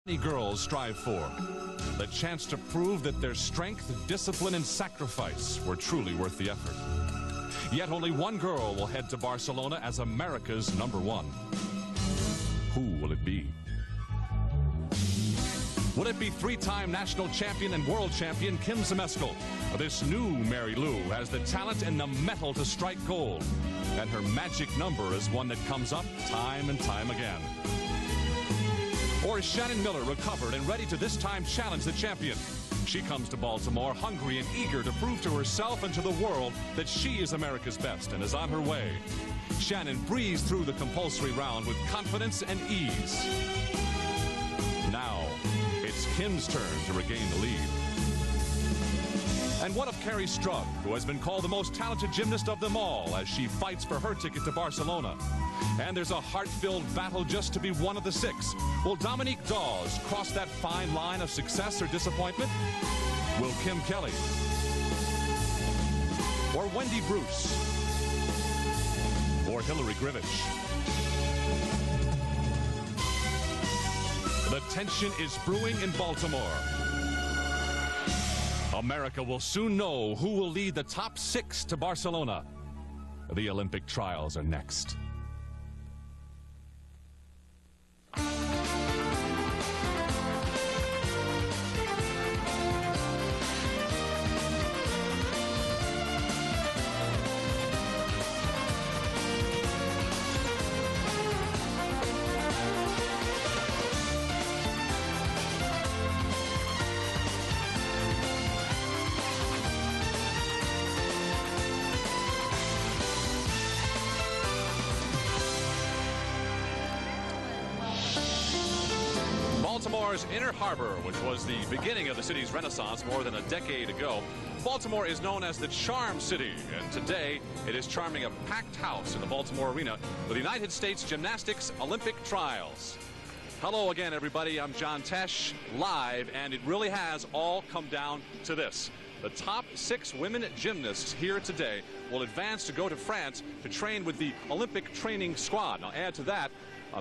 Many girls strive for the chance to prove that their strength, discipline, and sacrifice were truly worth the effort. Yet only one girl will head to Barcelona as America's #1. Who will it be? Will it be three-time national champion and world champion Kim Zmeskal? This new Mary Lou has the talent and the mettle to strike gold, and her magic number is one that comes up time and time again. Or is Shannon Miller recovered and ready to this time challenge the champion? She comes to Baltimore hungry and eager to prove to herself and to the world that she is America's best and is on her way. Shannon breezed through the compulsory round with confidence and ease. Now, it's Kim's turn to regain the lead. And what of Carrie Strug, who has been called the most talented gymnast of them all as she fights for her ticket to Barcelona? And there's a heart-filled battle just to be one of the 6. Will Dominique Dawes cross that fine line of success or disappointment? Will Kim Kelly? Or Wendy Bruce? Or Hillary Grivich? The tension is brewing in Baltimore. America will soon know who will lead the top 6 to Barcelona. The Olympic trials are next. Baltimore's Inner Harbor, which was the beginning of the city's renaissance more than a decade ago. Baltimore is known as the Charm City, and today it is charming a packed house in the Baltimore Arena for the United States Gymnastics Olympic Trials. Hello again, everybody. I'm John Tesh, live, and it really has all come down to this. The top 6 women gymnasts here today will advance to go to France to train with the Olympic training squad. Now, add to that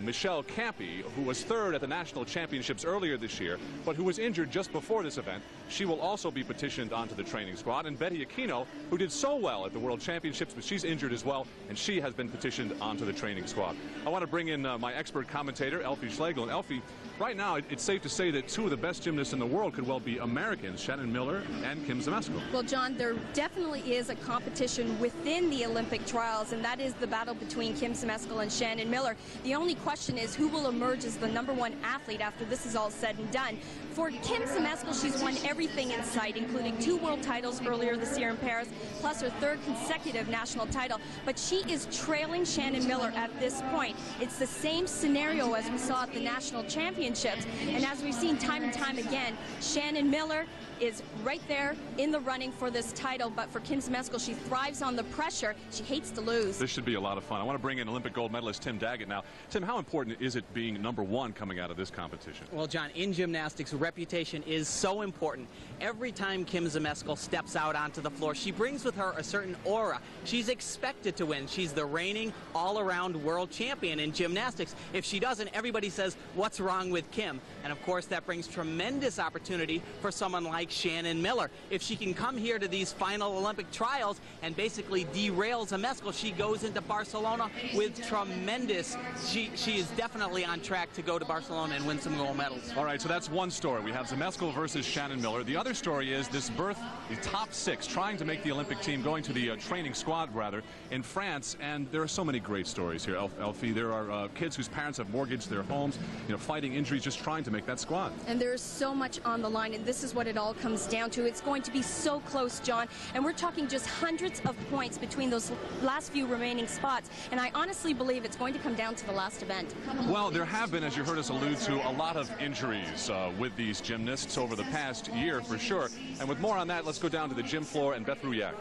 Michelle Campy, who was 3rd at the national championships earlier this year, but who was injured just before this event. She will also be petitioned onto the training squad. And Betty Aquino, who did so well at the World Championships, but she's injured as well, and she has been petitioned onto the training squad. I want to bring in my expert commentator, Elfie Schlegel. And Elfie, right now it's safe to say that 2 of the best gymnasts in the world could well be Americans, Shannon Miller and Kim Zmeskal. Well, John, there definitely is a competition within the Olympic trials, and that is the battle between Kim Zmeskal and Shannon Miller. The only question is who will emerge as the #1 athlete after this is all said and done. For Kim Zmeskal, she's won everything in sight, including 2 world titles earlier this year in Paris, plus her 3rd consecutive national title. But she is trailing Shannon Miller at this point. It's the same scenario as we saw at the national championships. And as we've seen time and time again, Shannon Miller is right there in the running for this title, but for Kim Zmeskal, she thrives on the pressure. She hates to lose. This should be a lot of fun. I want to bring in Olympic gold medalist Tim Daggett now. Tim, how important is it being #1 coming out of this competition? Well, John, in gymnastics, reputation is so important. Every time Kim Zmeskal steps out onto the floor, she brings with her a certain aura. She's expected to win. She's the reigning all-around world champion in gymnastics. If she doesn't, everybody says, what's wrong with Kim? And of course, that brings tremendous opportunity for someone like Shannon Miller. If she can come here to these final Olympic trials and basically derail Zmeskal, she goes into Barcelona with tremendous. She is definitely on track to go to Barcelona and win some gold medals. All right, so that's one story. We have Zmeskal versus Shannon Miller. The other story is this berth, the top 6, trying to make the Olympic team, going to the training squad, rather, in France. And there are so many great stories here, Elfie. There are kids whose parents have mortgaged their homes, fighting injuries, just trying to make that squad. And there is so much on the line, and this is what it all comes down to. It's going to be so close, John, and we're talking just hundreds of points between those last few remaining spots, and I honestly believe it's going to come down to the last event. Well, there have been, as you heard us allude to, a lot of injuries with these gymnasts over the past year, for sure. And with more on that, let's go down to the gym floor and Beth Ruyak.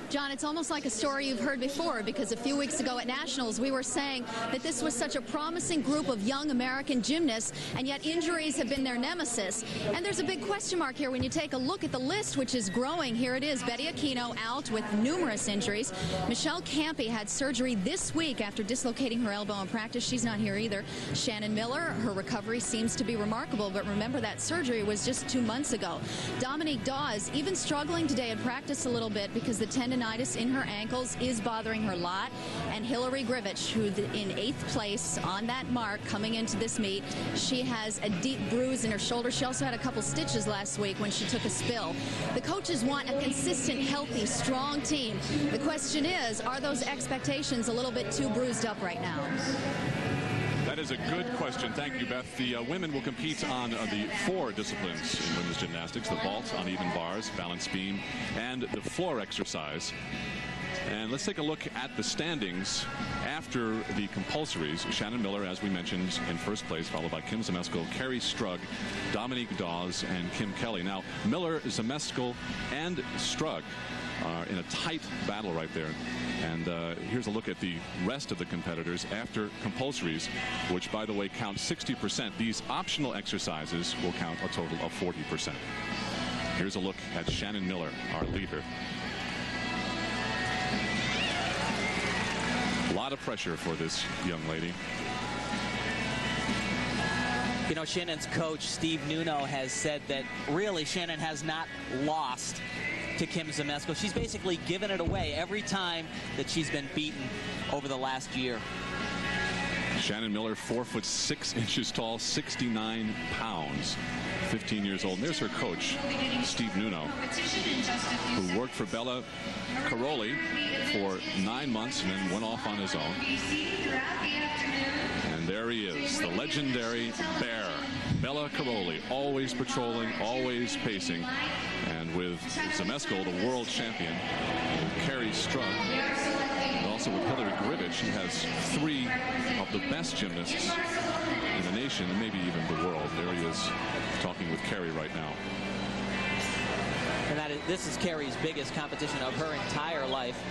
John, it's almost like a story you've heard before, because a few weeks ago at Nationals, we were saying that this was such a promising group of young American gymnasts, and yet injury injuries have been their nemesis. And there's a big question mark here when you take a look at the list, which is growing. Here it is. Betty Aquino out with numerous injuries. Michelle Campy had surgery this week after dislocating her elbow in practice. She's not here either. Shannon Miller, her recovery seems to be remarkable, but remember that surgery was just 2 months ago. Dominique Dawes even struggling today in practice a little bit because the tendonitis in her ankles is bothering her a lot. And Hillary Grivich, who in 8th place on that mark coming into this meet, she has a deep bruise in her shoulder. She also had a couple stitches last week when she took a spill. The coaches want a consistent, healthy, strong team. The question is, are those expectations a little bit too bruised up right now? That is a good question. Thank you, Beth. The women will compete on the 4 disciplines in women's gymnastics: the vault on even bars, balance beam, and the floor exercise. And let's take a look at the standings after the compulsories. Shannon Miller, as we mentioned, in first place, followed by Kim Zmeskal, Carrie Strug, Dominique Dawes, and Kim Kelly. Now, Miller, Zmeskal, and Strug are in a tight battle right there. And here's a look at the rest of the competitors after compulsories, which, by the way, count 60%. These optional exercises will count a total of 40%. Here's a look at Shannon Miller, our leader. A lot of pressure for this young lady. You know, Shannon's coach, Steve Nuno, has said that really Shannon has not lost to Kim Zmeskal. She's basically given it away every time that she's been beaten over the last year. Shannon Miller, 4'6" tall, 69 pounds, 15 years old. And there's her coach, Steve Nuno, who worked for Bella Caroli for 9 months and then went off on his own. And there he is, the legendary Bear, Bella Caroli, always patrolling, always pacing. And with Zmeskal, the world champion, with Carrie Strug, and also with Hillary Grivich, she has 3 of the best gymnasts in the nation, and maybe even the world. There he is talking with Carrie right now. And this is Carrie's biggest competition of her entire life.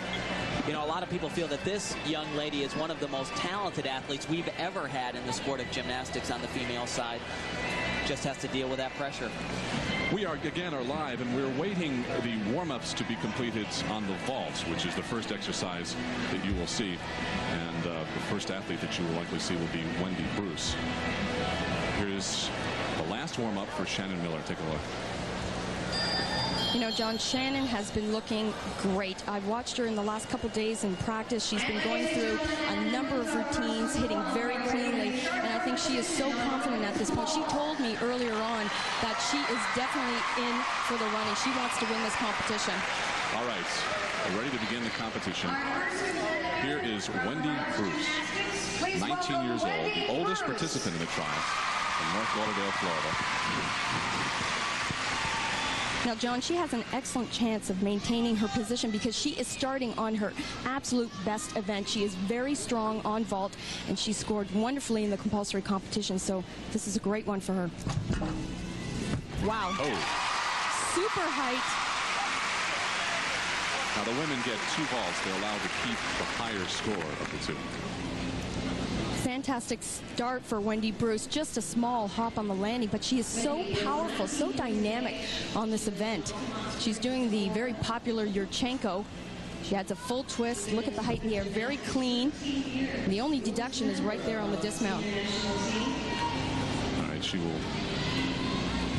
You know, a lot of people feel that this young lady is one of the most talented athletes we've ever had in the sport of gymnastics on the female side. Just has to deal with that pressure. We are live, and we're waiting the warm-ups to be completed on the vault, which is the first exercise that you will see. And the first athlete that you will likely see will be Wendy Bruce. Here's the last warm-up for Shannon Miller. Take a look. You know, John, Shannon has been looking great. I've watched her in the last couple days in practice. She's been going through a number of routines, hitting very cleanly, and I think she is so confident at this point. She told me earlier on that she is definitely in for the running. She wants to win this competition. All right, we're ready to begin the competition. Here is Wendy Bruce, 19 years old, the oldest participant in the trials from North Lauderdale, Florida. Now, John, she has an excellent chance of maintaining her position because she is starting on her absolute best event. She is very strong on vault, and she scored wonderfully in the compulsory competition, so this is a great one for her. Wow. Oh. Super height. Now, the women get 2 vaults. They're allowed to keep the higher score of the 2. Fantastic start for Wendy Bruce. Just a small hop on the landing, but she is so powerful, so dynamic on this event. She's doing the very popular Yurchenko. She adds a full twist. Look at the height in the air. Very clean. And the only deduction is right there on the dismount. All right, she will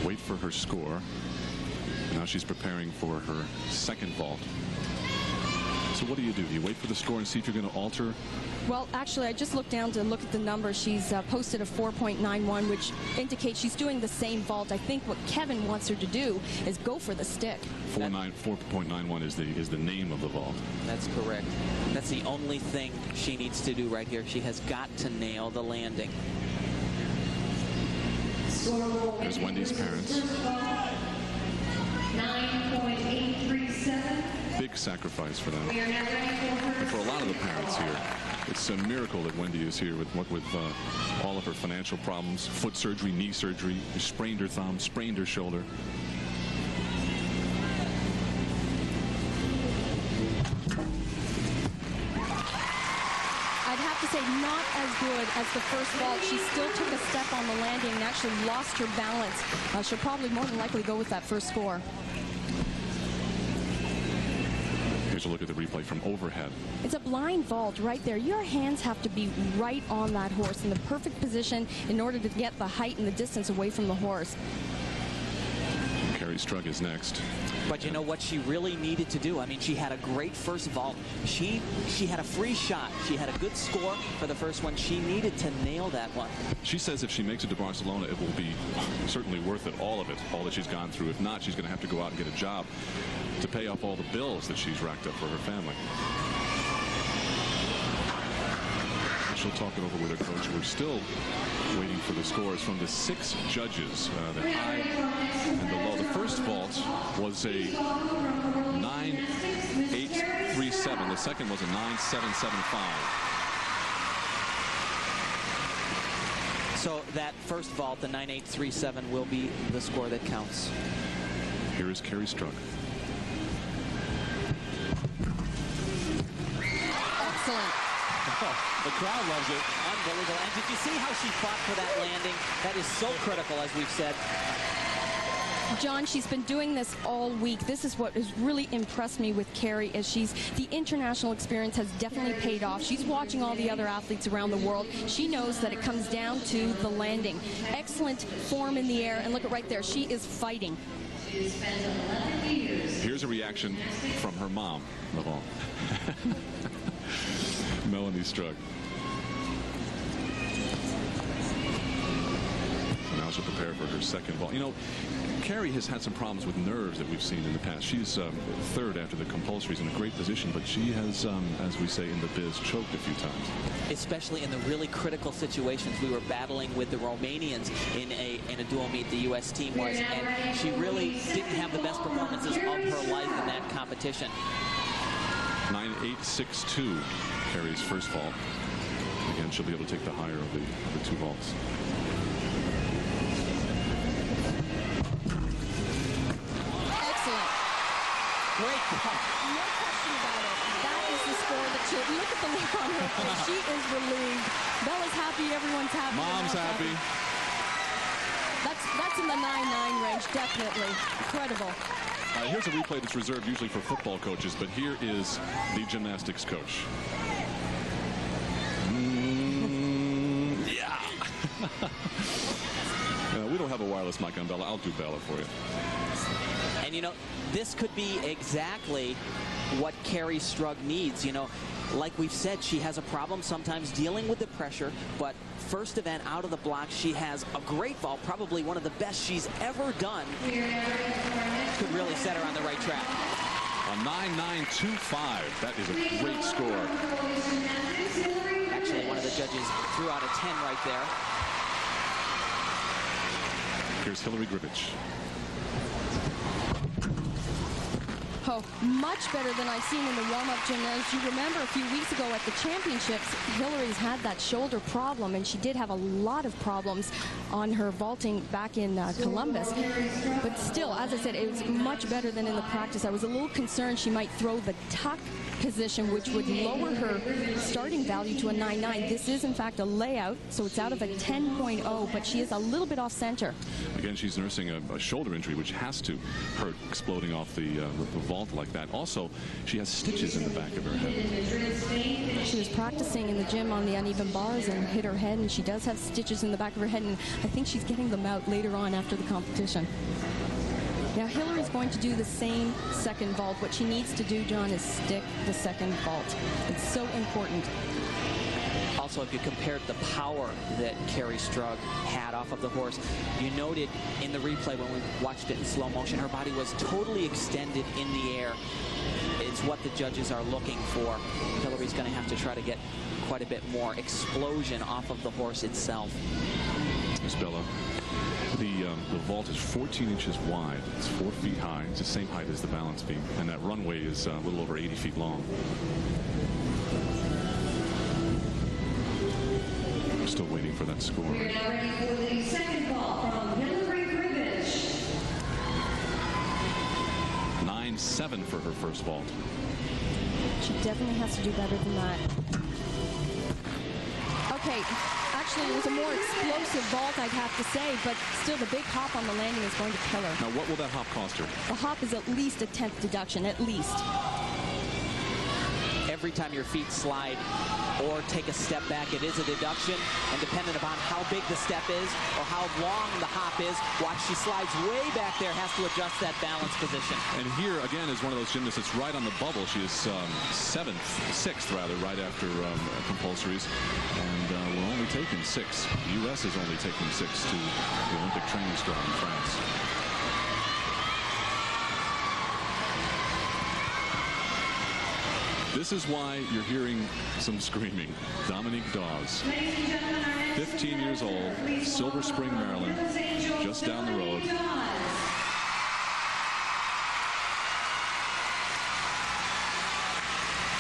wait for her score. Now she's preparing for her second vault. So what do? Do you wait for the score and see if you're going to alter? Well, actually, I just looked down to look at the numbers. She's posted a 4.91, which indicates she's doing the same vault. I think what Kevin wants her to do is go for the stick. 4.91 is the name of the vault. That's correct. That's the only thing she needs to do right here. She has got to nail the landing. There's Wendy's parents. 9.837. Big sacrifice for them. And for a lot of the parents here, it's a miracle that Wendy is here with all of her financial problems, foot surgery, knee surgery, sprained her thumb, sprained her shoulder. I'd have to say not as good as the first vault. She still took a step on the landing and actually lost her balance. She'll probably more than likely go with that first score. Here's a look at the replay from overhead. It's a blind vault right there. Your hands have to be right on that horse in the perfect position in order to get the height and the distance away from the horse. Carrie Strug is next. But you know what she really needed to do? I mean, she had a great first vault. She had a free shot. She had a good score for the first one. She needed to nail that one. She says if she makes it to Barcelona, it will be certainly worth it, all of it, all that she's gone through. If not, she's going to have to go out and get a job to pay off all the bills that she's racked up for her family. She'll talk it over with her coach. We're still waiting for the scores from the 6 judges, the high and the low. The first vault was a 9.837. The second was a 9.775. So that first vault, the 9.837, will be the score that counts. Here is Carrie Strug. Excellent. Oh, the crowd loves it. Unbelievable. And did you see how she fought for that landing? That is so critical, as we've said. John, she's been doing this all week. This is what has really impressed me with Carrie, is the international experience has definitely paid off. She's watching all the other athletes around the world. She knows that it comes down to the landing. Excellent form in the air, and look at right there. She is fighting. Here's a reaction from her mom, Lavon. Melanie Strug. So now she'll prepare for her second vault. You know, Carrie has had some problems with nerves that we've seen in the past. She's third after the compulsories, in a great position, but she has, as we say in the biz, choked a few times. Especially in the really critical situations. We were battling with the Romanians in a dual meet, the U.S. team was, and she really didn't have the best performances of her life in that competition. 9.862, Carrie's first vault. Again, she'll be able to take the higher of the 2 vaults. Excellent. Great ball. No question about it. That is the score that she'll look at the look on her face. She is relieved. Bella's happy. Everyone's happy. Mom's happy. That's in the 9-9 range, definitely. Incredible. Here's a replay that's reserved usually for football coaches, but here is the gymnastics coach. Yeah. We don't have a wireless mic on Bella. I'll do Bella for you. And, you know, this could be exactly what Carrie Strug needs. You know, like we've said, she has a problem sometimes dealing with the pressure, but first event out of the block, she has a great vault, probably one of the best she's ever done. Could really set her on the right track. A 9.925. That is a great score. Actually, one of the judges threw out a 10 right there. Here's Hillary Grivich. Oh, much better than I've seen in the warm-up gym. As you remember, a few weeks ago at the championships, Hillary's had that shoulder problem, and she did have a lot of problems on her vaulting back in Columbus. But still, as I said, it was much better than in the practice. I was a little concerned she might throw the tuck position, which would lower her starting value to a 9.9. This is, in fact, a layout, so it's out of a 10.0, but she is a little bit off center. Again, she's nursing a shoulder injury, which has to hurt exploding off the vault like that. Also, she has stitches in the back of her head. She was practicing in the gym on the uneven bars and hit her head, and she does have stitches in the back of her head, and I think she's getting them out later on after the competition. Now, Hillary's going to do the same second vault. What she needs to do, John, is stick the second vault. It's so important. Also, if you compared the power that Carrie Strug had off of the horse, you noted in the replay when we watched it in slow motion, her body was totally extended in the air. It's what the judges are looking for. Hillary's going to have to try to get quite a bit more explosion off of the horse itself. Miss Bella, the vault is 14 inches wide. It's 4 feet high. It's the same height as the balance beam, and that runway is a little over 80 feet long. We're still waiting for that score. We're now ready for the second vault from Hillary Grivich. 9.7 for her first vault. She definitely has to do better than that. Okay, actually, it was a more explosive vault, I'd have to say, but still the big hop on the landing is going to kill her. Now, what will that hop cost her? The hop is at least a 10th deduction, at least. Every time your feet slide or take a step back, it is a deduction, and dependent upon how big the step is or how long the hop is, watch, she slides way back there, has to adjust that balance position. And here, again, is one of those gymnasts that's right on the bubble. She is sixth, right after compulsories, and we're only taking 6. The U.S. is only taking 6 to the Olympic training squad in France. This is why you're hearing some screaming. Dominique Dawes, 15 years old, Silver Spring, Maryland, just down the road.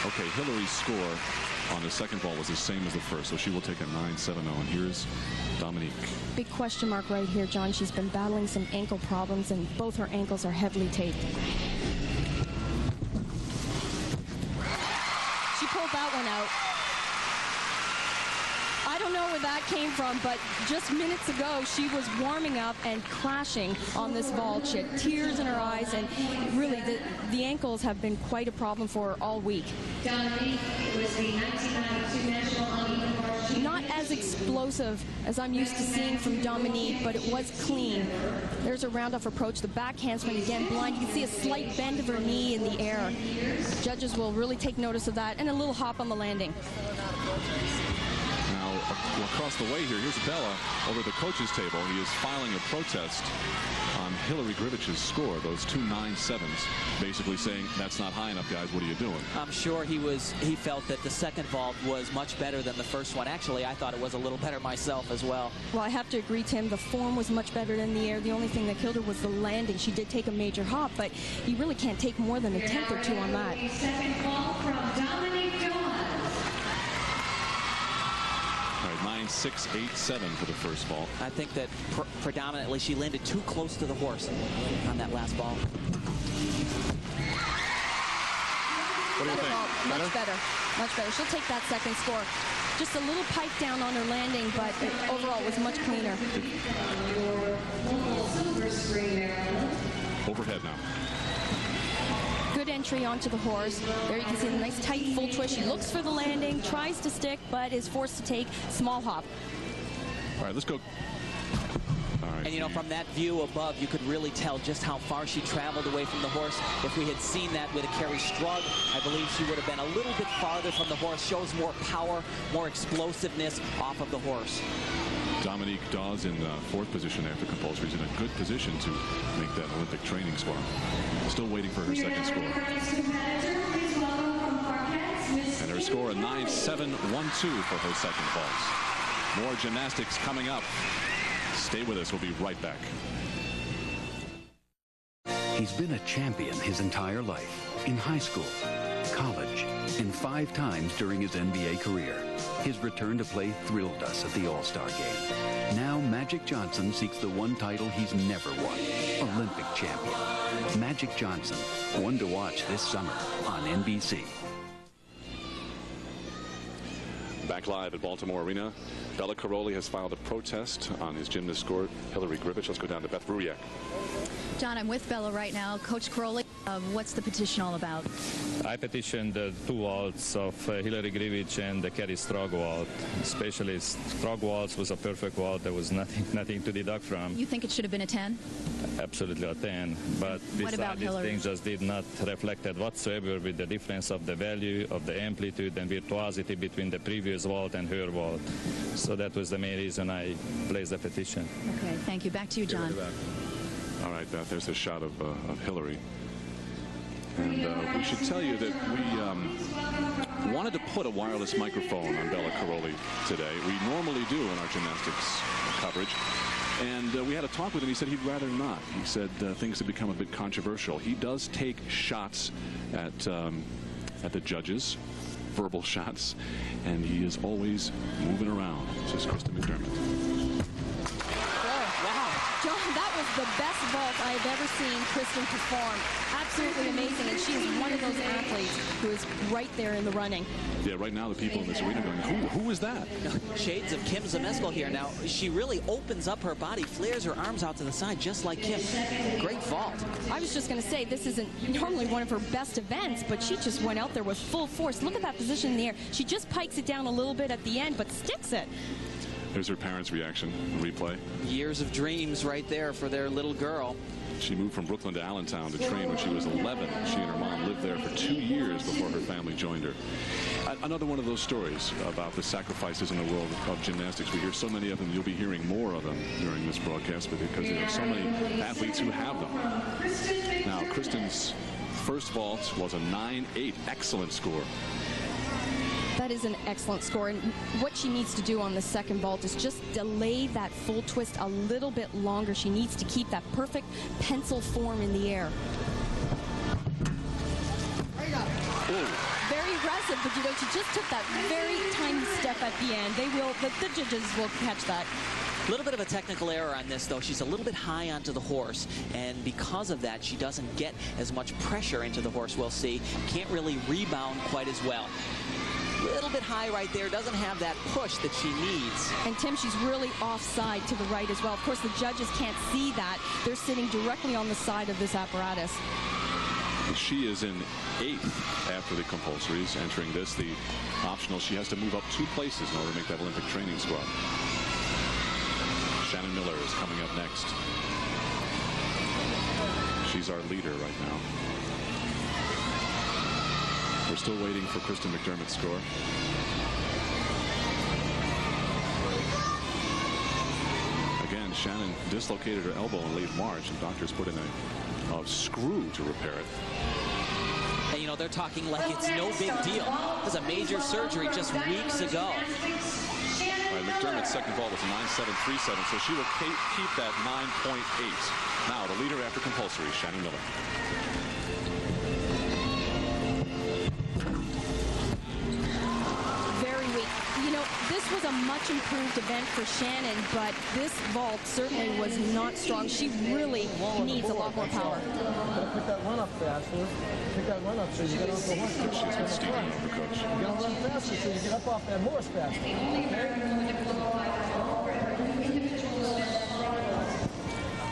Okay, Hillary's score on the second ball was the same as the first, so she will take a 9-7-0. And here's Dominique. Big question mark right here, John. She's been battling some ankle problems, and both her ankles are heavily taped. She pulled that one out. I don't know where that came from, but just minutes ago she was warming up and crashing on this vault. She had tears in her eyes, and really the ankles have been quite a problem for her all week. Dominique was the 1992 National Uneven Varsity. Not as explosive as I'm used to seeing from Dominique, but it was clean. There's a round-off approach. The back handspring again blind. You can see a slight bend of her knee in the air. Judges will really take notice of that, and a little hop on the landing. Now, across the way here, here's Bella over the coach's table. He is filing a protest on Hillary Grivich's score, those 2 9-7s, basically saying, that's not high enough, guys, what are you doing? I'm sure he felt that the second vault was much better than the first one. Actually, I thought it was a little better myself as well. Well, I have to agree, Tim. The form was much better than the air. The only thing that killed her was the landing. She did take a major hop, but you really can't take more than a 10th or 2 on that. Second ball from Dominique Dawes. All right, 9-6-8-7 for the first ball. I think that predominantly she landed too close to the horse on that last ball. What do you think? Much better. Much better. She'll take that second score. Just a little pipe down on her landing, but overall it was much cleaner. Silver Spring, Maryland. Overhead now. Good entry onto the horse. There you can see the nice tight full twist. She looks for the landing, tries to stick, but is forced to take small hop. All right, let's go. All right. And, you know, from that view above, you could really tell just how far she traveled away from the horse. If we had seen that with a Carrie Strug, I believe she would have been a little bit farther from the horse. Shows more power, more explosiveness off of the horse. Dominique Dawes in fourth position after compulsory. He's in a good position to make that Olympic training squad. Still waiting for her second score. And her score a 9-7-1-2 for her second vault. More gymnastics coming up. Stay with us. We'll be right back. He's been a champion his entire life, in high school, college, and 5 times during his NBA career. His return to play thrilled us at the All-Star Game. Now Magic Johnson seeks the one title he's never won, Olympic champion. Magic Johnson, one to watch this summer on NBC. Back live at Baltimore Arena. Bela Karolyi has filed a protest on his gymnast score, Hillary Grivich. Let's go down to Beth Ruyak. John, I'm with Bella right now. Coach Karolyi, what's the petition all about? I petitioned the 2 vaults of Hillary Grivich and the Carrie Strug vault. Especially Strug vault was a perfect vault. There was nothing to deduct from. You think it should have been a 10? Absolutely a 10. But besides, these things just did not reflect it whatsoever with the difference of the value, of the amplitude and virtuosity between the previous vault and her vault. So that was the main reason I placed the petition. Okay, thank you. Back to you, John. All right, Beth, there's a shot of Hillary. And we should tell you that we wanted to put a wireless microphone on Bela Karolyi today. We normally do in our gymnastics coverage. And we had a talk with him. He said he'd rather not. He said things have become a bit controversial. He does take shots at the judges, verbal shots, and he is always moving around. This is Kristen McDermott. Wow. John, that was the best vault I have ever seen Kristen perform. Absolutely amazing, and she is one of those athletes who is right there in the running. Yeah, right now the people in this arena are going, who is that? Shades of Kim Zmeskal here. Now, she really opens up her body, flares her arms out to the side, just like Kim. Great vault. I was just going to say, this isn't normally one of her best events, but she just went out there with full force. Look at that position in the air. She just pikes it down a little bit at the end, but sticks it. There's her parents' reaction, replay. Years of dreams right there for their little girl. She moved from Brooklyn to Allentown to train when she was 11. She and her mom lived there for 2 years before her family joined her. Another one of those stories about the sacrifices in the world of gymnastics. We hear so many of them. You'll be hearing more of them during this broadcast, but because there are so many athletes who have them. Now, Kristen's first vault was a 9.8. Excellent score. That is an excellent score, and what she needs to do on the second vault is just delay that full twist a little bit longer. She needs to keep that perfect pencil form in the air. Very aggressive, but you know, she just took that very tiny step at the end. The judges will catch that. A little bit of a technical error on this, though. She's a little bit high onto the horse, and because of that, she doesn't get as much pressure into the horse. We'll see. Can't really rebound quite as well. Little bit high right there, doesn't have that push that she needs. And Tim, she's really offside to the right as well. Of course, the judges can't see that. They're sitting directly on the side of this apparatus. She is in 8th after the compulsories. Entering this, the optional, she has to move up 2 places in order to make that Olympic training squad. Shannon Miller is coming up next. She's our leader right now. We're still waiting for Kristen McDermott's score. Again, Shannon dislocated her elbow in late March, and doctors put in a screw to repair it. And you know, they're talking like it's no big deal. It was a major surgery just weeks ago. All right, McDermott's second vault was a 9.737, so she will keep that 9.8. Now, the leader after compulsory, Shannon Miller. This was a much improved event for Shannon, but this vault certainly was not strong. She really needs a lot more power. Pick that run up faster. Pick that run up so you get off the horse. She's been steaming over, Coach. You gotta run faster so you get up off that horse faster.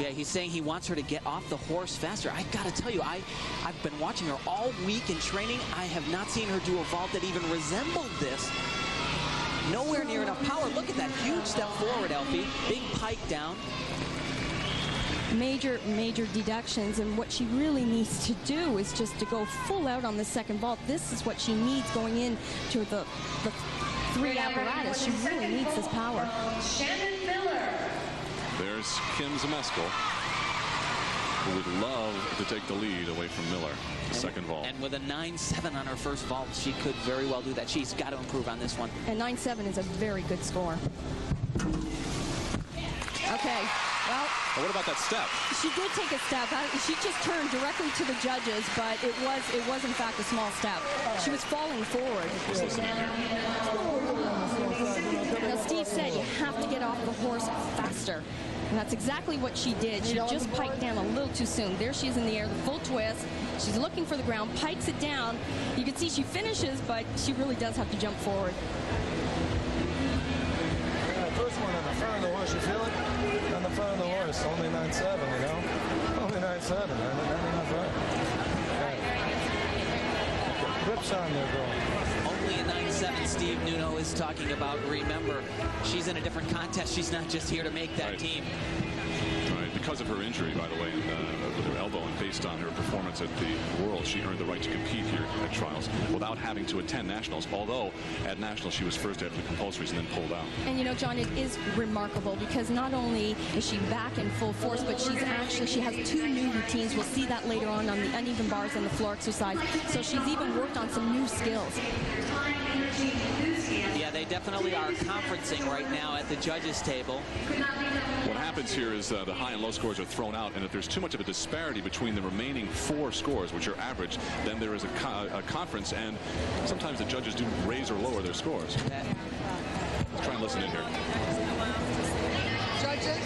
Yeah, he's saying he wants her to get off the horse faster. I gotta tell you, I've been watching her all week in training. I have not seen her do a vault that even resembled this. Nowhere near enough power. Look at that huge step forward, Elfie. Big pike down. Major deductions, and what she really needs to do is just to go full out on the second vault. This is what she needs going into the 3 apparatus. She really needs this power. Shannon Miller. There's Kim Zmeskal, who would love to take the lead away from Miller. Second vault. And with a 9.7 on her first vault, she could very well do that. She's got to improve on this one. And 9.7 is a very good score. Okay, well. What about that step? She did take a step. She just turned directly to the judges, but it was in fact a small step. She was falling forward. Let's listen in here. Now, Steve said you have to get off the horse faster. And that's exactly what she did. She just piked down a little too soon. There she is in the air, the full twist. She's looking for the ground, pikes it down. You can see she finishes, but she really does have to jump forward. First one on the front of the horse, you feel it? On the front of the horse, only 9.7, you know? Only 9.7, not enough right. Grips on there, girl. Only a 9.7 Steve Nuno is talking about. Remember, she's in a different contest. She's not just here to make that team. Right. Because of her injury, by the way, with her elbow, and based on her performance at the World, she earned the right to compete here at trials without having to attend nationals. Although at nationals she was first after the compulsories and then pulled out. And you know, John, it is remarkable because not only is she back in full force, but she has 2 new routines. We'll see that later on the uneven bars and the floor exercise. So she's even worked on some new skills. Yeah, they definitely are conferencing right now at the judges' table. What happens here is the high and low scores are thrown out, and if there's too much of a disparity between the remaining 4 scores, which are average, then there is a conference, and sometimes the judges do raise or lower their scores. Let's try and listen in here. Judges,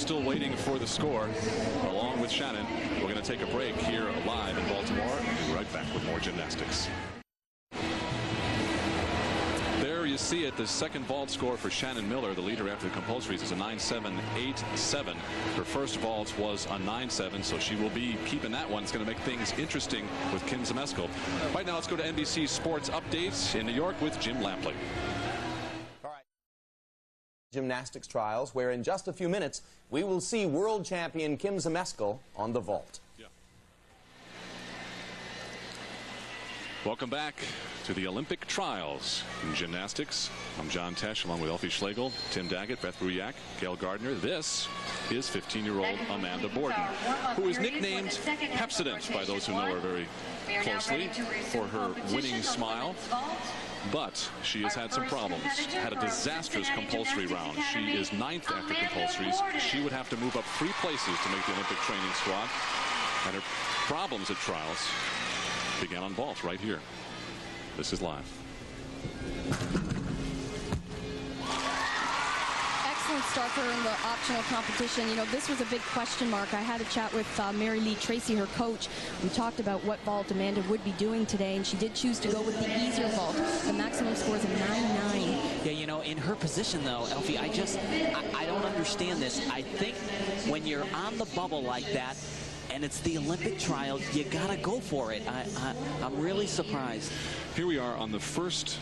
still waiting for the score along with Shannon. We're going to take a break here live in Baltimore. We'll be right back with more gymnastics. There you see it, the second vault score for Shannon Miller, the leader after the compulsories, is a 9.787. Her first vault was a 9.7, so she will be keeping that one. It's going to make things interesting with Kim Zmeskal. Right now, let's go to NBC Sports Updates in New York with Jim Lampley. All right. Gymnastics trials, where in just a few minutes, we will see world champion Kim Zmeskal on the vault. Welcome back to the Olympic trials in gymnastics. I'm John Tesh, along with Elfie Schlegel, Tim Daggett, Beth Bruyak, Gail Gardner. This is 15-year-old Amanda Borden, who is nicknamed Pepsodent by those who know her very closely for her winning smile. But she has had some problems. Had a disastrous compulsory round. She is 9th after compulsories. She would have to move up 3 places to make the Olympic training squad. And her problems at trials began on vault right here. This is live. Excellent start for her in the optional competition. You know, this was a big question mark. I had a chat with Mary Lee Tracy, her coach. We talked about what vault Amanda would be doing today, and she did choose to go with the easier vault. The maximum score is a 9.9. Yeah, you know, in her position, though, Elfie, I don't understand this. I think when you're on the bubble like that, and it's the Olympic trials, you gotta go for it. I'm really surprised. Here we are on the first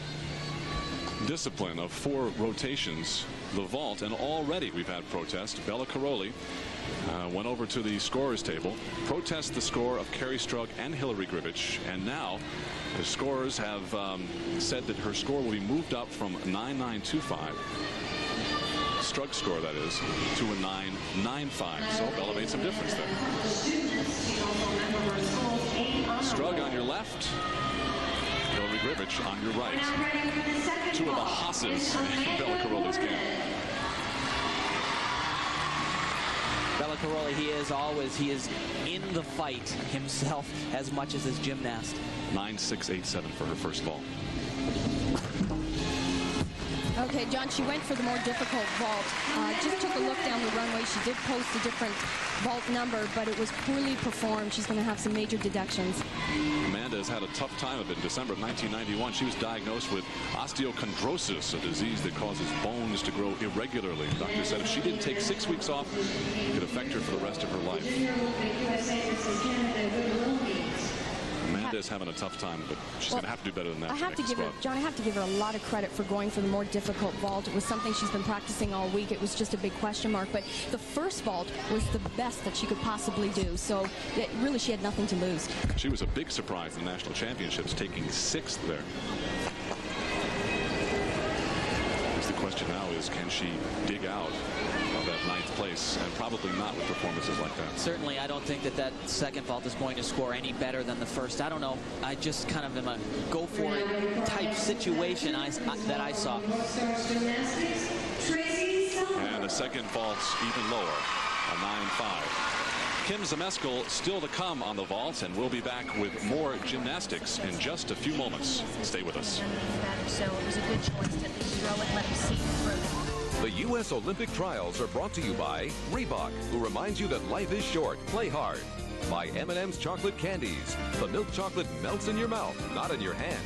discipline of 4 rotations, the vault, and already we've had protest. Bella Caroli went over to the scorer's table, protest the score of Carrie Strug and Hillary Grivich, and now the scorers have said that her score will be moved up from 9.925. Strug score, that is, to a 9.95. So Bella made some difference there. Strug on your left, Hillary Grivich on your right. 2 of the hosses in Bella Caroli's camp. Bella Caroli, he is in the fight himself as much as his gymnast. 9.687 for her first vault. Okay, John, she went for the more difficult vault. Just took a look down the runway. She did post a different vault number, but it was poorly performed. She's going to have some major deductions. Amanda has had a tough time of it. In December of 1991, she was diagnosed with osteochondrosis, a disease that causes bones to grow irregularly. The doctor said if she didn't take 6 weeks off, it could affect her for the rest of her life. Amanda's having a tough time, but she's going to have to do better than that. I have to give her, John, I have to give her a lot of credit for going for the more difficult vault. It was something she's been practicing all week. It was just a big question mark, but the first vault was the best that she could possibly do. So really, she had nothing to lose. She was a big surprise in the national championships, taking 6th there. The question now is, can she dig out of that 9th place? And probably not with performances like that. Certainly, I don't think that second vault is going to score any better than the first. I don't know. I just kind of am a go-for-it type situation that I saw. And the second vault's even lower, a 9.5. Kim Zmeskal still to come on the vault, and we'll be back with more gymnastics in just a few moments. Stay with us. So it was a good choice to throw it, let him see through. The U.S. Olympic trials are brought to you by Reebok, who reminds you that life is short, play hard. By M&M's chocolate candies. The milk chocolate melts in your mouth, not in your hand.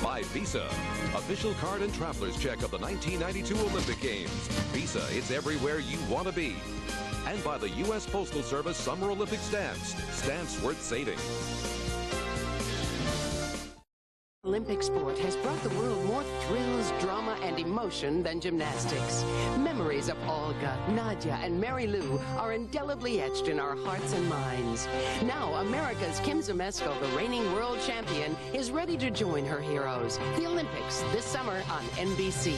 By Visa, official card and traveler's check of the 1992 Olympic Games. Visa, it's everywhere you want to be. And by the U.S. Postal Service Summer Olympic Stamps. Stamps worth saving. Olympic sport has brought the world more thrills, drama, and emotion than gymnastics. Memories of Olga, Nadia, and Mary Lou are indelibly etched in our hearts and minds. Now, America's Kim Zmeskal, the reigning world champion, is ready to join her heroes. The Olympics this summer on NBC.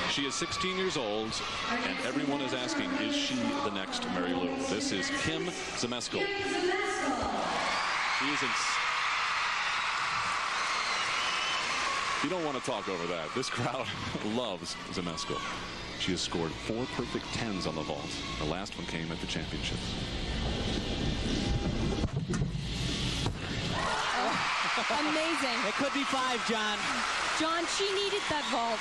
She is 16 years old, and everyone is asking, is she the next Mary Lou? This is Kim Zmeskal. She is You don't want to talk over that. This crowd loves Zmeskal. She has scored 4 perfect 10s on the vault. The last one came at the championships. Oh, amazing. It could be 5, John. John, she needed that vault.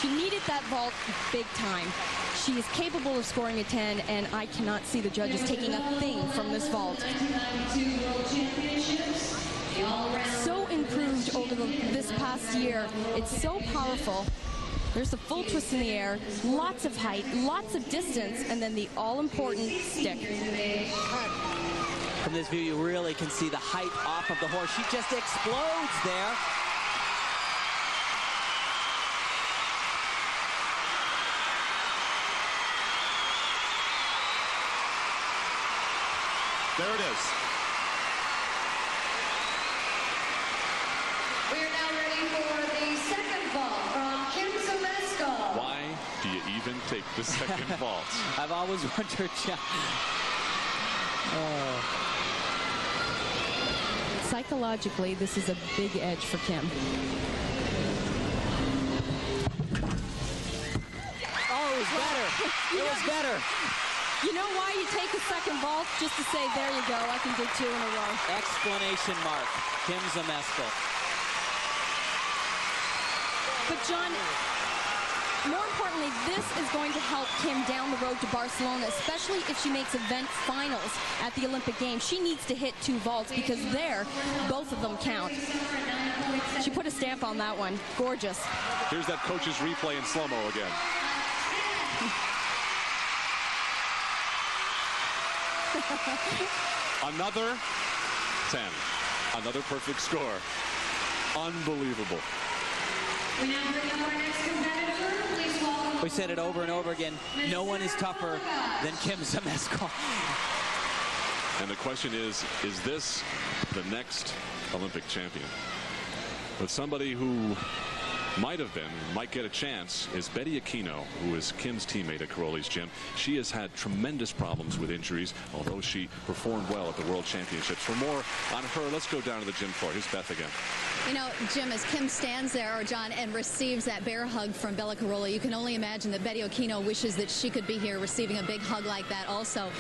She needed that vault big time. She is capable of scoring a 10, and I cannot see the judges taking a thing from this vault. So improved over this past year. It's so powerful. There's the full twist in the air, lots of height, lots of distance, and then the all-important stick. From this view, you really can see the height off of the horse. She just explodes there. There it is. We are now ready for the second vault from Kim Zemesco. Why do you even take the second vault? I've always wondered, John. Psychologically, this is a big edge for Kim. Oh, it was better. It was better. You know why you take a second vault? Just to say, there you go, I can do 2 in a row. Explanation mark. Kim Zemesco. But John, more importantly, this is going to help Kim down the road to Barcelona, especially if she makes event finals at the Olympic Games. She needs to hit 2 vaults because there, both of them count. She put a stamp on that one. Gorgeous. Here's that coach's replay in slow-mo again. Another 10. Another perfect score. Unbelievable. We now bring up our next competitor. Please welcome. We said it over and over again. No one is tougher than Kim Zemesco. And the question is this the next Olympic champion? But somebody who might get a chance is Betty Aquino, who is Kim's teammate at Caroli's gym. She has had tremendous problems with injuries, although she performed well at the World Championships. For more on her, let's go down to the gym floor. Here's Beth again. You know, Jim, as Kim stands there, or John, and receives that bear hug from Bella Caroli, you can only imagine that Betty Aquino wishes that she could be here receiving a big hug like that also.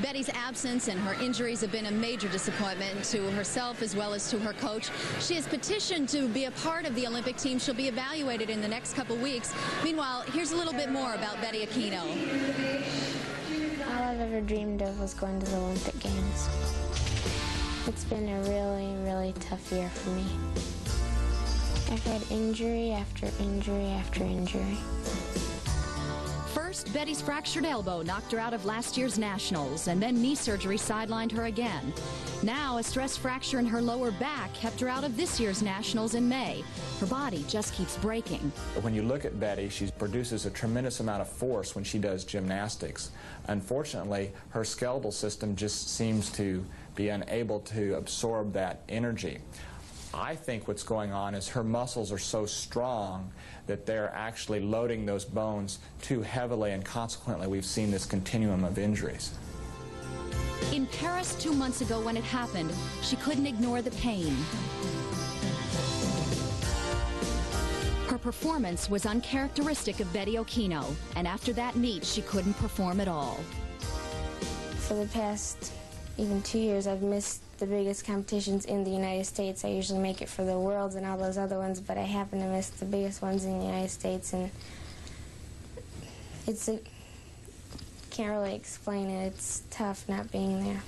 Betty's absence and her injuries have been a major disappointment to herself as well as to her coach. She has petitioned to be a part of the Olympic team. She'll be evaluated in the next couple weeks. Meanwhile, here's a little bit more about Betty Aquino. All I've ever dreamed of was going to the Olympic Games. It's been a really, really tough year for me. I've had injury after injury after injury. First, Betty's fractured elbow knocked her out of last year's nationals, and then knee surgery sidelined her again. Now, a stress fracture in her lower back kept her out of this year's nationals in May. Her body just keeps breaking. When you look at Betty, she produces a tremendous amount of force when she does gymnastics. Unfortunately, her skeletal system just seems to be unable to absorb that energy. I think what's going on is her muscles are so strong that they're actually loading those bones too heavily, and consequently we've seen this continuum of injuries. In Paris 2 months ago when it happened, she couldn't ignore the pain. Her performance was uncharacteristic of Betty Aquino, and after that meet, she couldn't perform at all. For the past even 2 years, I've missed the biggest competitions in the United States. I usually make it for the Worlds and all those other ones, but I happen to miss the biggest ones in the United States, and can't really explain it. It's tough not being there.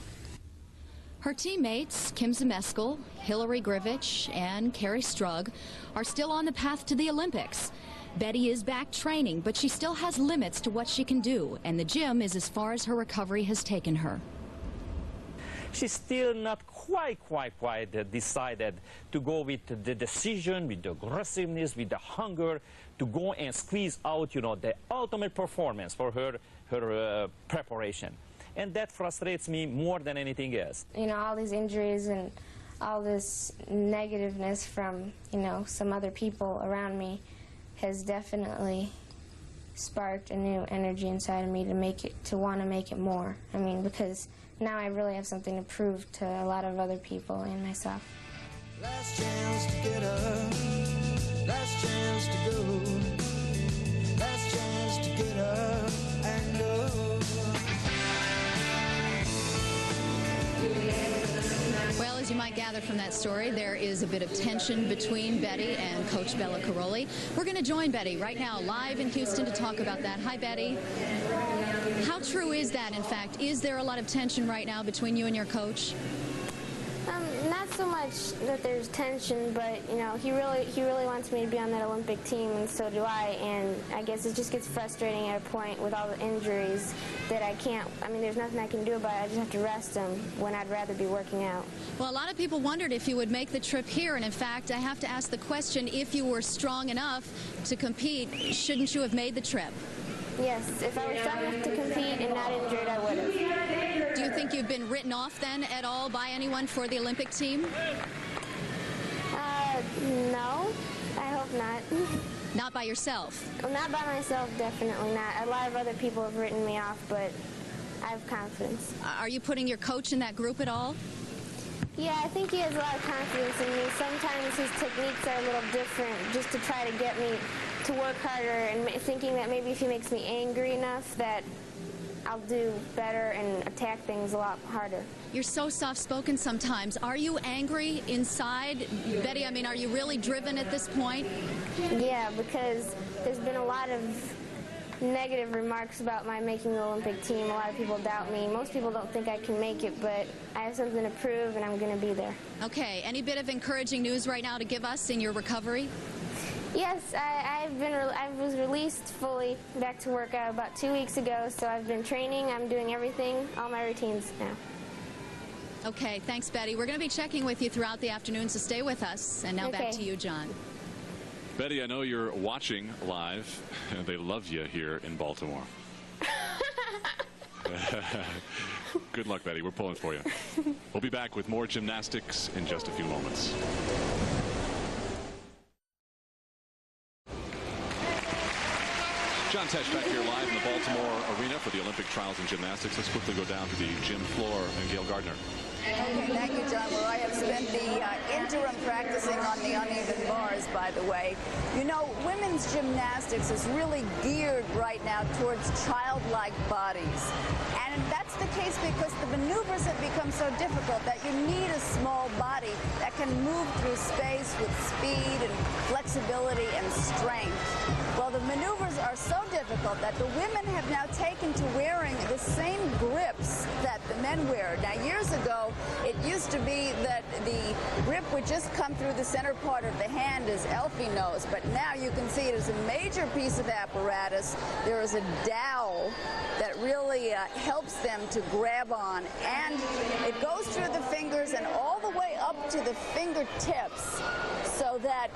Her teammates, Kim Zemesco, Hillary Grivich, and Carrie Strug, are still on the path to the Olympics. Betty is back training, but she still has limits to what she can do, and the gym is as far as her recovery has taken her. She's still not quite decided to go with the decision, with the aggressiveness, with the hunger to go and squeeze out, the ultimate performance for her preparation. And that frustrates me more than anything else. All these injuries and all this negativeness from, some other people around me has definitely sparked a new energy inside of me to want to make it more. Because now I really have something to prove to a lot of other people and myself. Last chance to get up, last chance to go, last chance to get up and go. Well, as you might gather from that story, there is a bit of tension between Betty and Coach Bella Caroli. We're going to join Betty right now live in Houston to talk about that. Hi, Betty. How true is that, in fact? Is there a lot of tension right now between you and your coach? Not so much that there's tension, but you know, he really wants me to be on that Olympic team, and so do I. And I guess it just gets frustrating at a point with all the injuries that I can't. I mean, there's nothing I can do about it. I just have to rest him when I'd rather be working out. Well, a lot of people wondered if you would make the trip here, and in fact, I have to ask the question: if you were strong enough to compete, shouldn't you have made the trip? Yes, if I was strong enough to compete and not injured, I would have. Do you think you've been written off then at all by anyone for the Olympic team? No, I hope not. Not by yourself? Well, not by myself, definitely not. A lot of other people have written me off, but I have confidence. Are you putting your coach in that group at all? Yeah, I think he has a lot of confidence in me. Sometimes his techniques are a little different, just to try to get me to work harder, and thinking that maybe if he makes me angry enough that I'll do better and attack things a lot harder. You're so soft-spoken sometimes. Are you angry inside? Betty, I mean, are you really driven at this point? Yeah, because there's been a lot of negative remarks about my making the Olympic team. A lot of people doubt me. Most people don't think I can make it, but I have something to prove, and I'm going to be there. Okay, any bit of encouraging news right now to give us in your recovery? Yes, I was released fully back to work about 2 weeks ago, so I've been training. I'm doing everything, all my routines now. Okay, thanks, Betty. We're going to be checking with you throughout the afternoon, so stay with us. And now back to you, John. Betty, I know you're watching live. They love you here in Baltimore. Good luck, Betty. We're pulling for you. We'll be back with more gymnastics in just a few moments. John Tesh back here live in the Baltimore arena for the Olympic trials in gymnastics. Let's quickly go down to the gym floor and Gail Gardner. Okay, thank you, John. Well, I have spent the interim practicing on the uneven bars, by the way. You know, women's gymnastics is really geared right now towards childlike bodies. And that's the case because the maneuvers have become so difficult that you need a small body that can move through space with speed and flexibility and strength. Well, the maneuvers are so difficult that the women have now taken to wearing the same grips that the men wear. Now, years ago, it used to be that the grip would just come through the center part of the hand, as Elfie knows, but now you can see it as a major piece of apparatus. There is a dowel that really helps them to grab on, and it goes through the fingers and all the way up to the fingertips, so that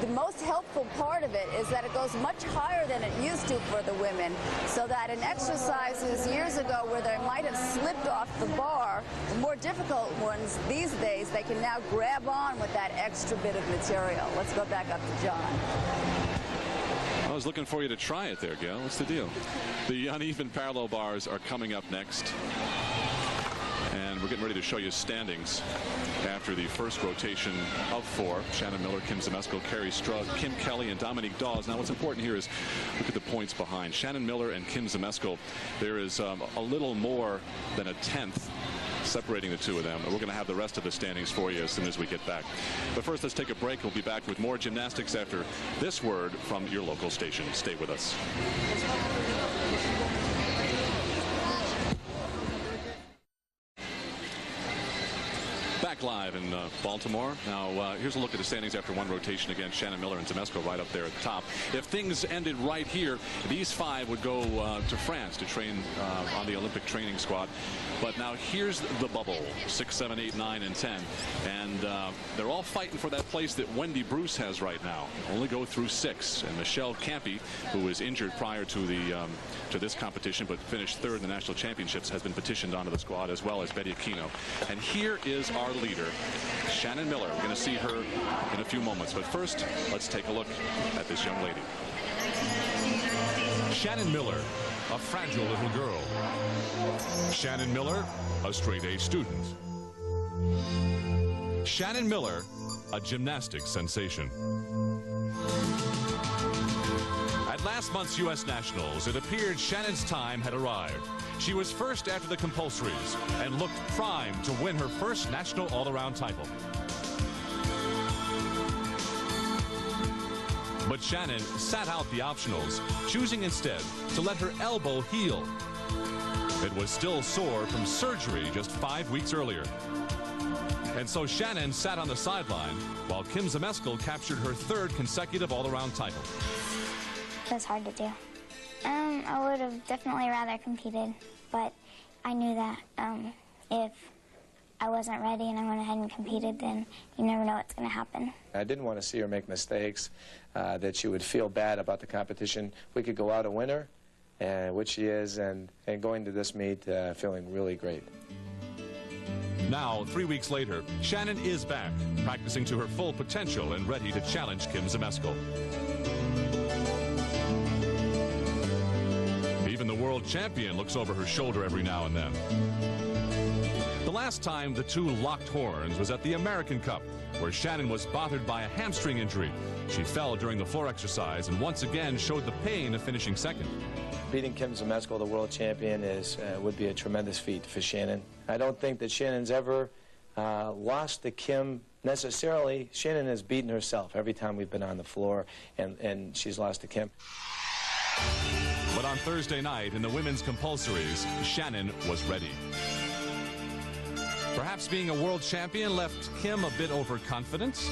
the most helpful part of it is that it goes much higher than it used to for the women, so that in exercises years ago where they might have slipped off the bar, the more difficult ones these days, they can now grab on with that extra bit of material. Let's go back up to John. I was looking for you to try it there, Gail. What's the deal? The uneven parallel bars are coming up next. And we're getting ready to show you standings after the first rotation of 4. Shannon Miller, Kim Zmeskal, Carrie Strug, Kim Kelly, and Dominique Dawes. Now, what's important here is look at the points behind. Shannon Miller and Kim Zmeskal, there is a little more than a tenth separating the two of them. And we're going to have the rest of the standings for you as soon as we get back. But first, let's take a break. We'll be back with more gymnastics after this word from your local station. Stay with us. Back live in Baltimore. Now, here's a look at the standings after one rotation against Shannon Miller and Zmeskal right up there at the top. If things ended right here, these 5 would go to France to train on the Olympic training squad. But now here's the bubble, 6, 7, 8, 9, and 10. And they're all fighting for that place that Wendy Bruce has right now. Only go through 6. And Michelle Campy, who was injured prior to the to this competition but finished 3rd in the national championships, has been petitioned onto the squad, as well as Betty Aquino. And here is our leader, Shannon Miller. We're going to see her in a few moments. But first, let's take a look at this young lady. Shannon Miller, a fragile little girl. Shannon Miller, a straight-A student. Shannon Miller, a gymnastics sensation. At At last month's U.S. Nationals, it appeared Shannon's time had arrived. She was first after the compulsories and looked primed to win her first national all-around title. But Shannon sat out the optionals, choosing instead to let her elbow heal. It was still sore from surgery just 5 weeks earlier. And so Shannon sat on the sideline while Kim Zmeskal captured her third consecutive all-around title. That's hard to do. I would have definitely rather competed, but I knew that if I wasn't ready and I went ahead and competed, then you never know what's going to happen. I didn't want to see her make mistakes, that she would feel bad about the competition. We could go out a winner, which she is, and going to this meet feeling really great. Now, 3 weeks later, Shannon is back, practicing to her full potential and ready to challenge Kim Zmeskal. Even the world champion looks over her shoulder every now and then. The last time the two locked horns was at the American Cup, where Shannon was bothered by a hamstring injury. She fell during the floor exercise and once again showed the pain of finishing second. Beating Kim Zmeskal, the world champion, would be a tremendous feat for Shannon. I don't think that Shannon's ever lost to Kim necessarily. Shannon has beaten herself every time we've been on the floor, and she's lost to Kim. But on Thursday night in the women's compulsories, Shannon was ready. Perhaps being a world champion left Kim a bit overconfident.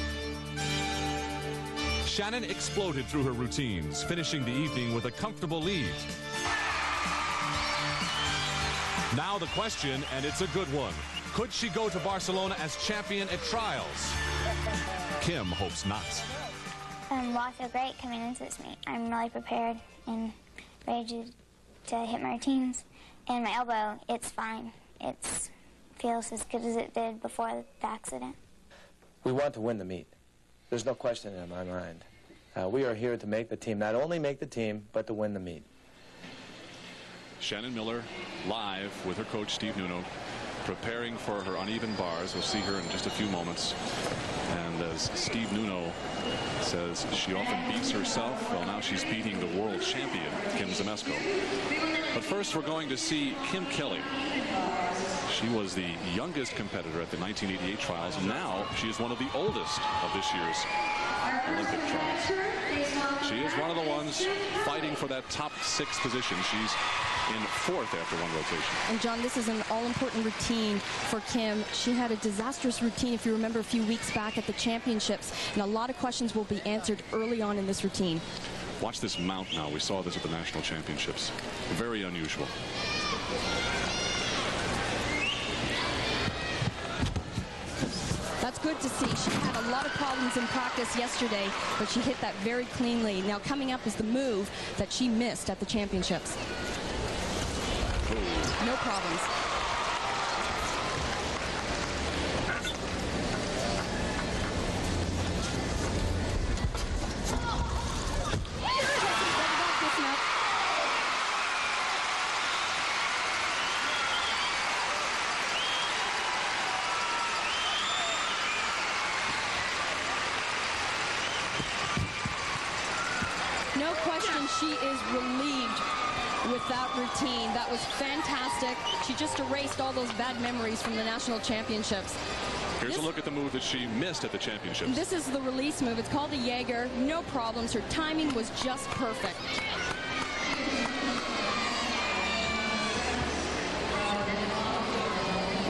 Shannon exploded through her routines, finishing the evening with a comfortable lead. Now the question, and it's a good one, could she go to Barcelona as champion at trials? Kim hopes not. Well, I feel great coming into this meet. I'm really prepared and ready to hit my routines. And my elbow, it's fine. It feels as good as it did before the accident. We want to win the meet. There's no question in my mind. We are here to make the team, not only make the team, but to win the meet. Shannon Miller live with her coach Steve Nuno, preparing for her uneven bars. We'll see her in just a few moments. And as Steve Nuno says, she often beats herself. Well, now she's beating the world champion, Kim Zmeskal. But first, we're going to see Kim Kelly. She was the youngest competitor at the 1988 trials, and now she is one of the oldest of this year's Olympic trials. She is one of the ones fighting for that top 6 position. She's in 4th after one rotation. And John, this is an all-important routine for Kim. She had a disastrous routine, if you remember, a few weeks back at the championships, and a lot of questions will be answered early on in this routine. Watch this mount now. We saw this at the national championships. Very unusual. That's good to see. She had a lot of problems in practice yesterday, but she hit that very cleanly. Now coming up is the move that she missed at the championships. Oh. No problems. No question, she is relieved with that routine. That was fantastic. She just erased all those bad memories from the national championships. Here's a look at the move that she missed at the championships. This is the release move. It's called a Jaeger. No problems. Her timing was just perfect.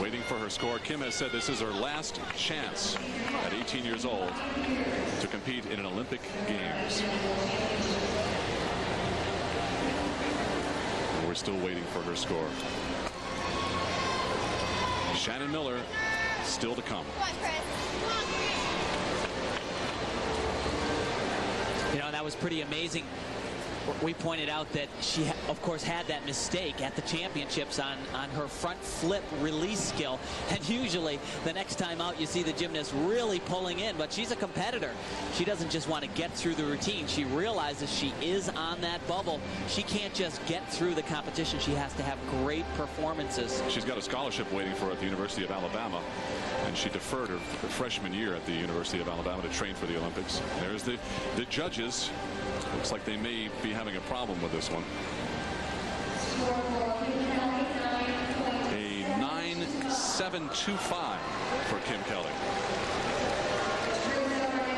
Waiting for her score. Kim has said this is her last chance at 18 years old to compete in an Olympic Games. And we're still waiting for her score. Shannon Miller still to come. You know, that was pretty amazing. We pointed out that she, of course, had that mistake at the championships on her front flip release skill. And usually, the next time out, you see the gymnast really pulling in. But she's a competitor. She doesn't just want to get through the routine. She realizes she is on that bubble. She can't just get through the competition. She has to have great performances. She's got a scholarship waiting for her at the University of Alabama. And she deferred her freshman year at the University of Alabama to train for the Olympics. There's the judges. Looks like they may be having a problem with this one. A 9.725 for Kim Kelly.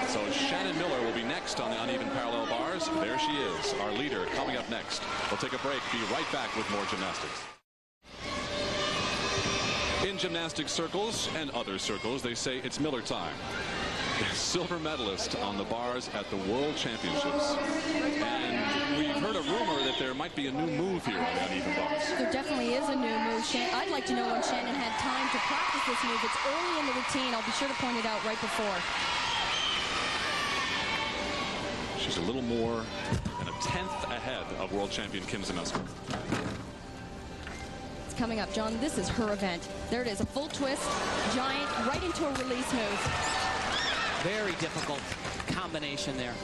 So Shannon Miller will be next on the uneven parallel bars. There she is, our leader, coming up next. We'll take a break, be right back with more gymnastics. In gymnastics circles and other circles, they say it's Miller time. Silver medalist on the bars at the World Championships. And we've heard a rumor that there might be a new move here on the uneven bars. There definitely is a new move. I'd like to know when Shannon had time to practice this move. It's early in the routine. I'll be sure to point it out right before. She's a little more than a tenth ahead of world champion Kim Zmeskal. It's coming up, John. This is her event. There it is, a full twist, giant, right into a release move. Very difficult combination there.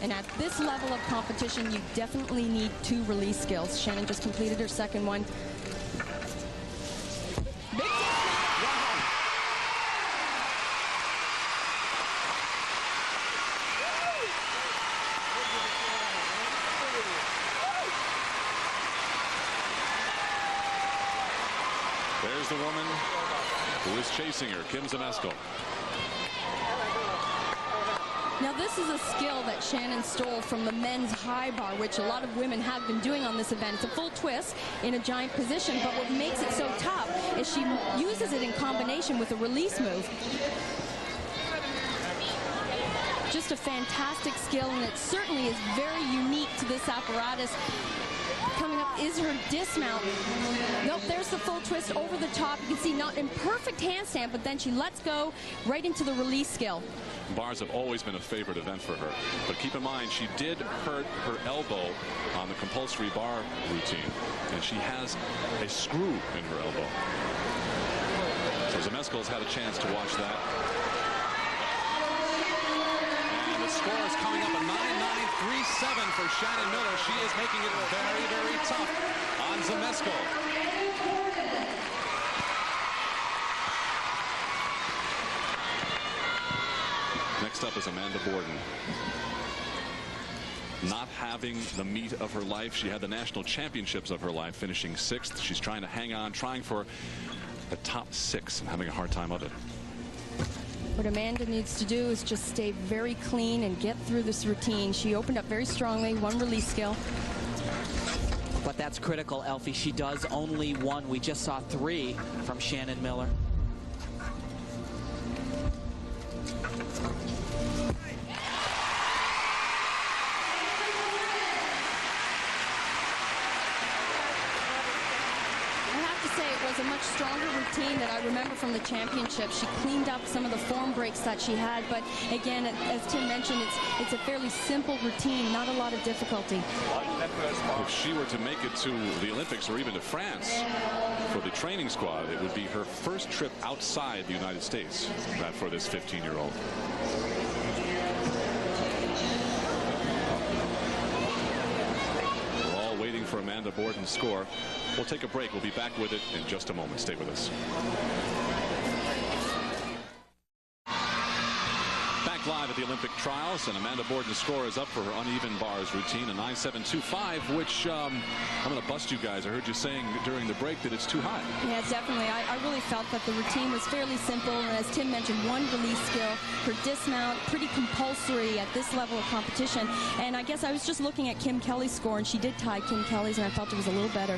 And at this level of competition, you definitely need 2 release skills. Shannon just completed her second one. Big There's the woman who is chasing her, Kim Zmeskal. Now this is a skill that Shannon stole from the men's high bar, which a lot of women have been doing on this event. It's a full twist in a giant position, but what makes it so tough is she uses it in combination with a release move. Just a fantastic skill, and it certainly is very unique to this apparatus. Coming up is her dismount. Nope, there's the full twist over the top. You can see not in perfect handstand, but then she lets go right into the release skill. Bars have always been a favorite event for her, but keep in mind she did hurt her elbow on the compulsory bar routine, and she has a screw in her elbow. So Zmeskal's had a chance to watch that. And the score is coming up at 9.937 for Shannon Miller. She is making it very, very tough on Zmeskal. Next up is Amanda Borden. Not having the meet of her life. She had the national championships of her life, finishing 6th. She's trying to hang on, trying for the top 6 and having a hard time of it. What Amanda needs to do is just stay very clean and get through this routine. She opened up very strongly, 1 release skill. But that's critical, Elfie. She does only 1. We just saw 3 from Shannon Miller. A much stronger routine that I remember from the championship. She cleaned up some of the form breaks that she had, but again, as Tim mentioned, it's a fairly simple routine, not a lot of difficulty. If she were to make it to the Olympics or even to France for the training squad, it would be her first trip outside the United States for this 15-year-old. Waiting for Amanda Borden's score. We'll take a break. We'll be back with it in just a moment. Stay with us. Back live at the Olympic trials, and Amanda Borden's score is up for her uneven bars routine, a 9.725, which I'm going to bust you guys. I heard you saying during the break that it's too high. Yeah, definitely. I really felt that the routine was fairly simple, and as Tim mentioned, 1 release skill. Her dismount, pretty compulsory at this level of competition. And I guess I was just looking at Kim Kelly's score, and she did tie Kim Kelly's, and I felt it was a little better.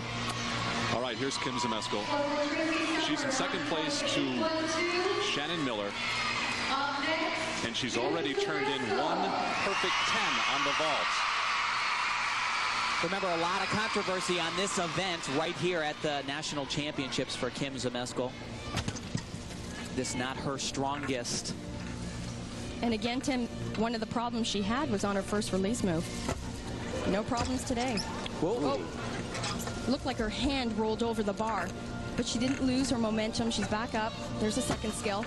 All right, here's Kim Zmeskal. She's in second place to Shannon Miller. And she's already turned in 1 perfect 10 on the vault. Remember, a lot of controversy on this event right here at the national championships for Kim Zmeskal. This not her strongest. And again, Tim, one of the problems she had was on her first release move. No problems today. Whoa. Whoa. Looked like her hand rolled over the bar, but she didn't lose her momentum. She's back up. There's a second skill.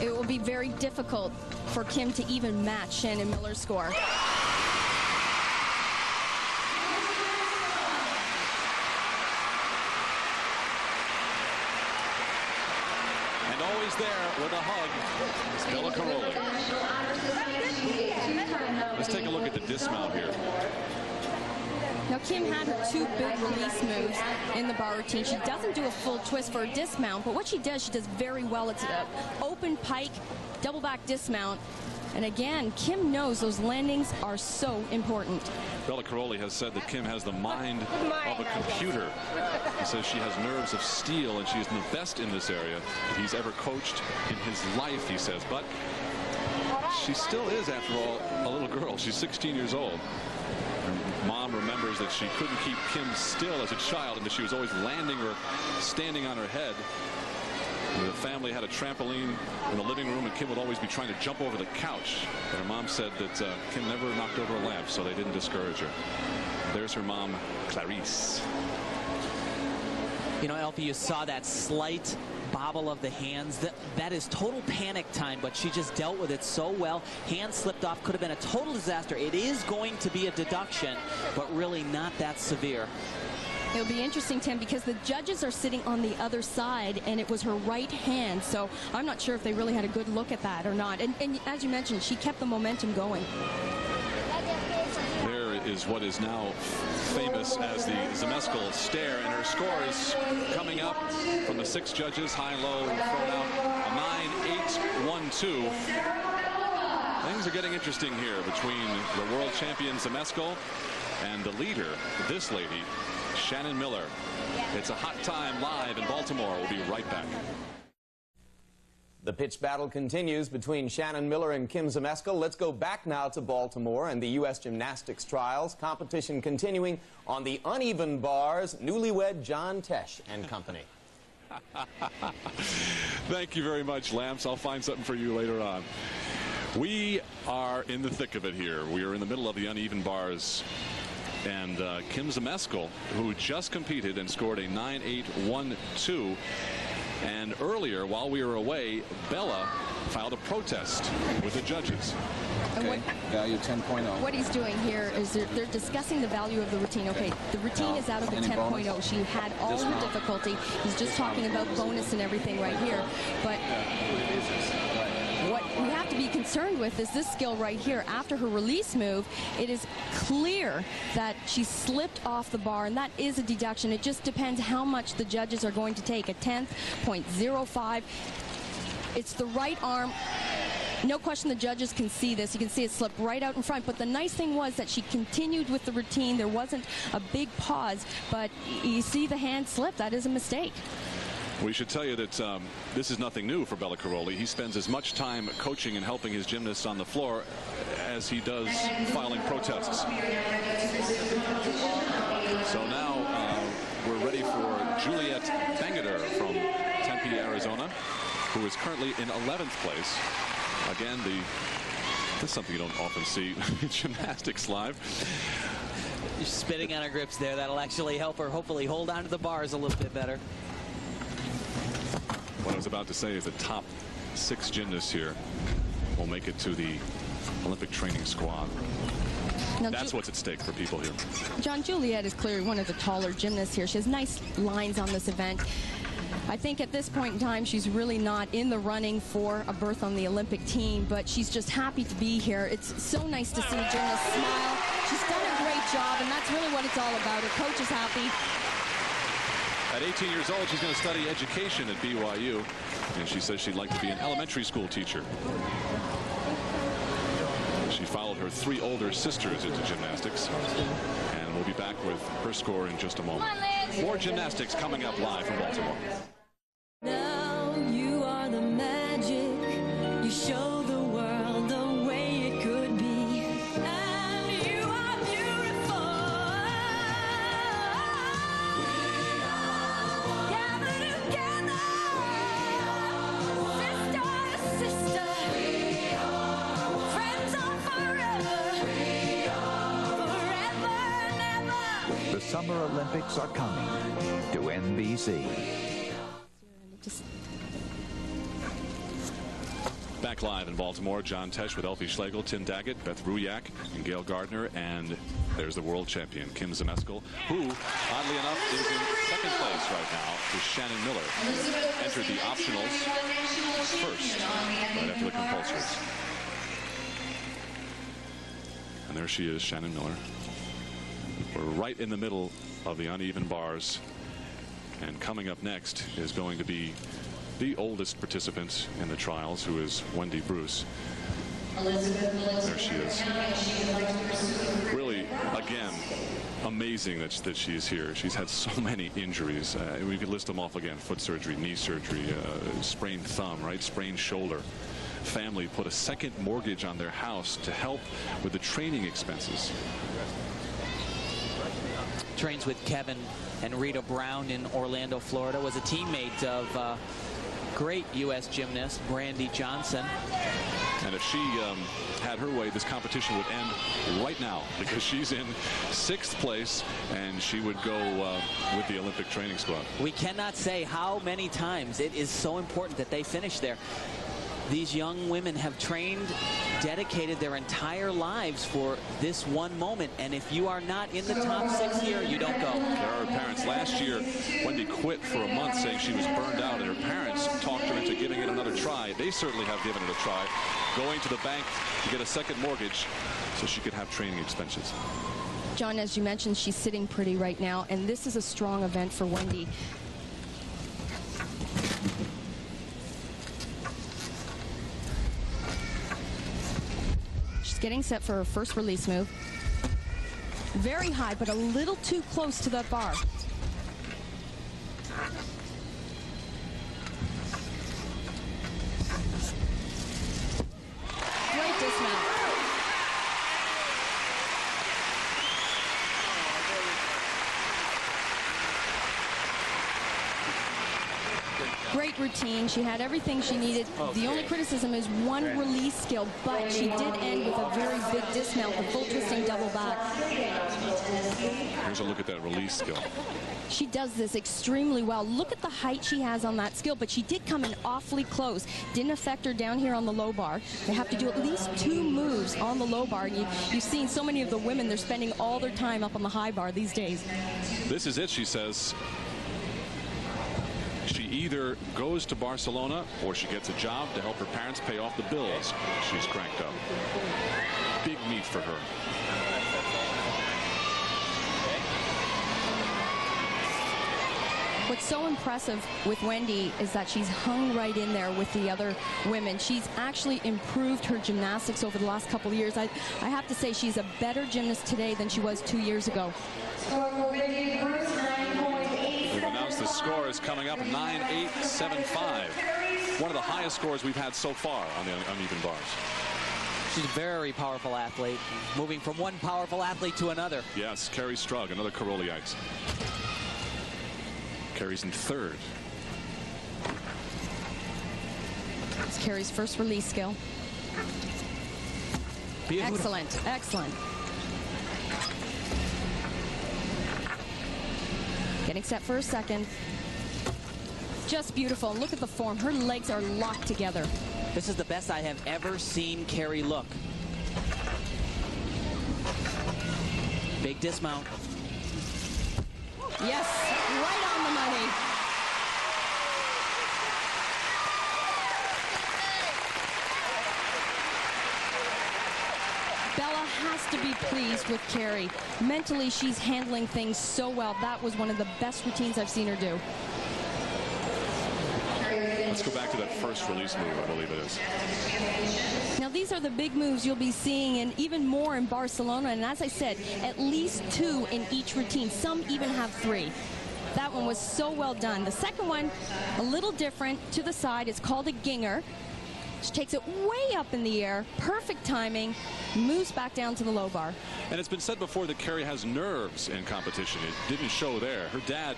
It will be very difficult for Kim to even match Shannon Miller's score. And always always there with a hug. It's Bella Caroli. Let's take a look at the dismount here. Now, Kim had her 2 big release moves in the bar routine. She doesn't do a full twist for a dismount, but what she does very well. It's an open pike, double back dismount. And again, Kim knows those landings are so important. Bella Caroli has said that Kim has the mind of a computer. He says she has nerves of steel, and she's the best in this area that he's ever coached in his life, he says. But she still is, after all, a little girl. She's 16 years old. Her mom remembers that she couldn't keep Kim still as a child, and that she was always landing or standing on her head. The family had a trampoline in the living room, and Kim would always be trying to jump over the couch. But her mom said that Kim never knocked over a lamp, so they didn't discourage her. There's her mom, Clarice. You know, Elfie, you saw that slight bobble of the hands. That is total panic time, but she just dealt with it so well. Hands slipped off, could have been a total disaster. It is going to be a deduction, but really not that severe. It'll be interesting, Tim, because the judges are sitting on the other side, and it was her right hand, so I'm not sure if they really had a good look at that or not. And as you mentioned, she kept the momentum going. There is what is now famous as the Zmeskal stare, and her score is coming up from the 6 judges, high-low, thrown out, a 9-8-1-2. Things are getting interesting here between the world champion Zmeskal and the leader, this lady, Shannon Miller. It's a hot time live in Baltimore. We'll be right back. The pitch battle continues between Shannon Miller and Kim Zmeskal. Let's go back now to Baltimore and the U.S. Gymnastics trials. Competition continuing on the uneven bars. Newlywed John Tesh and company. Thank you very much, Lamps. I'll find something for you later on. We are in the thick of it here. We are in the middle of the uneven bars. And Kim Zmeskal, who just competed and scored a 9-8-1-2. And earlier, while we were away, Bella filed a protest with the judges. Okay, value 10.0. What he's doing here is they're discussing the value of the routine. Okay, the routine is out of the 10.0. She had all her difficulty. He's just talking about bonus and everything right here. But what we have to be concerned with is this skill right here. After her release move, it is clear that she slipped off the bar, and that is a deduction. It just depends how much the judges are going to take. A 10.05. It's the right arm. No question the judges can see this. You can see it slip right out in front. But the nice thing was that she continued with the routine. There wasn't a big pause, but you see the hand slip. That is a mistake. We should tell you that this is nothing new for Bella Caroli. He spends as much time coaching and helping his gymnasts on the floor as he does filing protests. So now we're ready for Juliet Bangeter from Tempe, Arizona, who is currently in 11th place. Again, this is something you don't often see in gymnastics live. You're spitting on her grips there. That'll actually help her hopefully hold on to the bars a little bit better. What I was about to say is the top 6 gymnasts here will make it to the Olympic training squad. Now, that's what's at stake for people here. John, Juliet is clearly one of the taller gymnasts here. She has nice lines on this event. I think at this point in time, she's really not in the running for a berth on the Olympic team, but she's just happy to be here. It's so nice to see a gymnast smile. She's done a great job, and that's really what it's all about. Her coach is happy. At 18 years old, she's going to study education at BYU, and she says she'd like to be an elementary school teacher. She followed her 3 older sisters into gymnastics, and we'll be back with her score in just a moment. More gymnastics coming up live from Baltimore. Now you are the magic. You show the world the way it could be. And you are beautiful. Gather together. Sister to sister. Friends are forever. Forever and ever. The Summer Olympics are coming to NBC. Back live in Baltimore, John Tesh with Elfie Schlegel, Tim Daggett, Beth Ruyak, and Gail Gardner, and There's the world champion, Kim Zmeskal, who, oddly enough, is in second place right now to Shannon Miller. Entered the optionals first, right after the compulsories. And there she is, Shannon Miller. We're right in the middle of the uneven bars. And coming up next is going to be the oldest participant in the trials, who is Wendy Bruce. There she is. Really, again, amazing that she is here. She's had so many injuries. We could list them off again: foot surgery, knee surgery, sprained thumb, right, sprained shoulder. Family put a second mortgage on their house to help with the training expenses. Trains with Kevin and Rita Brown in Orlando, Florida. Was a teammate of great U.S. gymnast Brandy Johnson. And if she had her way, this competition would end right now, because she's in 6th place and she would go with the Olympic training squad. We cannot say how many times it is so important that they finish there. These young women have trained, dedicated their entire lives for this one moment, and if you are not in the top 6 here, you don't go. There are her parents. Last year, Wendy quit for a month saying she was burned out, and her parents talked her into giving it another try. They certainly have given it a try, going to the bank to get a second mortgage so she could have training expenses. John, as you mentioned, she's sitting pretty right now, and this is a strong event for Wendy. She's getting set for her first release move. Very high, but a little too close to that bar. Great dismount. Great routine. She had everything she needed. The only criticism is one release skill, but she did end with a very big dismount, the full twisting double back. Here's a look at that release skill. She does this extremely well. Look at the height she has on that skill, but she did come in awfully close. Didn't affect her down here on the low bar. They have to do at least 2 moves on the low bar. And you've seen so many of the women, they're spending all their time up on the high bar these days. This is it, she says. She either goes to Barcelona or she gets a job to help her parents pay off the bills she's cranked up. Big meet for her. What's so impressive with Wendy is that she's hung right in there with the other women. She's actually improved her gymnastics over the last couple of years. I have to say she's a better gymnast today than she was 2 years ago. We've announced the score is coming up 9.875. One of the highest scores we've had so far on the uneven bars. She's a very powerful athlete, moving from one powerful athlete to another. Yes, Carrie Strug, another Karoliite. Carrie's in 3rd. It's Carrie's first release skill. Beautiful. Excellent, excellent. Getting set for a second. Just beautiful. Look at the form. Her legs are locked together. This is the best I have ever seen Carrie look. Big dismount. Yes, right on the money. Bella has to be pleased with Carrie. Mentally, she's handling things so well. That was one of the best routines I've seen her do. Let's go back to that first release move, I believe it is. Now, these are the big moves you'll be seeing, and even more in Barcelona. And as I said, at least 2 in each routine. Some even have 3. That one was so well done. The second one, a little different to the side. It's called a ginger. She takes it way up in the air. Perfect timing. Moves back down to the low bar. And it's been said before that Carrie has nerves in competition. It didn't show there. Her dad,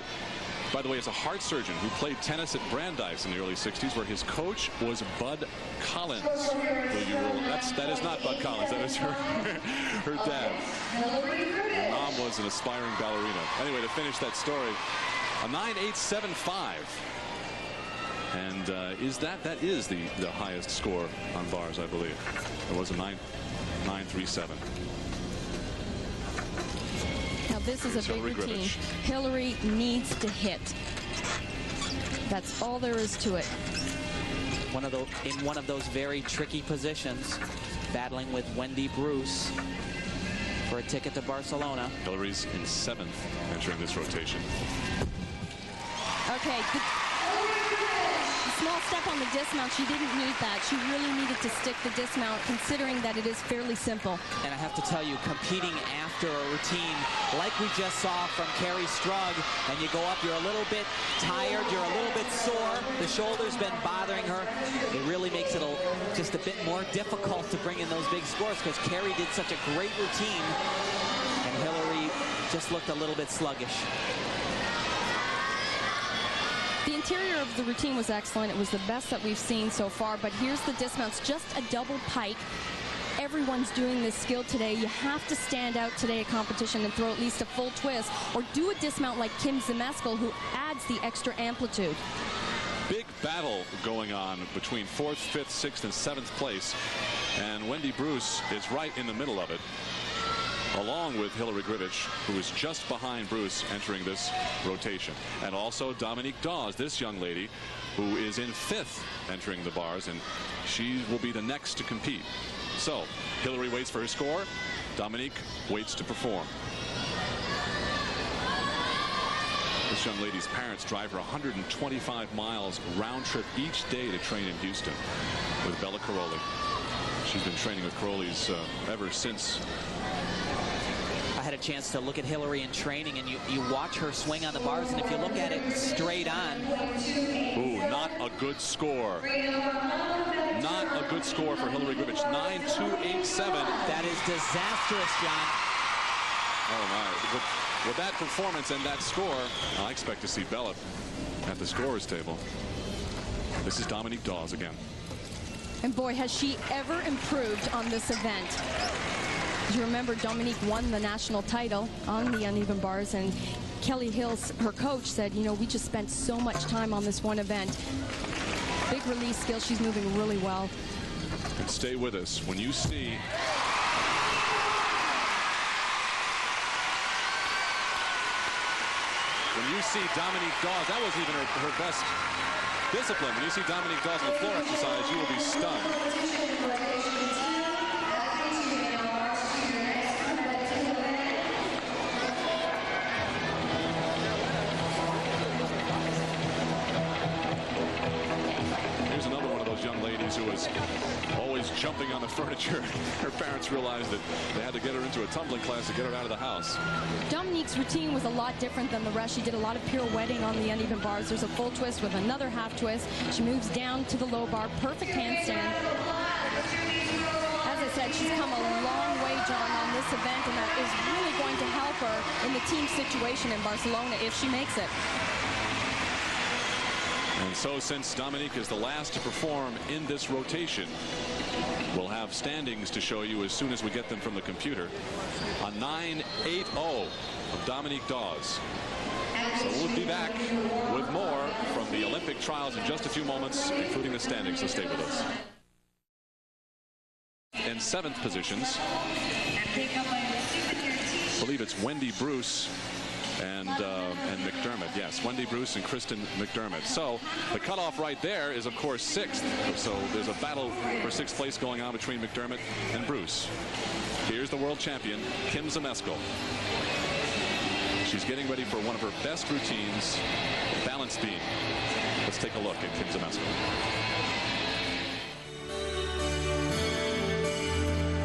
by the way, is a heart surgeon who played tennis at Brandeis in the early 60s, where his coach was Bud Collins. That is not Bud Collins. That is her dad. Her mom was an aspiring ballerina. Anyway, to finish that story, a 9.875. And that is the highest score on bars, I believe. It was a 9.37. this is a big Hillary routine. Grivich. Hillary needs to hit. That's all there is to it. In one of those very tricky positions, battling with Wendy Bruce for a ticket to Barcelona. Hillary's in 7th entering this rotation. Okay, the small step on the dismount, she didn't need that. She really needed to stick the dismount, considering that it is fairly simple. And I have to tell you, competing after a routine like we just saw from Carrie Strug, and you go up, you're a little bit tired, you're a little bit sore, the shoulder's been bothering her. It really makes it just a bit more difficult to bring in those big scores, because Carrie did such a great routine, and Hillary just looked a little bit sluggish. The interior of the routine was excellent. It was the best that we've seen so far, but here's the dismounts, just a double pike. Everyone's doing this skill today. You have to stand out today at competition and throw at least a full twist, or do a dismount like Kim Zmeskal, who adds the extra amplitude. Big battle going on between 4th, 5th, 6th, and 7th place, and Wendy Bruce is right in the middle of it, along with Hillary Grivich, who is just behind Bruce entering this rotation. And also Dominique Dawes, this young lady, who is in 5th entering the bars, and she will be the next to compete. So Hillary waits for her score. Dominique waits to perform. This young lady's parents drive her 125 miles round trip each day to train in Houston with Bella Caroli. She's been training with Caroli's ever since. I had a chance to look at Hillary in training, and you watch her swing on the bars, and if you look at it straight on. Ooh, not a good score. Not a good score for Hillary Grivich. 9.287. That is disastrous, John. Oh, my. With that performance and that score, I expect to see Bella at the scorer's table. This is Dominique Dawes again. And boy, has she ever improved on this event. As you remember, Dominique won the national title on the uneven bars, and Kelly Hills, her coach, said, you know, we just spent so much time on this one event. Big release skill. She's moving really well. And stay with us when you see Dominique Dawes. That wasn't even her best discipline. When you see Dominique Dawes in the floor exercise, you will be stunned. Who was always jumping on the furniture. Her parents realized that they had to get her into a tumbling class to get her out of the house. Dominique's routine was a lot different than the rest. She did a lot of pirouetting on the uneven bars. There's a full twist with another half twist. She moves down to the low bar. Perfect handstand. As I said, she's come a long way, John, on this event, and that is really going to help her in the team situation in Barcelona if she makes it. And so, since Dominique is the last to perform in this rotation, we'll have standings to show you as soon as we get them from the computer. A 9.80 of Dominique Dawes. So we'll be back with more from the Olympic trials in just a few moments, including the standings, so stay with us. In 7th positions, I believe it's Wendy Bruce and McDermott. Yes, Wendy Bruce and Kristen McDermott. So the cutoff right there is, of course, 6th. So there's a battle for 6th place going on between McDermott and Bruce. Here's the world champion, Kim Zmeskal. She's getting ready for one of her best routines, balance beam. Let's take a look at Kim Zmeskal.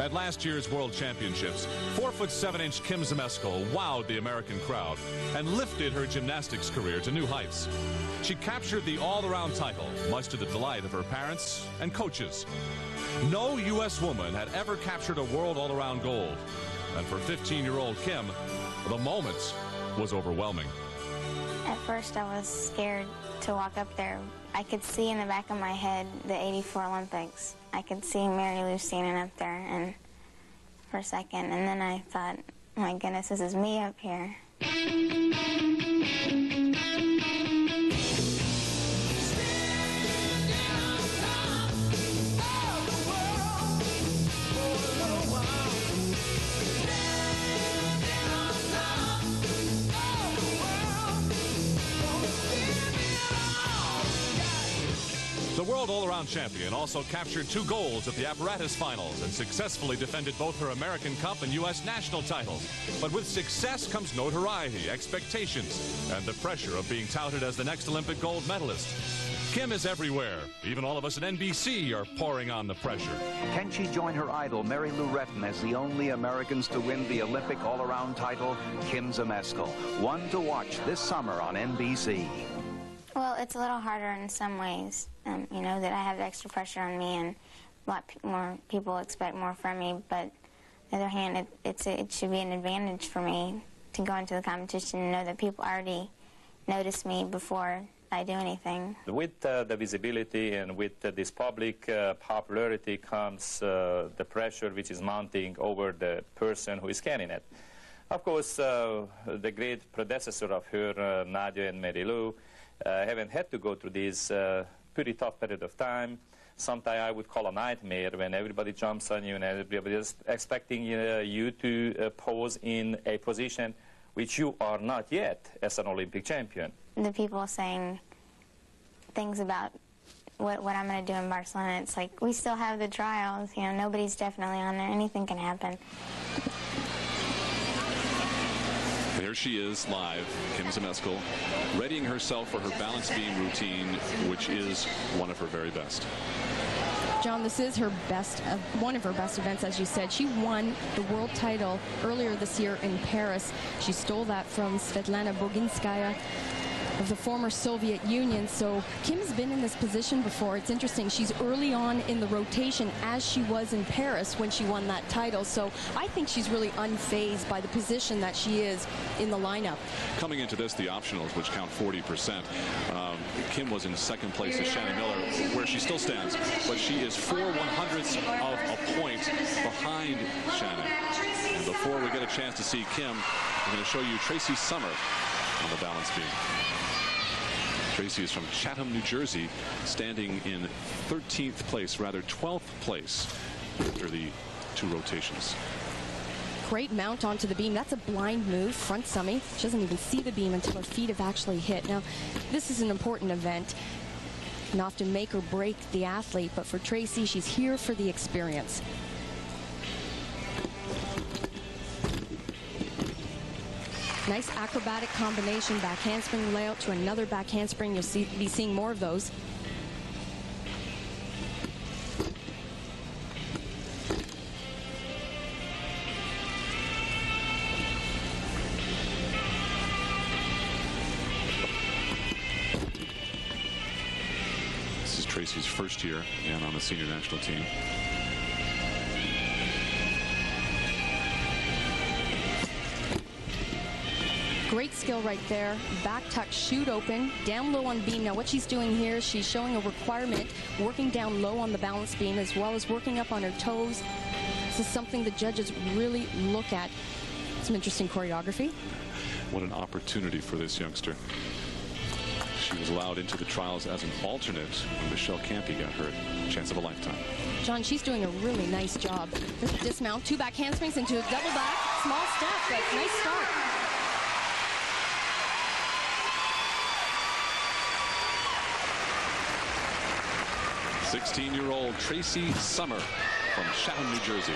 At last year's World Championships, 4'7" Kim Zmeskal wowed the American crowd and lifted her gymnastics career to new heights. She captured the all-around title, much to the delight of her parents and coaches. No U.S. woman had ever captured a world all-around gold. And for 15-year-old Kim, the moment was overwhelming. At first, I was scared to walk up there. I could see in the back of my head the '84 Olympics. I could see Mary Lou standing up there and for a second, and then I thought, oh my goodness, this is me up here. The world all-around champion also captured 2 golds at the apparatus finals and successfully defended both her American Cup and U.S. national titles. But with success comes notoriety, expectations, and the pressure of being touted as the next Olympic gold medalist. Kim is everywhere. Even all of us at NBC are pouring on the pressure. Can she join her idol, Mary Lou Retton, as the only Americans to win the Olympic all-around title? Kim Zmeskal, one to watch this summer on NBC. Well, it's a little harder in some ways, you know, that I have extra pressure on me and a lot more people expect more from me. But on the other hand, it should be an advantage for me to go into the competition and know that people already notice me before I do anything. With the visibility and with this public popularity comes the pressure which is mounting over the person who is carrying it. Of course, the great predecessor of her, Nadia and Mary Lou, haven't had to go through this pretty tough period of time. Sometimes I would call a nightmare when everybody jumps on you and everybody is expecting you to pose in a position which you are not yet as an Olympic champion. The people saying things about what I'm going to do in Barcelona, it's like, we still have the trials, you know, nobody's definitely on there, anything can happen. There she is live, Kim Zmeskal, readying herself for her balance beam routine, which is one of her very best. John, this is her best, one of her best events, as you said. She won the world title earlier this year in Paris. She stole that from Svetlana Boginskaya of the former Soviet Union. So Kim's been in this position before. It's interesting. She's early on in the rotation, as she was in Paris when she won that title. So I think she's really unfazed by the position that she is in the lineup. Coming into this, the optionals, which count 40%, Kim was in second place to Shannon Miller, where she still stands, but she is 4/100ths of a point behind Shannon. And before we get a chance to see Kim, I'm going to show you Tracy Summer on the balance beam. Tracy is from Chatham, New Jersey, standing in 13th place, rather 12th place after the 2 rotations. Great mount onto the beam. That's a blind move, front summy. She doesn't even see the beam until her feet have actually hit. Now, this is an important event. Can often make or break the athlete, but for Tracy, she's here for the experience. Nice acrobatic combination, back handspring layout to another back handspring. You'll be seeing more of those. This is Tracy's first year and on the senior national team. Great skill right there. Back tuck, shoot open, down low on beam. Now what she's doing here, she's showing a requirement, working down low on the balance beam as well as working up on her toes. This is something the judges really look at. Some interesting choreography. What an opportunity for this youngster. She was allowed into the trials as an alternate when Michelle Campy got hurt. Chance of a lifetime. John, she's doing a really nice job. There's a dismount, 2 back handsprings into a double back. Small step, but nice start. 16-year-old Tracy Summer from Chatham, New Jersey.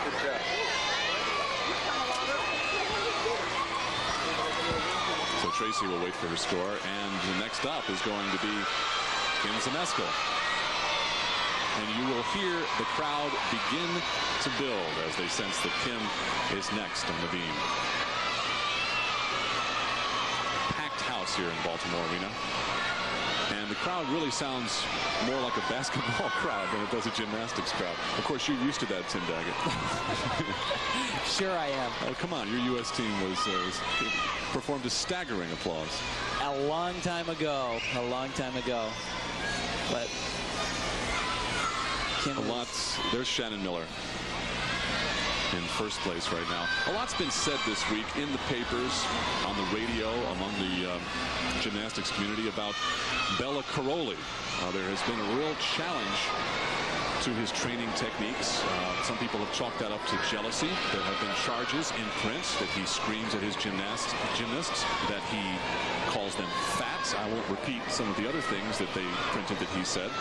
Good job. So Tracy will wait for her score, and the next up is going to be Kim Zmeskal. And you will hear the crowd begin to build as they sense that Kim is next on the beam. Packed house here in Baltimore Arena. And the crowd really sounds more like a basketball crowd than it does a gymnastics crowd. Of course, you're used to that, Tim Daggett. Sure I am. Oh, come on. Your U.S. team was performed a staggering applause. A long time ago. A long time ago. But Kim... There's Shannon Miller in first place right now. A lot's been said this week in the papers, on the radio, among the gymnastics community about Bella Caroli. There has been a real challenge to his training techniques. Some people have chalked that up to jealousy. There have been charges in print that he screams at his gymnasts, that he calls them fats. I won't repeat some of the other things that they printed that he said.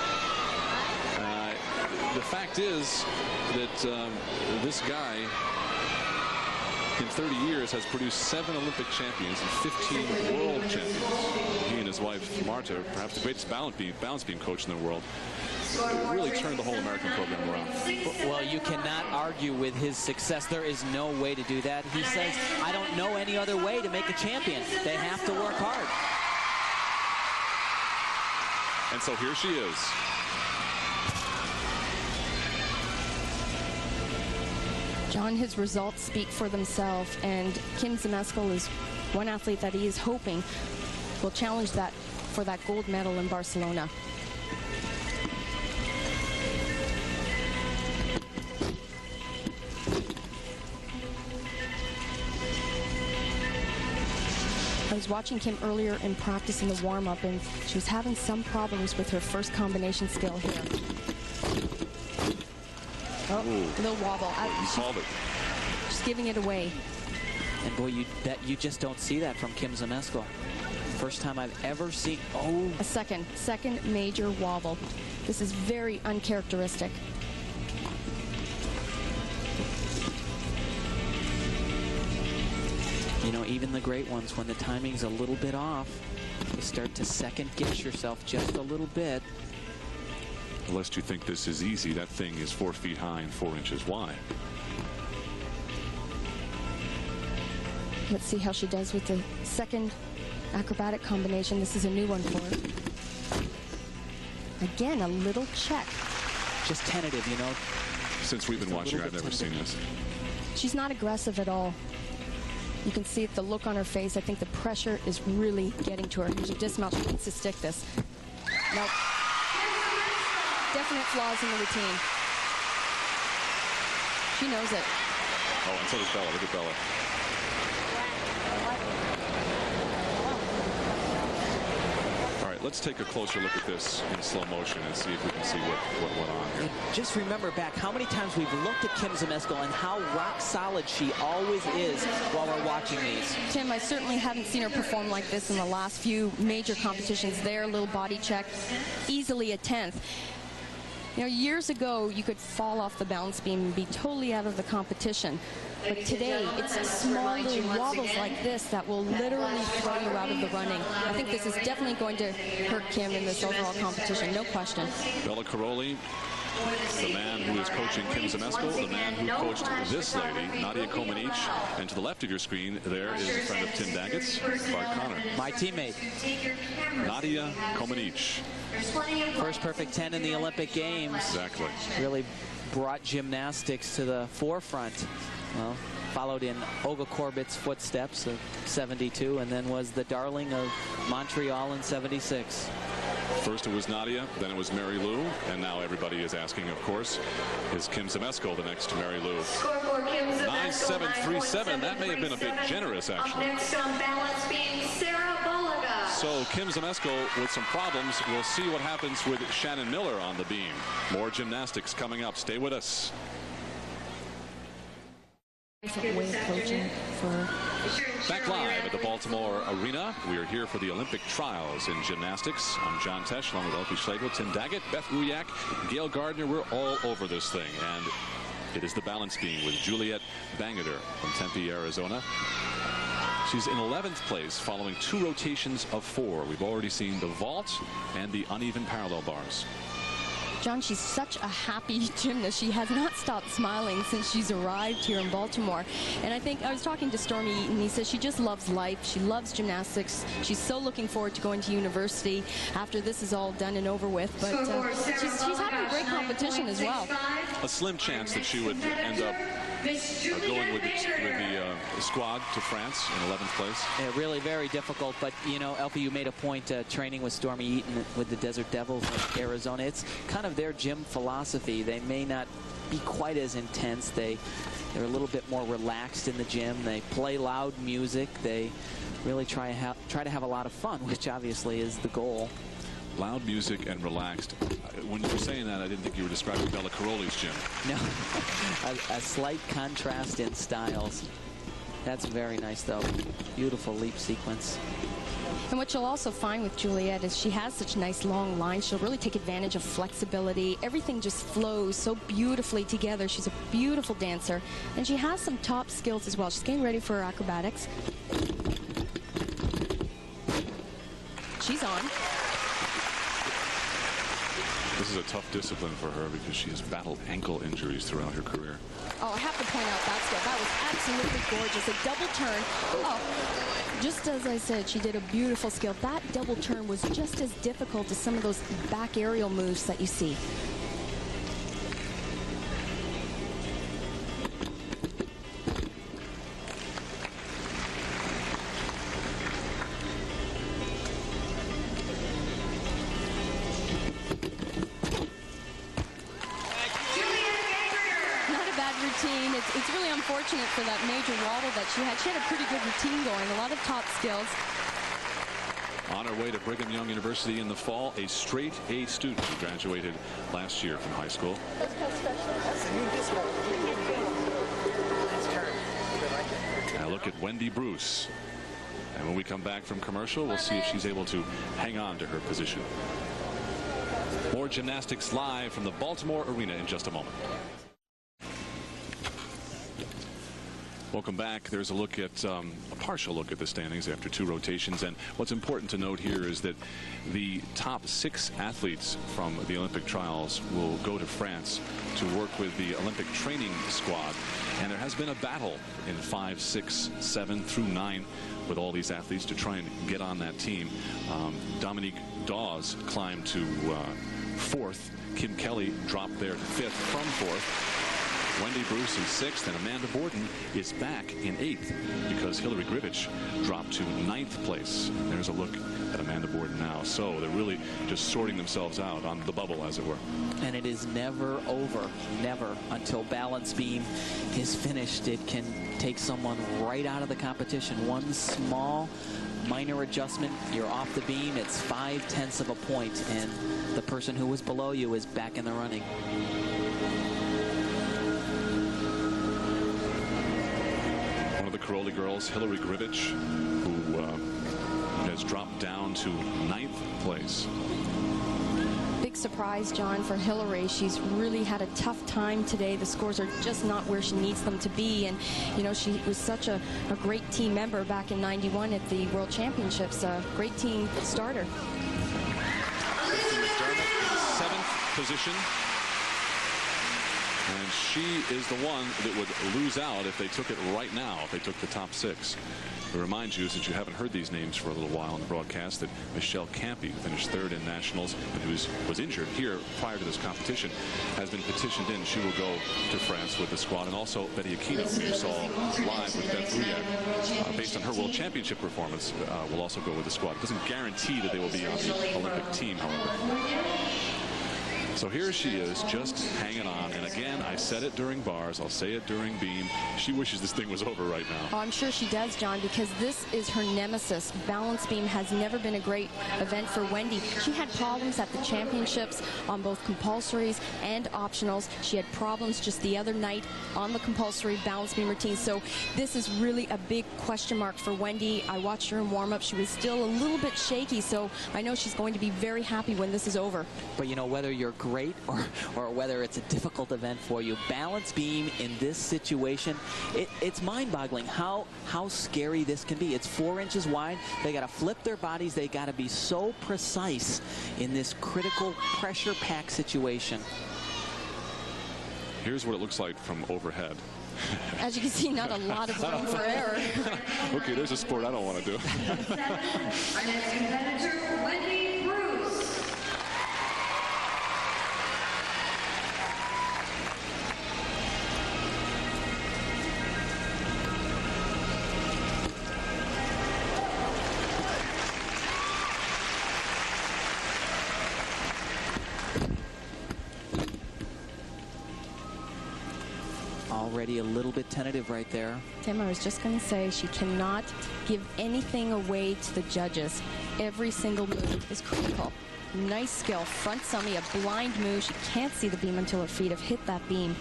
The fact is that this guy, in 30 years, has produced 7 Olympic champions and 15 world champions. He and his wife, Marta, perhaps the greatest balance beam coach in the world, really turned the whole American program around. Well, you cannot argue with his success. There is no way to do that. He says, I don't know any other way to make a champion. They have to work hard. And so here she is. John, his results speak for themselves, and Kim Zmeskal is one athlete that he is hoping will challenge that for that gold medal in Barcelona. I was watching Kim earlier in practice in the warm-up, and she was having some problems with her first combination skill here. Oh, a little wobble. She's giving it away. And boy, you just don't see that from Kim Zmeskal. First time I've ever seen. Oh, a second major wobble. This is very uncharacteristic. You know, even the great ones, when the timing's a little bit off, you start to second guess yourself just a little bit. Lest you think this is easy, that thing is 4 feet high and 4 inches wide. Let's see how she does with the second acrobatic combination. This is a new one for her. Again, a little check. Just tentative, you know. Since we've been watching, I've never seen this. She's not aggressive at all. You can see the look on her face. I think the pressure is really getting to her. Here's a dismount. She needs to stick this. Nope. Definite flaws in the routine. She knows it. Oh, and so does Bella. Look at Bella. All right, let's take a closer look at this in slow motion and see if we can see what went on here. And just remember back how many times we've looked at Kim Zmeskal and how rock solid she always is while we're watching these. Tim, I certainly haven't seen her perform like this in the last few major competitions. There, a little body check, easily a 10th. You know, years ago, you could fall off the balance beam and be totally out of the competition. But today, it's small little wobbles like this that will literally throw you out of the running. I think this is definitely going to hurt Kim in this overall competition, no question. Bella Caroli, the man who is coaching Kim Zmeskal, the man who coached this lady, Nadia Comaneci, and to the left of your screen, there is a friend of Tim Daggett's, Bart Connor. My teammate. Nadia Comaneci. First perfect 10 in the Olympic Games. Exactly. Really brought gymnastics to the forefront. Well, followed in Olga Korbitz's footsteps of 72, and then was the darling of Montreal in 76. First it was Nadia, then it was Mary Lou, and now everybody is asking, of course, is Kim Zmeskal the next Mary Lou? 9.737. That may have been a bit generous, actually. Up next on balance beam, Sarah Bolaga. So Kim Zmeskal with some problems. We'll see what happens with Shannon Miller on the beam. More gymnastics coming up. Stay with us. Different way of coaching for... Back live at the Baltimore Arena. We are here for the Olympic trials in gymnastics. I'm John Tesh, along with Elfie Schlegel, Tim Daggett, Beth Ruyak, Gail Gardner. We're all over this thing. And it is the balance beam with Juliet Bangerter from Tempe, Arizona. She's in 11th place following 2 rotations of 4. We've already seen the vault and the uneven parallel bars. John, she's such a happy gymnast. She has not stopped smiling since she's arrived here in Baltimore. And I think I was talking to Stormy Eaton. He says she just loves life. She loves gymnastics. She's so looking forward to going to university after this is all done and over with. But she's having a great competition as well. A slim chance that she would end up going with the squad to France in 11th place. Yeah, really very difficult, but you know, Elfie, you made a point training with Stormy Eaton with the Desert Devils of Arizona. It's kind of their gym philosophy. They may not be quite as intense. They're a little bit more relaxed in the gym. They play loud music. They really try to have a lot of fun, which obviously is the goal. loud music and relaxed. When you were saying that, I didn't think you were describing Bella Caroli's gym. No, a slight contrast in styles. That's very nice, though. Beautiful leap sequence. And what you'll also find with Juliet is she has such nice long lines. She'll really take advantage of flexibility. Everything just flows so beautifully together. She's a beautiful dancer. And she has some top skills as well. She's getting ready for her acrobatics. She's on. This is a tough discipline for her because she has battled ankle injuries throughout her career. Oh, I have to point out that skill. That was absolutely gorgeous. A double turn. Oh, just as I said, she did a beautiful skill. That double turn was just as difficult as some of those back aerial moves that you see. It's really unfortunate for that major wobble that she had. She had a pretty good routine going, a lot of top skills. On her way to Brigham Young University in the fall, a straight A student who graduated last year from high school. Now look at Wendy Bruce. And when we come back from commercial, we'll see if she's able to hang on to her position. More gymnastics live from the Baltimore Arena in just a moment. Welcome back. There's a look at a partial look at the standings after 2 rotations, and what's important to note here is that the top 6 athletes from the Olympic trials will go to France to work with the Olympic training squad, and there has been a battle in 5, 6, 7 through 9 with all these athletes to try and get on that team. Dominique Dawes climbed to 4th. Kim Kelly dropped there to 5th from 4th. Wendy Bruce is 6th, and Amanda Borden is back in 8th because Hillary Grivich dropped to 9th place. There's a look at Amanda Borden now. So they're really just sorting themselves out on the bubble, as it were. And it is never over, never, until balance beam is finished. It can take someone right out of the competition. One small minor adjustment, you're off the beam. It's 0.5 of a point, and the person who was below you is back in the running. Caroli girls, Hillary Grivich, who has dropped down to 9th place. Big surprise, John, for Hillary. She's really had a tough time today. The scores are just not where she needs them to be. And, you know, she was such a great team member back in '91 at the World Championships. A great team starter. Kristen McDermott in 7th position. And she is the one that would lose out if they took it right now, if they took the top 6. To remind you, since you haven't heard these names for a little while in the broadcast, that Michelle Campy, who finished 3rd in nationals and who was injured here prior to this competition, has been petitioned in. She will go to France with the squad. And also Betty Aquino, who you saw live with Beth Rouillet, based on her World Championship performance, will also go with the squad. It doesn't guarantee that they will be on the Olympic team, however. So here she is, just hanging on. And again, I said it during bars. I'll say it during beam. She wishes this thing was over right now. Oh, I'm sure she does, John, because this is her nemesis. Balance beam has never been a great event for Wendy. She had problems at the championships on both compulsories and optionals. She had problems just the other night on the compulsory balance beam routine. So this is really a big question mark for Wendy. I watched her in warm-up. She was still a little bit shaky, so I know she's going to be very happy when this is over. But, you know, whether you're great or whether it's a difficult event for you, balance beam in this situation, it's mind-boggling how scary this can be. It's 4 inches wide. They got to flip their bodies. They got to be so precise in this critical pressure pack situation. Here's what it looks like from overhead. As you can see, not a lot of room for error. Okay, there's a sport I don't want to do. Our next competitor, Wendy Bruce. Already a little bit tentative right there. Tim, I was just going to say, she cannot give anything away to the judges. Every single move is critical. Nice skill. Front summy, a blind move. She can't see the beam until her feet have hit that beam.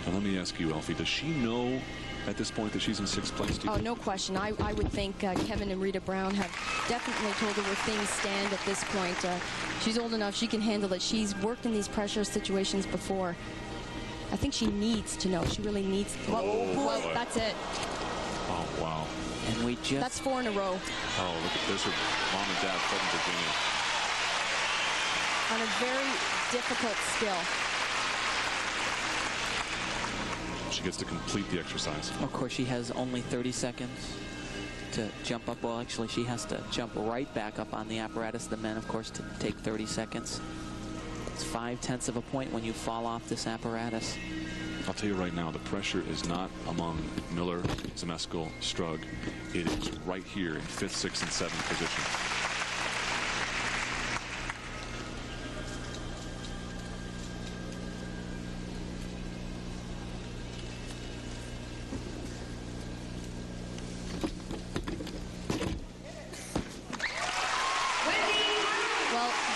Now, let me ask you, Elfie, does she know at this point that she's in 6th place? Oh, no question. I would think Kevin and Rita Brown have definitely told her where things stand at this point. She's old enough. She can handle it. She's worked in these pressure situations before. I think she needs to know. She really needs to. Well, that's it. Oh, wow. And we just... That's 4 in a row. Oh, look at this. Her mom and dad, Fred and Virginia. On a very difficult skill. She gets to complete the exercise. Of course, she has only 30 seconds to jump up. Well, actually, she has to jump right back up on the apparatus. The men, of course, to take 30 seconds. It's 0.5 of a point when you fall off this apparatus. I'll tell you right now, the pressure is not among Miller, Zmeskal, Strug. It is right here in 5th, 6th, and 7th position.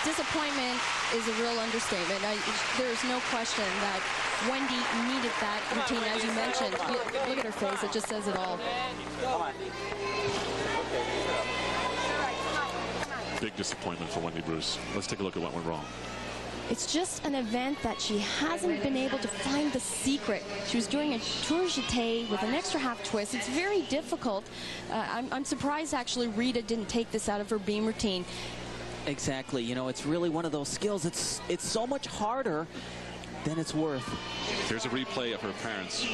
Disappointment is a real understatement. There's no question that Wendy needed that routine, as you mentioned. Look at her face. It just says it all. Big disappointment for Wendy Bruce. Let's take a look at what went wrong. It's just an event that she hasn't been able to find the secret. She was doing a tour jeté with an extra half twist. It's very difficult. I'm surprised, actually, Rita didn't take this out of her beam routine. Exactly. You know, it's really one of those skills. It's so much harder than it's worth. Here's a replay of her parents.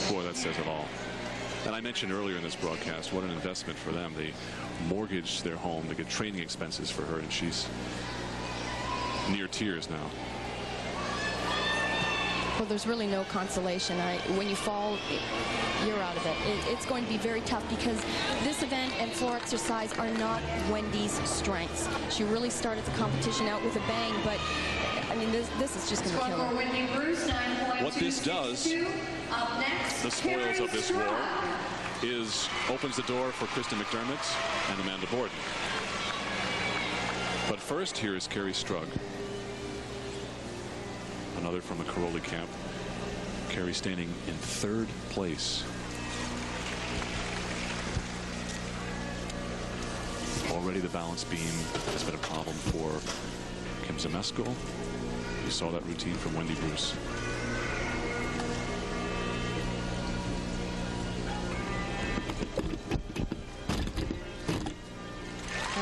Oh, boy, that says it all. And I mentioned earlier in this broadcast what an investment for them. They mortgaged their home to get training expenses for her, and she's near tears now. Well, there's really no consolation. When you fall, you're out of it. It's going to be very tough because this event and floor exercise are not Wendy's strengths. She really started the competition out with a bang, but I mean, this is just going to kill her. What this does, the spoils of this war, is opens the door for Kristen McDermott and Amanda Borden. But first, here is Carrie Strug. Another from the Caroli camp. Carrie standing in 3rd place. Already the balance beam has been a problem for Kim Zmeskal. You saw that routine from Wendy Bruce.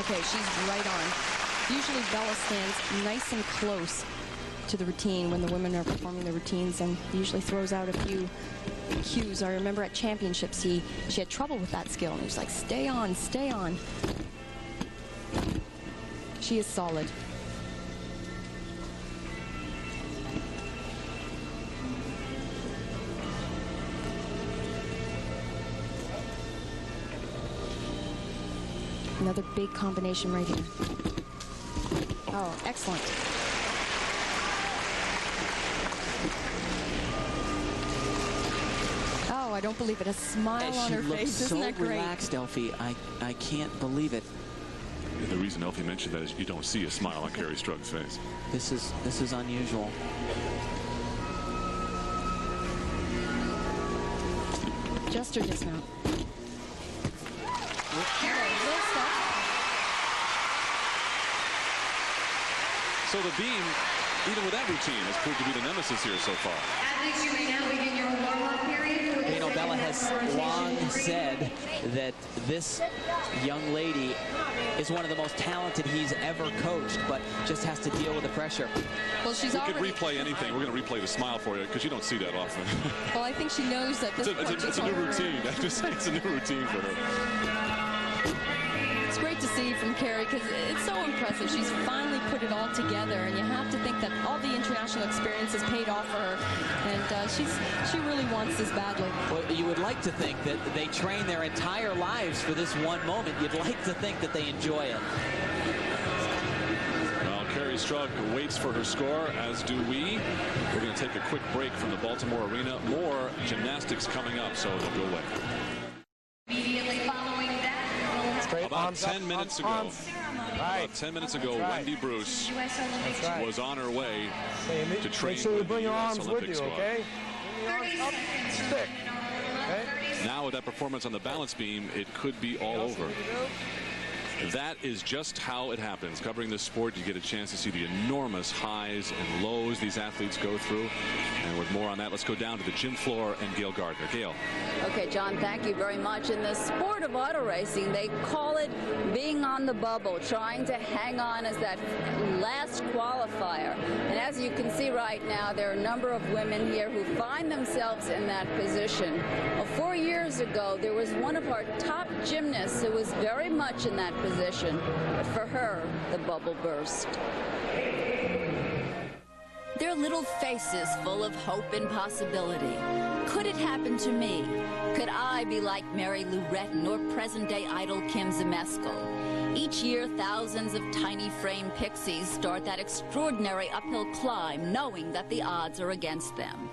Okay, she's right on. Usually Bella stands nice and close to the routine when the women are performing the routines and usually throws out a few cues. I remember at championships she had trouble with that skill and he was like, stay on, stay on. She is solid. Another big combination right here. Oh, excellent. Oh, I don't believe it. A smile on her face. Isn't that great? She looks so relaxed, Elfie. I can't believe it. And the reason Elfie mentioned that is you don't see a smile on Carrie Strug's face. This is unusual. Just her dismount. So the beam, even with that routine, has proved to be the nemesis here so far. Athletes, you may now begin your warm-up period. You know, Bella has long said that this young lady is one of the most talented he's ever coached, but just has to deal with the pressure. Well, she's we already... could replay anything. We're going to replay the smile for you because you don't see that often. Well, I think she knows that this it's a new routine. I have to say, it's a new routine for her. It's great to see from Carrie because it's so impressive. She's finally put it all together, and you have to think that all the international experience has paid off for her, and she really wants this badly. Well, you would like to think that they train their entire lives for this one moment. You'd like to think that they enjoy it. Well, Carrie Strug waits for her score, as do we. We're going to take a quick break from the Baltimore Arena. More gymnastics coming up, so don't go away. Immediately following that, About 10 minutes ago, about 10 minutes ago, Wendy Bruce was on her way to train with the U.S. Olympic squad. Okay? Bring your arms up, stick. Okay? Now with that performance on the balance beam, it could be all over. That is just how it happens. Covering this sport, you get a chance to see the enormous highs and lows these athletes go through. And with more on that, let's go down to the gym floor and Gail Gardner. Gail. Okay, John, thank you very much. In the sport of auto racing, they call it being on the bubble, trying to hang on as that last qualifier. And as you can see right now, there are a number of women here who find themselves in that position. Well, 4 years ago, there was one of our top gymnasts who was very much in that position, but for her, the bubble burst. Their little faces full of hope and possibility. Could it happen to me? Could I be like Mary Lou Retton or present-day idol Kim Zmeskal? Each year, thousands of tiny frame pixies start that extraordinary uphill climb, knowing that the odds are against them.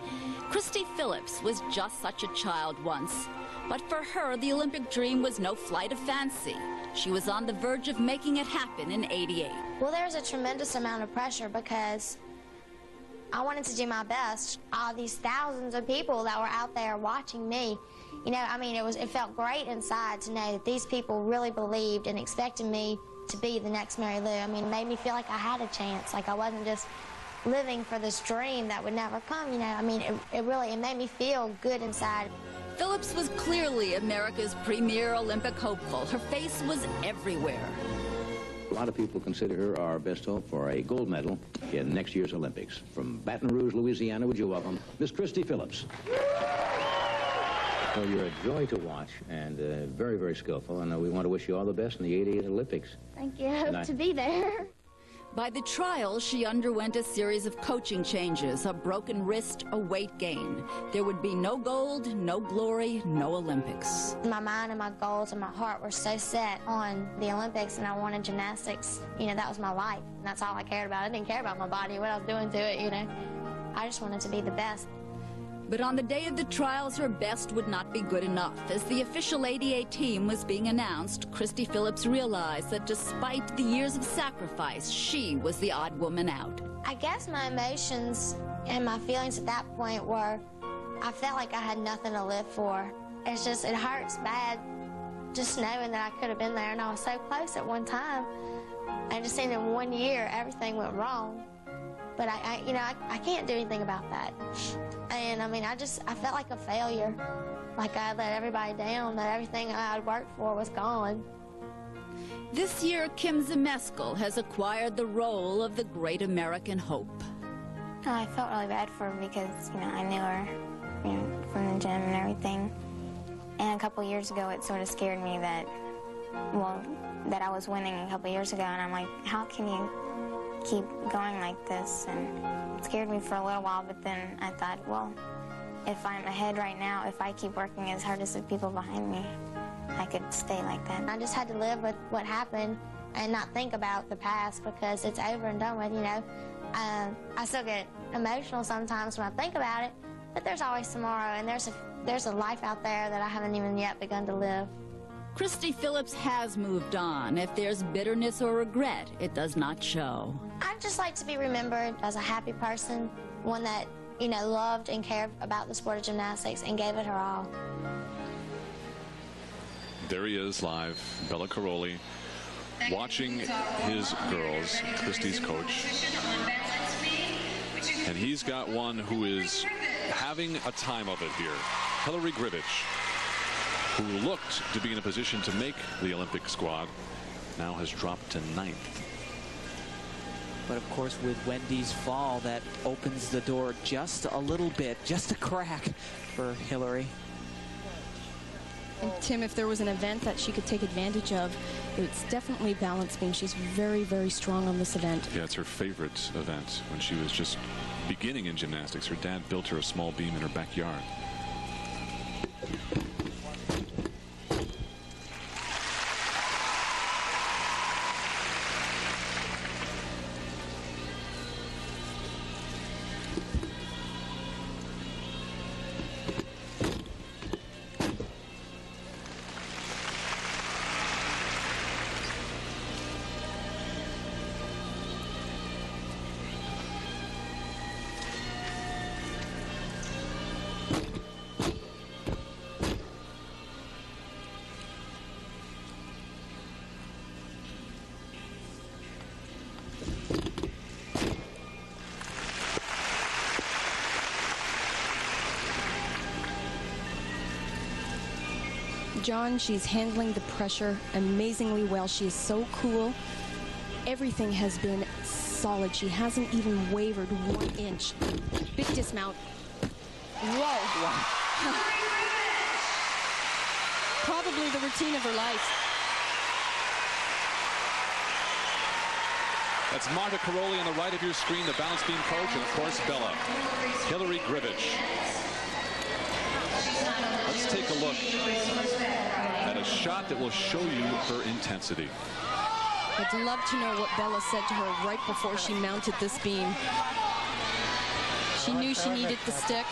Christy Phillips was just such a child once, but for her, the Olympic dream was no flight of fancy. She was on the verge of making it happen in '88. Well, there's a tremendous amount of pressure because I wanted to do my best. All these thousands of people that were out there watching me, you know, I mean, it felt great inside to know that these people really believed and expected me to be the next Mary Lou. I mean, it made me feel like I had a chance, like I wasn't just living for this dream that would never come, you know. I mean, it made me feel good inside. Phillips was clearly America's premier Olympic hopeful. Her face was everywhere. A lot of people consider her our best hope for a gold medal in next year's Olympics. From Baton Rouge, Louisiana, would you welcome Miss Christy Phillips. So you're a joy to watch and very, very skillful, and we want to wish you all the best in the '88 Olympics. Thank you. I hope to be there. By the trials, she underwent a series of coaching changes, a broken wrist, a weight gain. There would be no gold, no glory, no Olympics. My mind and my goals and my heart were so set on the Olympics, and I wanted gymnastics. You know, that was my life, and that's all I cared about. I didn't care about my body, what I was doing to it, you know. I just wanted to be the best. But on the day of the trials, her best would not be good enough. As the official '88 team was being announced, Christy Phillips realized that despite the years of sacrifice, she was the odd woman out. I guess my emotions and my feelings at that point were, I felt like I had nothing to live for. It's just, it hurts bad just knowing that I could have been there, and I was so close at one time. I just seen in 1 year, everything went wrong. But I can't do anything about that. And I mean, I felt like a failure. Like I let everybody down, that everything I'd worked for was gone. This year, Kim Zmeskal has acquired the role of the great American hope. I felt really bad for her because, you know, I knew her, you know, from the gym and everything. And a couple years ago, it sort of scared me that, well, that I was winning a couple years ago, and I'm like, how can you keep going like this? And it scared me for a little while, but then I thought, well, if I'm ahead right now, if I keep working as hard as the people behind me, I could stay like that. I just had to live with what happened and not think about the past because it's over and done with, you know. I still get emotional sometimes when I think about it, but there's always tomorrow, and there's a life out there that I haven't even yet begun to live. Christy Phillips has moved on. If there's bitterness or regret, it does not show. I'd just like to be remembered as a happy person, one that, you know, loved and cared about the sport of gymnastics and gave it her all. There he is live, Bella Caroli, watching his girls, Christy's coach. And he's got one who is having a time of it here, Hillary Grivich, who looked to be in a position to make the Olympic squad, now has dropped to 9th. But of course, with Wendy's fall, that opens the door just a little bit, just a crack for Hillary. And Tim, if there was an event that she could take advantage of, it's definitely balance beam. She's very, very strong on this event. Yeah, it's her favorite event. When she was just beginning in gymnastics, her dad built her a small beam in her backyard. John, she's handling the pressure amazingly well. She is so cool. Everything has been solid. She hasn't even wavered 1 inch. Big dismount. Whoa. Wow. Probably the routine of her life. That's Marta Caroli on the right of your screen, the balance beam coach, and of course Bella. Hillary Grivich. Let's take a look at a shot that will show you her intensity. I'd love to know what Bella said to her right before she mounted this beam. She knew she needed the stick,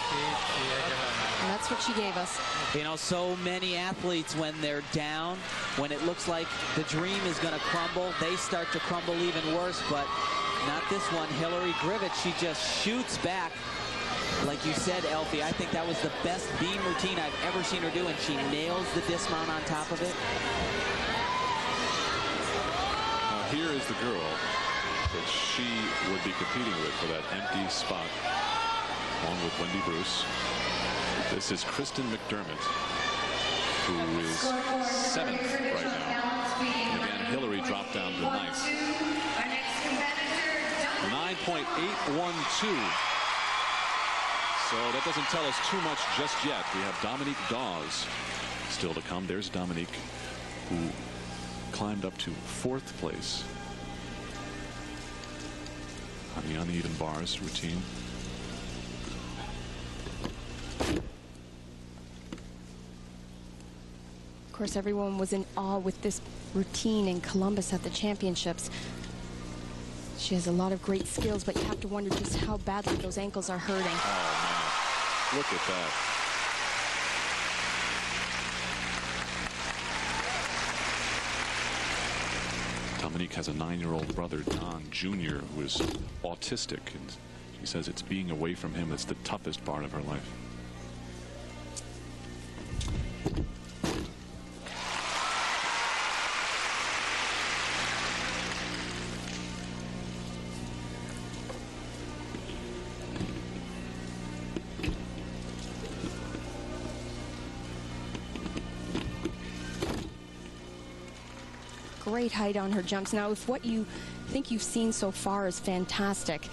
and that's what she gave us. You know, so many athletes, when they're down, when it looks like the dream is going to crumble, they start to crumble even worse, but not this one. Hillary Grivich, she just shoots back. Like you said, Elfie, I think that was the best beam routine I've ever seen her do, and she nails the dismount on top of it. Here is the girl that she would be competing with for that empty spot, along with Wendy Bruce. This is Kristen McDermott, who is 7th right now. And again, Hillary dropped down to 9th. 9.812. So that doesn't tell us too much just yet. We have Dominique Dawes still to come. There's Dominique, who climbed up to 4th place on the uneven bars routine. Of course, everyone was in awe with this routine in Columbus at the championships. She has a lot of great skills, but you have to wonder just how badly those ankles are hurting. Oh, man. Look at that. Dominique has a 9-year-old brother, Don Jr., who is autistic, and she says it's being away from him that's the toughest part of her life. Great height on her jumps. Now, if what you think you've seen so far is fantastic,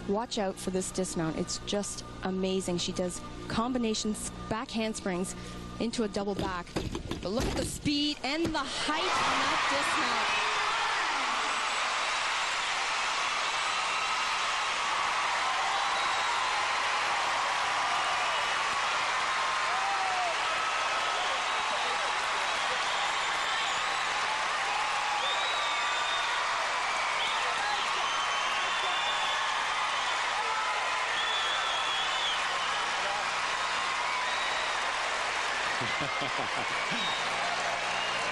watch out for this dismount. It's just amazing. She does combinations, back handsprings into a double back. But look at the speed and the height on that dismount.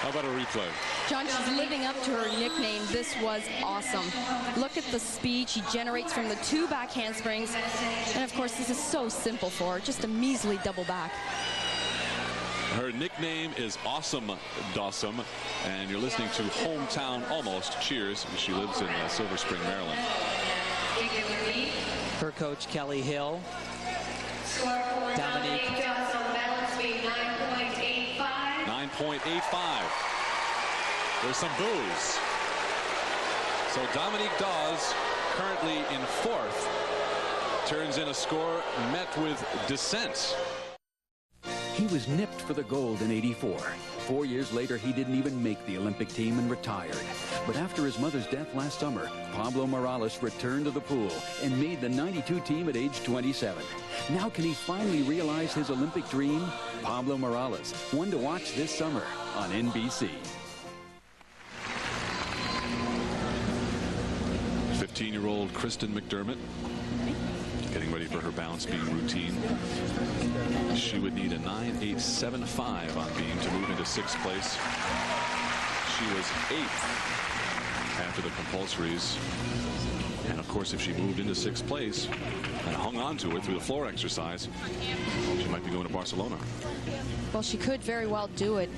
How about a replay? John, she's living up to her nickname. This was awesome. Look at the speed she generates from the 2 back handsprings. And of course, this is so simple for her. Just a measly double back. Her nickname is Awesome Dawson, and you're listening to Hometown Almost Cheers. She lives in Silver Spring, Maryland. Her coach, Kelly Hill. Dominique. 9.85. There's some boos. So Dominique Dawes, currently in 4th, turns in a score met with dissent. He was nipped for the gold in '84. 4 years later, he didn't even make the Olympic team and retired. But after his mother's death last summer, Pablo Morales returned to the pool and made the '92 team at age 27. Now can he finally realize his Olympic dream? Pablo Morales, one to watch this summer on NBC. 15-year-old Kristen McDermott getting ready for her balance beam routine. She would need a 9.875 on beam to move into 6th place. She was 8th after the compulsories. And of course, if she moved into 6th place and hung on to it through the floor exercise, she might be going to Barcelona. Well, she could very well do it.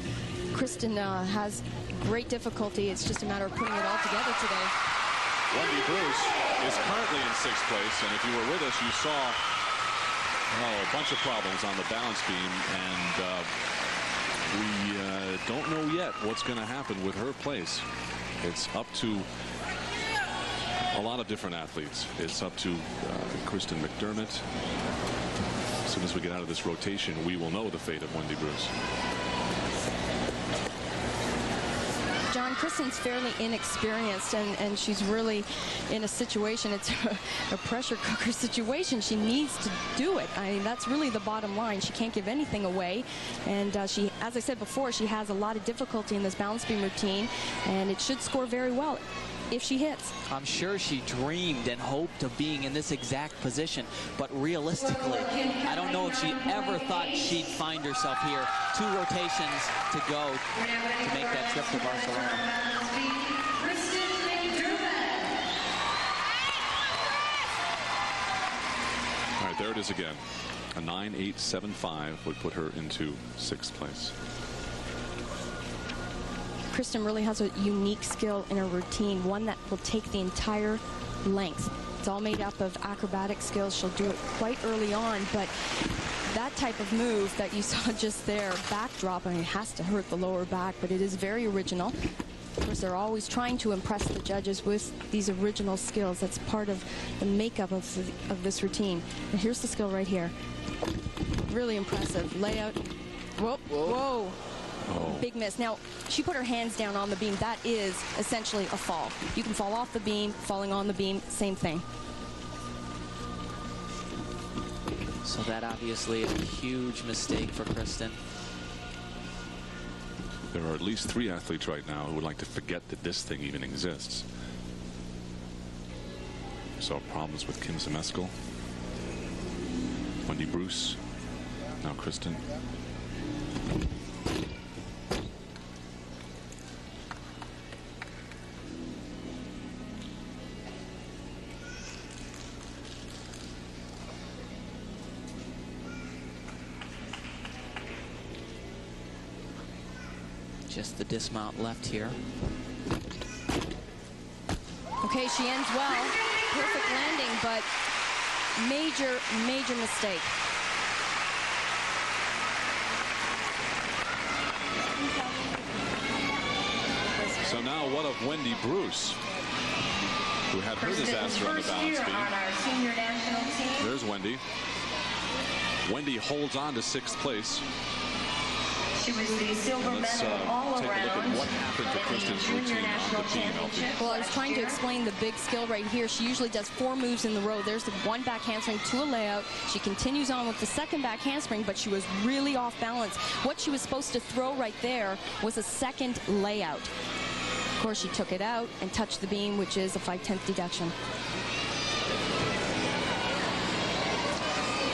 Kristen has great difficulty. It's just a matter of putting it all together today. Wendy Bruce is currently in 6th place, and if you were with us, you saw a bunch of problems on the balance beam, and don't know yet what's going to happen with her place. It's up to a lot of different athletes. It's up to Kristen McDermott. As soon as we get out of this rotation, we will know the fate of Wendy Bruce. John, Kristen's fairly inexperienced, and she's really in a situation, it's a pressure cooker situation. She needs to do it. I mean, that's really the bottom line. She can't give anything away, and she, as I said before, she has a lot of difficulty in this balance beam routine, and it should score very well if she hits. I'm sure she dreamed and hoped of being in this exact position, but realistically, I don't know if she ever thought she'd find herself here. 2 rotations to go to make that trip to Barcelona. All right, there it is again. A 9.875 would put her into 6th place. Kristen really has a unique skill in her routine, one that will take the entire length. It's all made up of acrobatic skills. She'll do it quite early on, but that type of move that you saw just there, backdrop, I mean, it has to hurt the lower back, but it is very original. Of course, they're always trying to impress the judges with these original skills. That's part of the makeup of this routine. And here's the skill right here. Really impressive. Layout. Whoa, whoa. Oh. Big miss. Now, she put her hands down on the beam. That is essentially a fall. You can fall off the beam, falling on the beam, same thing. So that obviously is a huge mistake for Kristen. There are at least 3 athletes right now who would like to forget that this thing even exists. We saw problems with Kim Zmeskal, Wendy Bruce, now Kristen. Just the dismount left here. Okay, she ends well. Perfect landing, but major, major mistake. So now what of Wendy Bruce, who had her disaster on the balance beam? There's Wendy. Wendy holds on to 6th place. She was the silver Let's medal all take a look at around. what happened to Kristen's routine on the beam, LP. Well, I was trying to explain the big skill right here. She usually does 4 moves in the row. There's the 1 back handspring to a layout. She continues on with the 2nd back handspring, but she was really off balance. What she was supposed to throw right there was a 2nd layout. Of course, she took it out and touched the beam, which is a 5/10 deduction.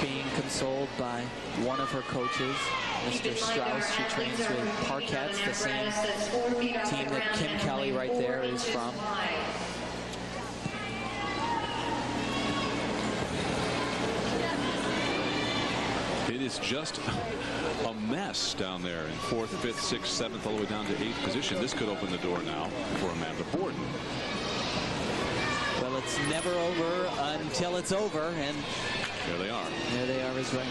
Being consoled by one of her coaches, Mr. Strauss. She trains with Parkettes, the same team that Kim Kelly right there is from. It is just a mess down there in 4th, 5th, 6th, 7th, all the way down to 8th position. This could open the door now for Amanda Borden. Well, it's never over until it's over, and there they are. There they are as well.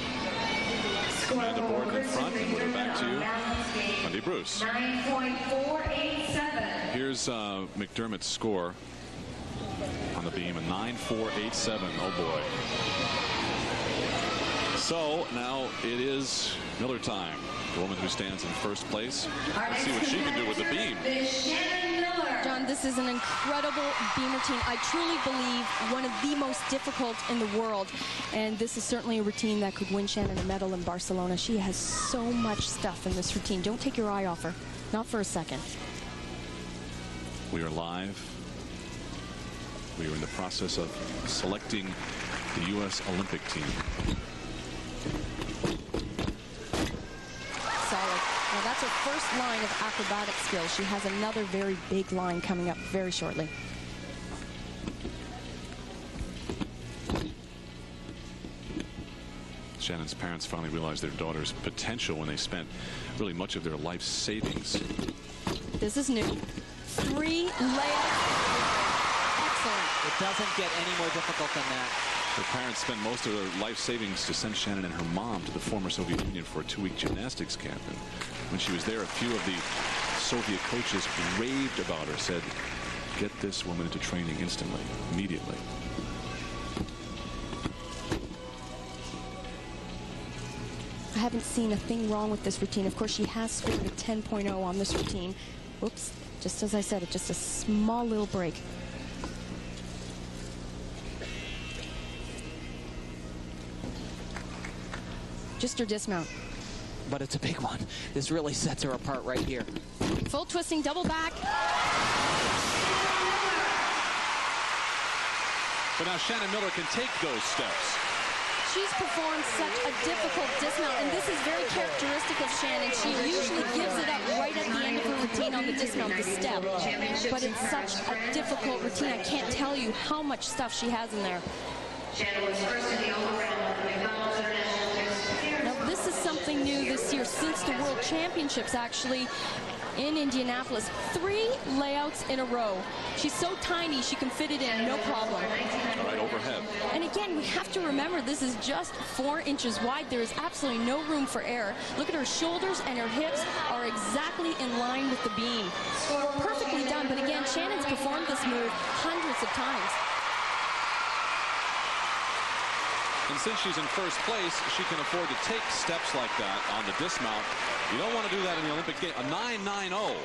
Amanda Borden in front, and with her back to you, Wendy Bruce. 9.487. Here's McDermott's score on the beam, a 9.487. Oh boy. So now it is Miller time. The woman who stands in 1st place. Let's see what she can do with the beam. John, this is an incredible beam routine. I truly believe one of the most difficult in the world. And this is certainly a routine that could win Shannon a medal in Barcelona. She has so much stuff in this routine. Don't take your eye off her. Not for a second. We are live. We are in the process of selecting the U.S. Olympic team. Solid. Now that's her first line of acrobatic skills. She has another very big line coming up very shortly. Shannon's parents finally realized their daughter's potential when they spent really much of their life savings. This is new. 3 layups. Excellent. It doesn't get any more difficult than that. Her parents spent most of their life savings to send Shannon and her mom to the former Soviet Union for a 2-week gymnastics camp. And when she was there, a few of the Soviet coaches raved about her, said, "Get this woman into training instantly, immediately." I haven't seen a thing wrong with this routine. Of course, she has scored a 10.0 on this routine. Whoops, just as I said, it's just a small little break. Just her dismount. But it's a big one. This really sets her apart right here. Full twisting, double back. But now Shannon Miller can take those steps. She's performed such a difficult dismount, and this is very characteristic of Shannon. She usually gives it up right at the end of her routine on the dismount, the step. But it's such a difficult routine. I can't tell you how much stuff she has in there. Shannon was first in the all-around at the McDonald's International Games. Now, this is something new this year since the World Championships, actually, in Indianapolis. 3 layouts in a row. She's so tiny, she can fit it in, no problem. All right, overhead. And again, we have to remember this is just 4 inches wide. There is absolutely no room for error. Look at her shoulders and her hips are exactly in line with the beam. Perfectly done, but again, Shannon's performed this move hundreds of times. And since she's in first place, she can afford to take steps like that on the dismount. You don't want to do that in the Olympic game. A 9.90,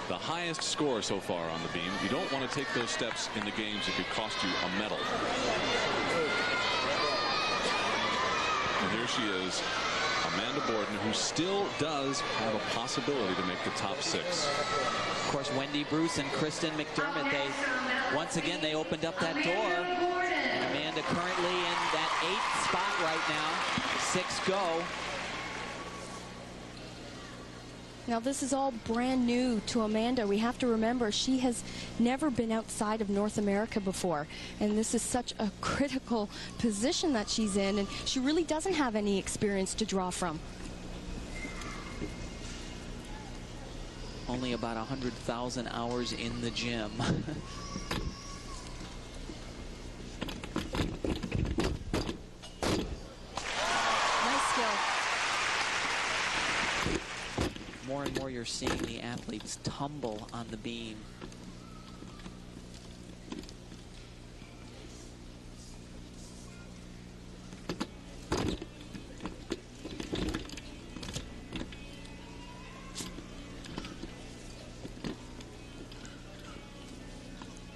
the highest score so far on the beam. You don't want to take those steps in the games. It could cost you a medal. And here she is, Amanda Borden, who still does have a possibility to make the top 6. Of course, Wendy Bruce and Kristen McDermott, once again, they opened up that door. And Amanda currently in that 8th spot right now. 6 go. Now, this is all brand new to Amanda. We have to remember she has never been outside of North America before. And this is such a critical position that she's in. And she really doesn't have any experience to draw from. Only about 100,000 hours in the gym. More and more you're seeing the athletes tumble on the beam.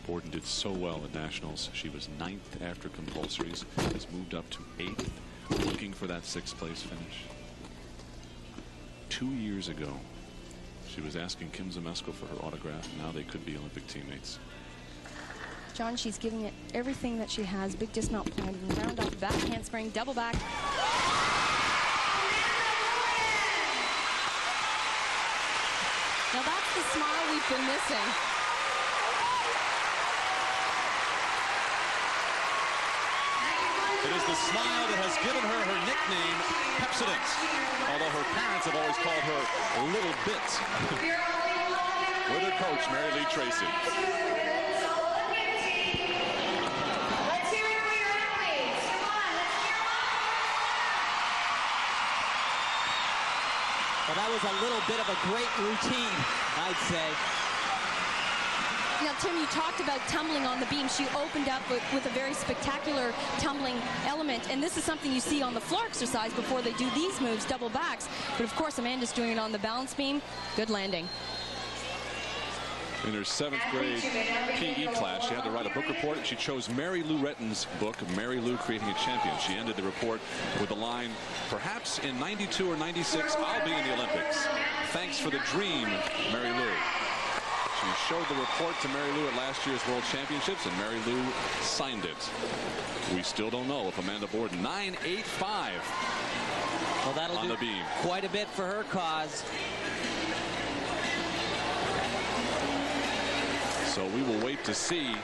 Borden did so well at nationals. She was 9th after compulsories, has moved up to 8th, looking for that 6th place finish. 2 years ago, she was asking Kim Zmeskal for her autograph, and now they could be Olympic teammates. John, she's giving it everything that she has. Big dismount planting, round off back handspring, double back. Now that's the smile we've been missing. It is the smile that has given her her nickname, Pepsodent, although her parents have always called her Little Bit. With her coach, Mary Lee Tracy. Let's hear it for your athletes. Come on, let's hear them up. Well, that was a little bit of a great routine, I'd say. Now, Tim, you talked about tumbling on the beam. She opened up with a very spectacular tumbling element, and this is something you see on the floor exercise before they do these moves, double backs. But, of course, Amanda's doing it on the balance beam. Good landing. In her 7th grade PE class, she had to write a book report, and she chose Mary Lou Retton's book, Mary Lou Creating a Champion. She ended the report with the line, "Perhaps in 92 or 96, I'll be in the Olympics. Thanks for the dream, Mary Lou." She showed the report to Mary Lou at last year's World Championships, and Mary Lou signed it. We still don't know if Amanda Borden, 9.85 well, that'll on do the beam. Quite a bit for her cause. So we will wait to see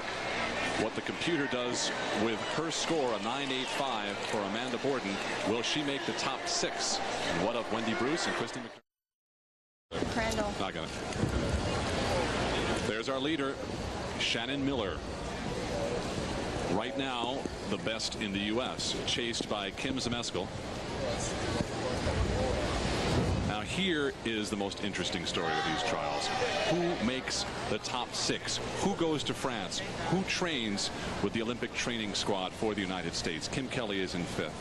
what the computer does with her score, a 9.85 for Amanda Borden. Will she make the top 6? And what of Wendy Bruce and Kristen McDermott? Crandall. Not gonna. There's our leader, Shannon Miller. Right now, the best in the U.S., chased by Kim Zmeskal. Now here is the most interesting story of these trials. Who makes the top 6? Who goes to France? Who trains with the Olympic training squad for the United States? Kim Kelly is in 5th.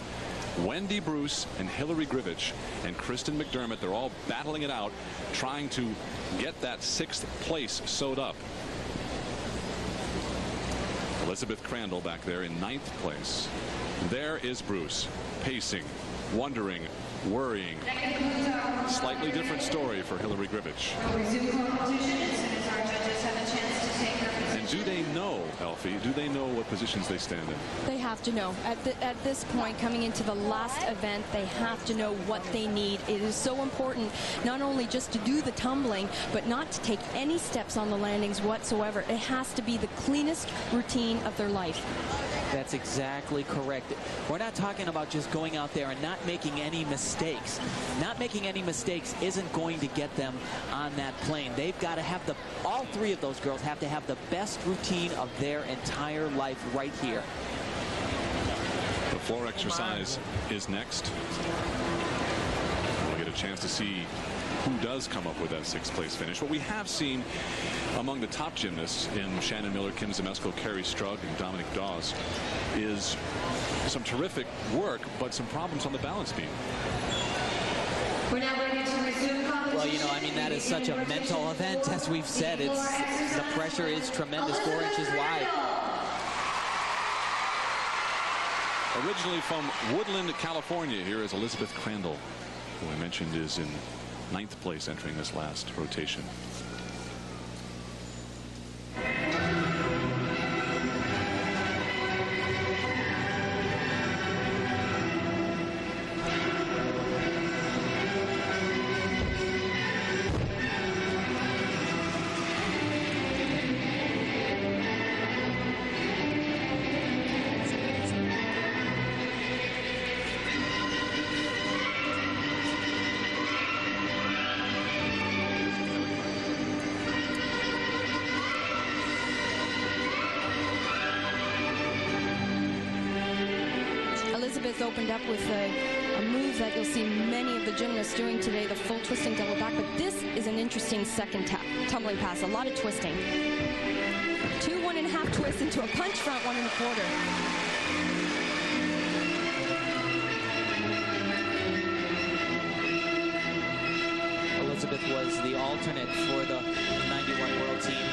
Wendy Bruce and Hillary Grivich and Kristen McDermott, they're all battling it out, trying to get that 6th place sewed up. Elizabeth Crandall back there in 9th place. There is Bruce, pacing, wondering, worrying. Slightly different story for Hillary Grivich. And do they know, Elfie, do they know what positions they stand in? They have to know. At this point, coming into the last event, they have to know what they need. It is so important not only just to do the tumbling, but not to take any steps on the landings whatsoever. It has to be the cleanest routine of their life. That's exactly correct. We're not talking about just going out there and not making any mistakes. Not making any mistakes isn't going to get them on that plane. They've got to have all 3 of those girls have to have the best routine of their entire life right here. The floor exercise is next. We'll get a chance to see who does come up with that 6th place finish. What we have seen among the top gymnasts in Shannon Miller, Kim Zmeskal, Carrie Strug, and Dominic Dawes is some terrific work, but some problems on the balance beam. We're now ready to resume competition. Well, you know, I mean, that is such a mental event, as we've said. The pressure is tremendous, 4 inches wide. Originally from Woodland, California, here is Elizabeth Crandall, who I mentioned is in 9th place entering this last rotation. Elizabeth opened up with a move that you'll see many of the gymnasts doing today, the full twisting double back, but this is an interesting second tumbling pass, a lot of twisting. 2 1.5 twists into a punch front 1 1/4. Elizabeth was the alternate for the 91 World Team.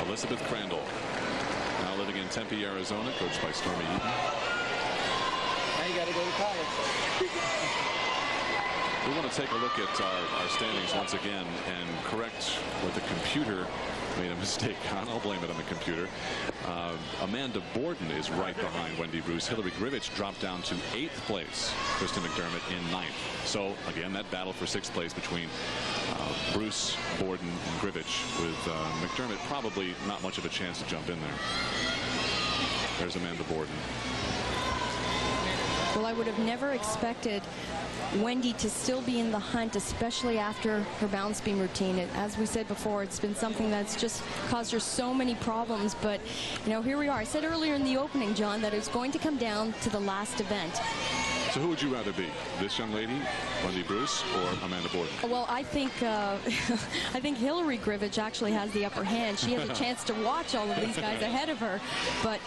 Elizabeth Crandall, now living in Tempe, Arizona, coached by Stormy Eaton. Now you got to go to college. We want to take a look at our standings once again and correct what the computer made a mistake on. I'll blame it on the computer. Amanda Borden is right behind Wendy Bruce. Hillary Grivich dropped down to 8th place. Kristen McDermott in 9th. So again, that battle for 6th place between Bruce, Borden, and Grivich, with McDermott probably not much of a chance to jump in there. There's Amanda Borden. Well, I would have never expected Wendy to still be in the hunt, especially after her balance beam routine. As we said before, it's been something that's just caused her so many problems. But, you know, here we are. I said earlier in the opening, John, that it's going to come down to the last event. So who would you rather be? This young lady, Wendy Bruce, or Amanda Borden? Well, I think I think Hillary Grivich actually has the upper hand. She has a chance to watch all of these guys ahead of her. But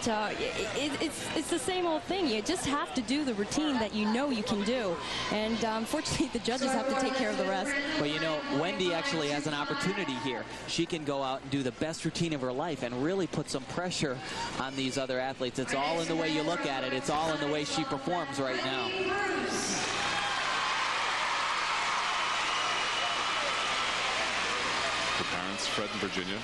it's the same old thing. You just have to do the routine that you know you can do. And unfortunately, the judges have to take care of the rest. Well, you know, Wendy actually has an opportunity here. She can go out and do the best routine of her life and really put some pressure on these other athletes. It's all in the way you look at it. It's all in the way she performs right now. the parents, Fred and Virginia.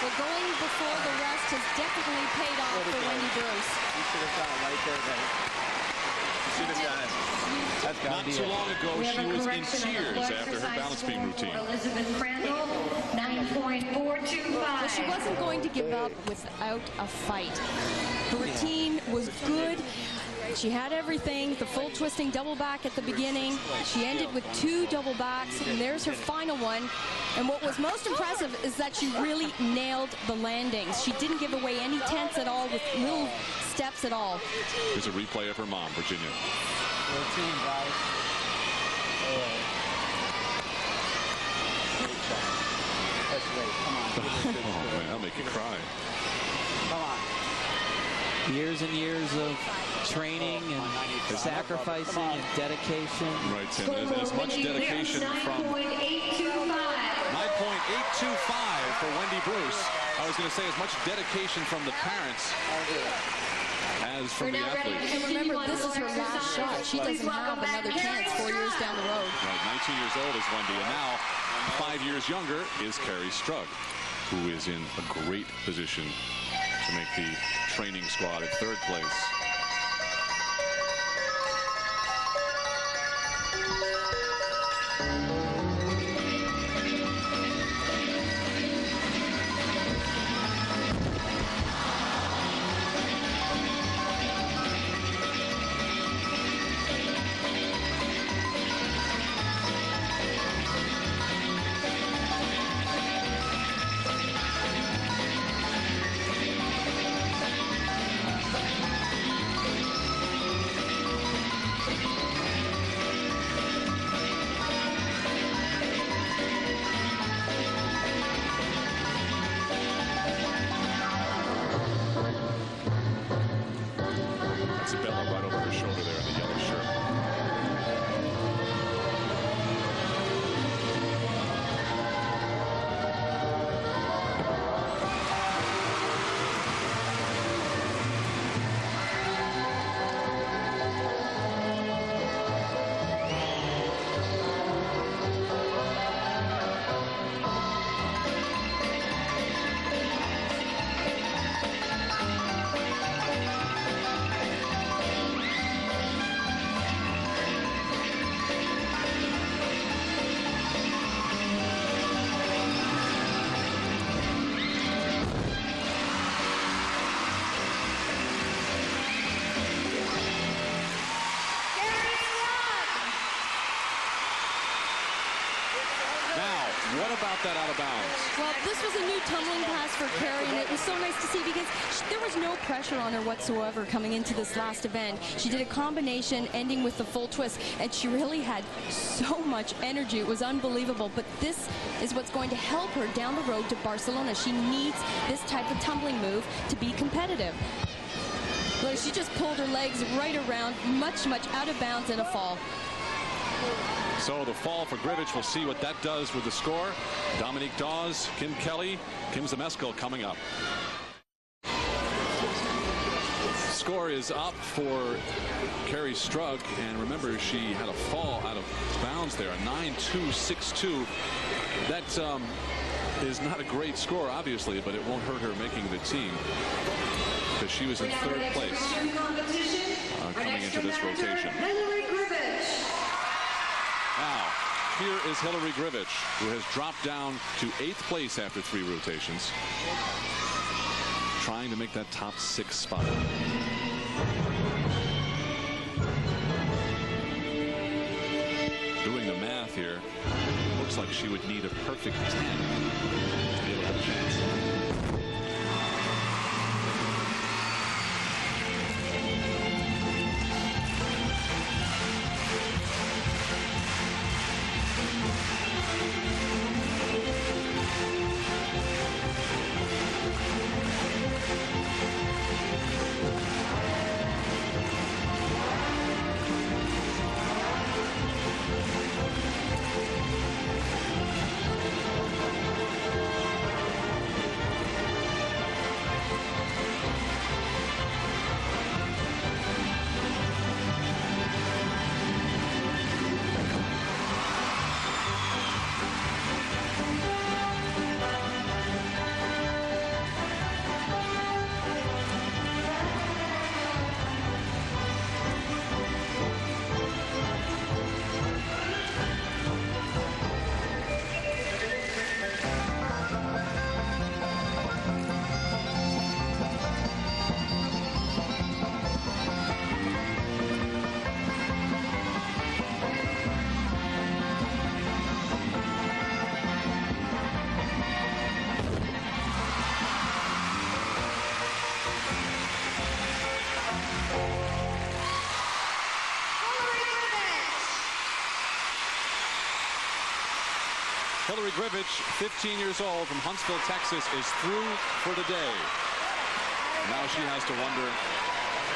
Well, going before the rest has definitely paid off for Wendy Bruce. You should have done it right there, Betty. You should have done it. That's got Not too long ago, she was in tears after her balance beam routine. Elizabeth Crandall, 9.425. Well, she wasn't going to give up without a fight. Her routine was good. She had everything, the full twisting double back at the beginning. She ended with 2 double backs, and there's her final one. And what was most impressive is that she really nailed the landings. She didn't give away any tenths at all with little steps at all. Here's a replay of her mom, Virginia. Routine, guys. That's great. Come on. Oh, man, that'll make you cry. Come on. Years and years of training and sacrificing and dedication. Right, Tim. And as much dedication from 9.825 for Wendy Bruce. I was going to say as much dedication from the parents as from the athletes. And remember, this is her last shot. She doesn't have another chance 4 years down the road. Right, 19 years old is Wendy, and now 5 years younger is Carrie Strug, who is in a great position to make the training squad at 3rd place. about that out of bounds. Well, this was a new tumbling pass for Carrie, and it was so nice to see because there was no pressure on her whatsoever coming into this last event. She did a combination ending with the full twist, and she really had so much energy. It was unbelievable, but this is what's going to help her down the road to Barcelona. She needs this type of tumbling move to be competitive. Look, she just pulled her legs right around, much out of bounds in a fall. So the fall for Grivich, we'll see what that does with the score. Dominique Dawes, Kim Kelly, Kim Zmeskal coming up. Score is up for Carrie Strug, and remember, she had a fall out of bounds there, a 9.262. That is not a great score, obviously, but it won't hurt her making the team because she was in third place coming into this rotation. Now, here is Hillary Grivich, who has dropped down to 8th place after 3 rotations, trying to make that top 6 spot. Doing the math here, looks like she would need a perfect 10 to be able to have a chance. Hillary Grivich, 15 years old from Huntsville, Texas, is through for the day. Now she has to wonder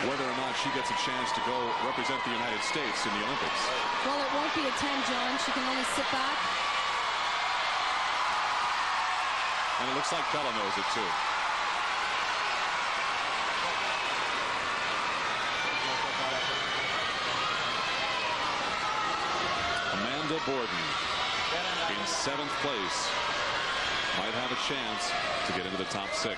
whether or not she gets a chance to go represent the United States in the Olympics. Well, it won't be a 10, John. She can only sit back. And it looks like Bella knows it, too. Amanda Borden in 7th place might have a chance to get into the top 6.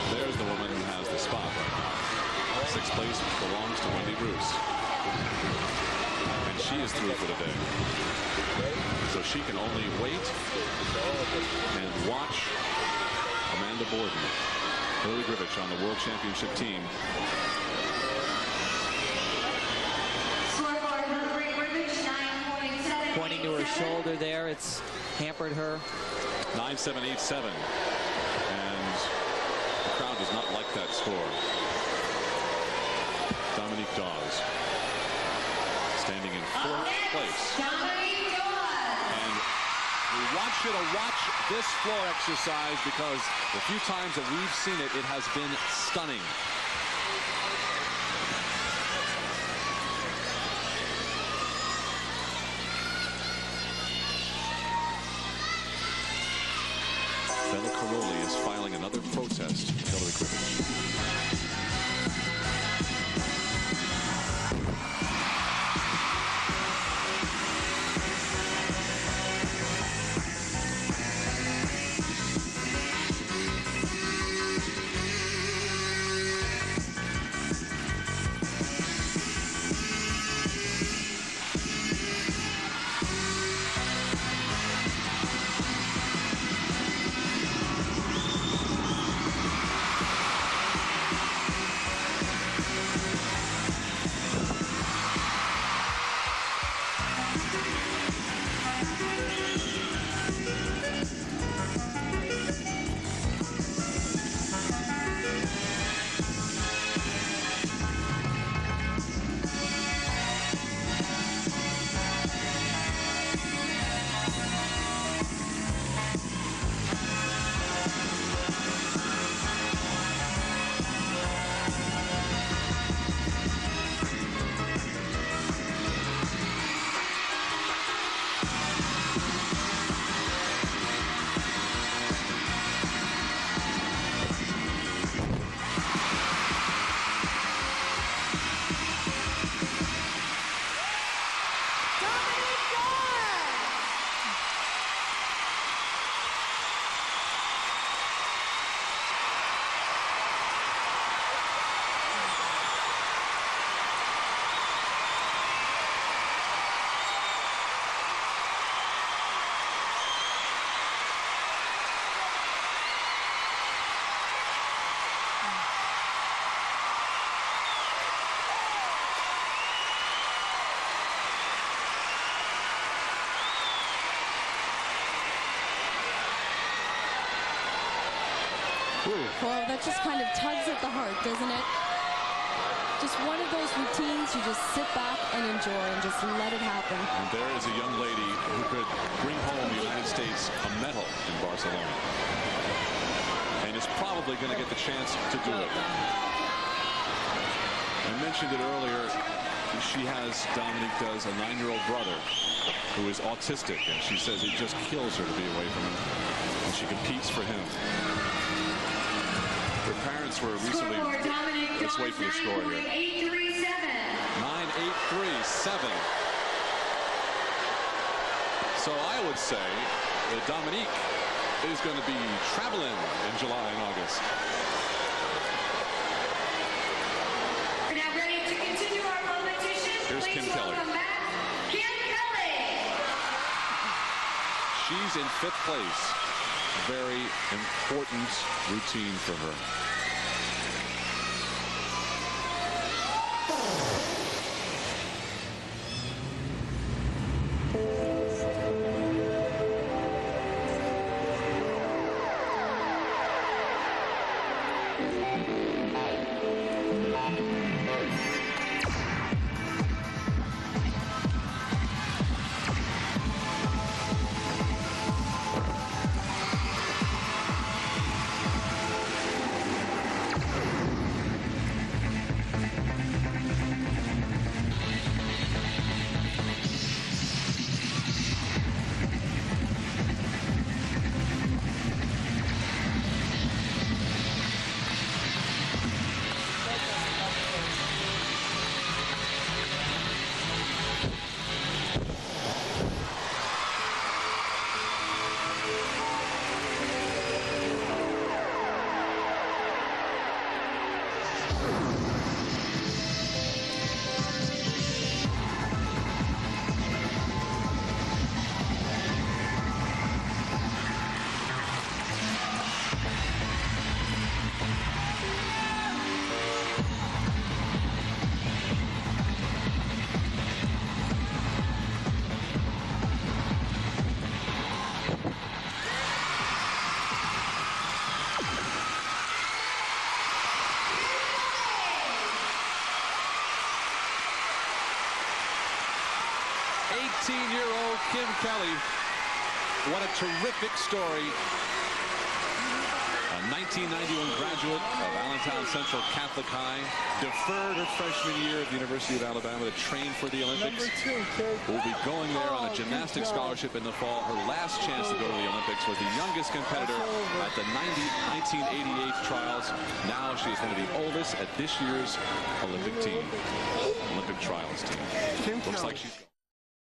There's the woman who has the spot right now. 6th place belongs to Wendy Bruce. And she is through for the day. So she can only wait and watch Amanda Borden, Hillary Grivich on the World Championship team. Pointing to her shoulder there, it's hampered her. 9.787, and the crowd does not like that score. Dominique Dawes standing in 4th place. And we want you to watch this floor exercise because the few times that we've seen it, it has been stunning. Bella Caroli is filing another protest to Hillary Grivich. through. Well, that just kind of tugs at the heart, doesn't it? Just one of those routines you just sit back and enjoy and just let it happen. And there is a young lady who could bring home the United States a medal in Barcelona. And is probably going to get the chance to do it. I mentioned it earlier. Dominique does, a 9-year-old brother who is autistic, and she says it just kills her to be away from him. And she competes for him. Her parents were recently, let's wait for the score here. 9-8-3-7. So I would say that Dominique is going to be traveling in July and August. We're now ready to continue our competition. Here's Kim Kelly. Kim Kelly. She's in 5th place. Very important routine for her. Kim Kelly. What a terrific story. A 1991 graduate of Allentown Central Catholic High. Deferred her freshman year at the University of Alabama to train for the Olympics. Will be going there on a gymnastics scholarship in the fall. Her last chance to go to the Olympics was the youngest competitor at the 1988 trials. Now she is one of the oldest at this year's Olympic team. Olympic trials team. Looks like she's...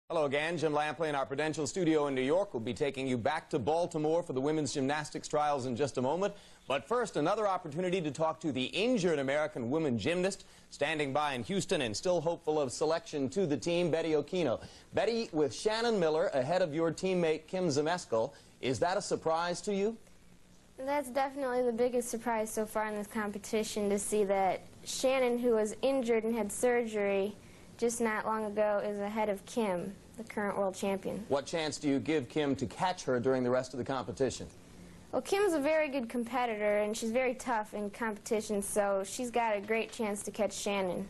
Hello again, Jim Lampley in our Prudential studio in New York. We'll be taking you back to Baltimore for the women's gymnastics trials in just a moment. But first, another opportunity to talk to the injured American woman gymnast standing by in Houston and still hopeful of selection to the team, Betty Okino. Betty, with Shannon Miller ahead of your teammate Kim Zmeskal, is that a surprise to you? That's definitely the biggest surprise so far in this competition, to see that Shannon, who was injured and had surgery just not long ago, is ahead of Kim, the current world champion. What chance do you give Kim to catch her during the rest of the competition? Well, Kim's a very good competitor, and she's very tough in competition, so she's got a great chance to catch Shannon.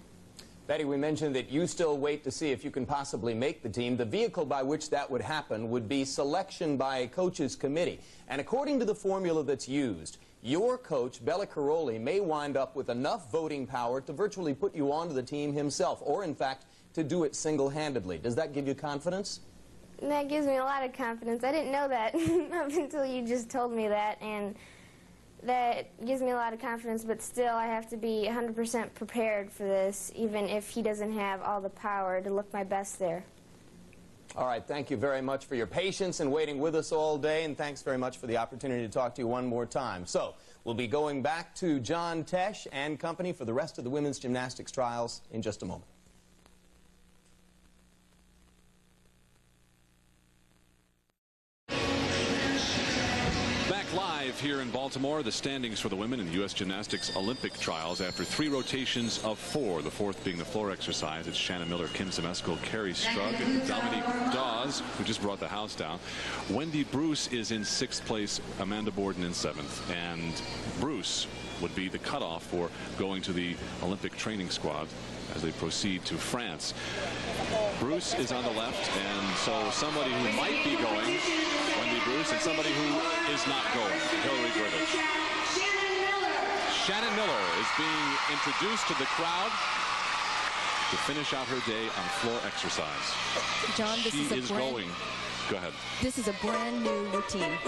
Betty, we mentioned that you still wait to see if you can possibly make the team. The vehicle by which that would happen would be selection by a coach's committee. And according to the formula that's used, your coach, Bella Caroli, may wind up with enough voting power to virtually put you onto the team himself, or in fact, to do it single-handedly. Does that give you confidence? That gives me a lot of confidence. I didn't know that up until you just told me that, and that gives me a lot of confidence, but still I have to be 100% prepared for this, even if he doesn't have all the power to look my best there. All right, thank you very much for your patience and waiting with us all day, and thanks very much for the opportunity to talk to you one more time. So, we'll be going back to John Tesh and company for the rest of the women's gymnastics trials in just a moment. Back live Live here in Baltimore, the standings for the women in the U.S. Gymnastics Olympic trials after 3 rotations of 4, the 4th being the floor exercise. It's Shannon Miller, Kim Zmeskal, Carrie Strug, and Dominique Dawes, who just brought the house down. Wendy Bruce is in 6th place, Amanda Borden in 7th, and Bruce would be the cutoff for going to the Olympic training squad as they proceed to France. Bruce is on the left, and so somebody who might be going, Wendy Bruce, and somebody who is not going, Hillary Griffith. Shannon Miller is being introduced to the crowd to finish out her day on floor exercise. John, this is going. Go ahead. This is a brand new routine.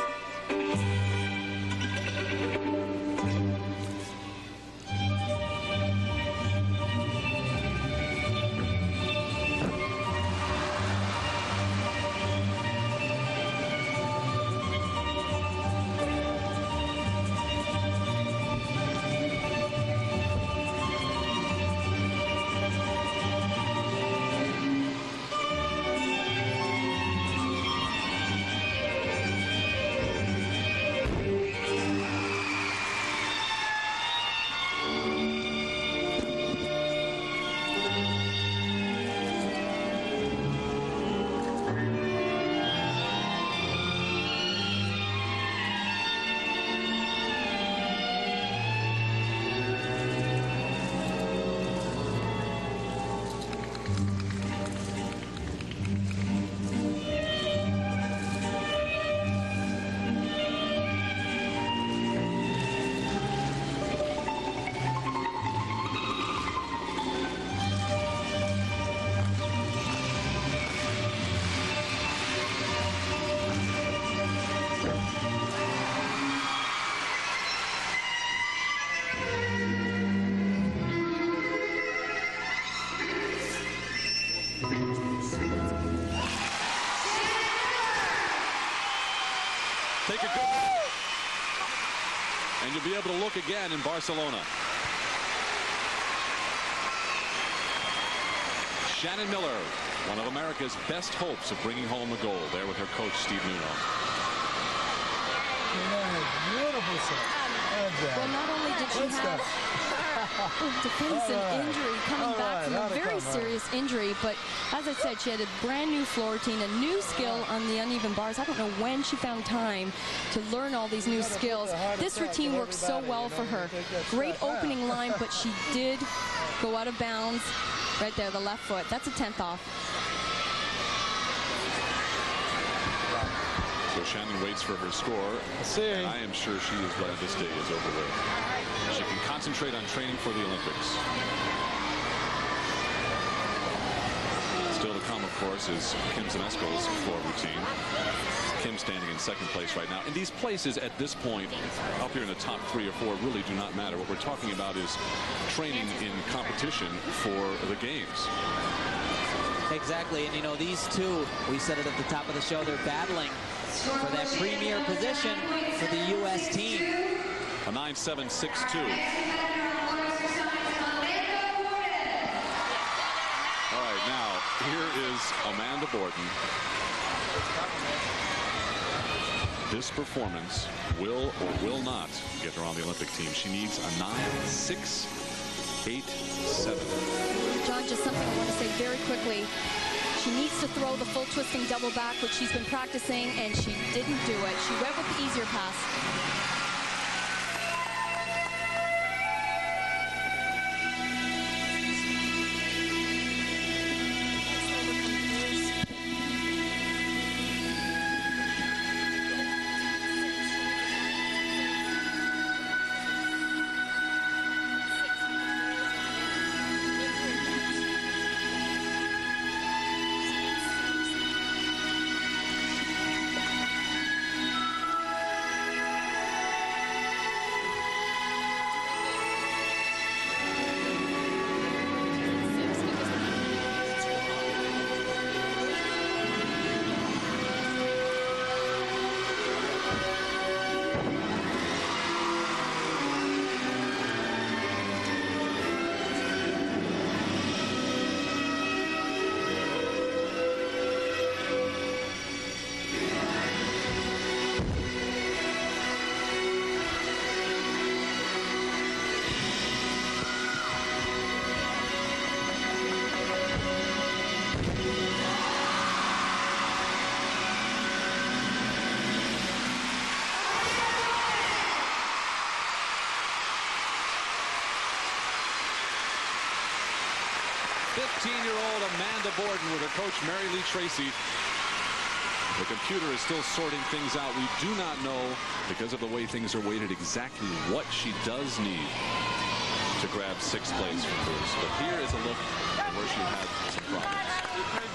Take a good look. And you'll be able to look again in Barcelona. Shannon Miller, one of America's best hopes of bringing home the gold, there with her coach, Steve Nuno. Beautiful set. Well, not only did she have to face an injury, coming back from a very serious injury, but as I said, she had a brand new floor routine, a new skill on the uneven bars. I don't know when she found time to learn all these new skills. This routine works so well for her. Great opening line, but she did go out of bounds right there, the left foot. That's a 10th off. So Shannon waits for her score. And I am sure she is glad this day is over with. She can concentrate on training for the Olympics. Still to come, of course, is Kim Zmeskal's floor routine. Kim standing in 2nd place right now. And these places at this point, up here in the top 3 or 4, really do not matter. What we're talking about is training in competition for the games. Exactly, and you know, these two, we said it at the top of the show, they're battling for that premier position for the U.S. team. A 9.762. All right, now, here is Amanda Borden. This performance will or will not get her on the Olympic team. She needs a 9.687. John, just something I want to say very quickly. She needs to throw the full twisting double back, which she's been practicing, and she didn't do it. She went with the easier pass. 15-year-old Amanda Borden with her coach Mary Lee Tracy. The computer is still sorting things out. We do not know, because of the way things are weighted, exactly what she does need to grab 6th place from Bruce. But here is a look at where she had some problems.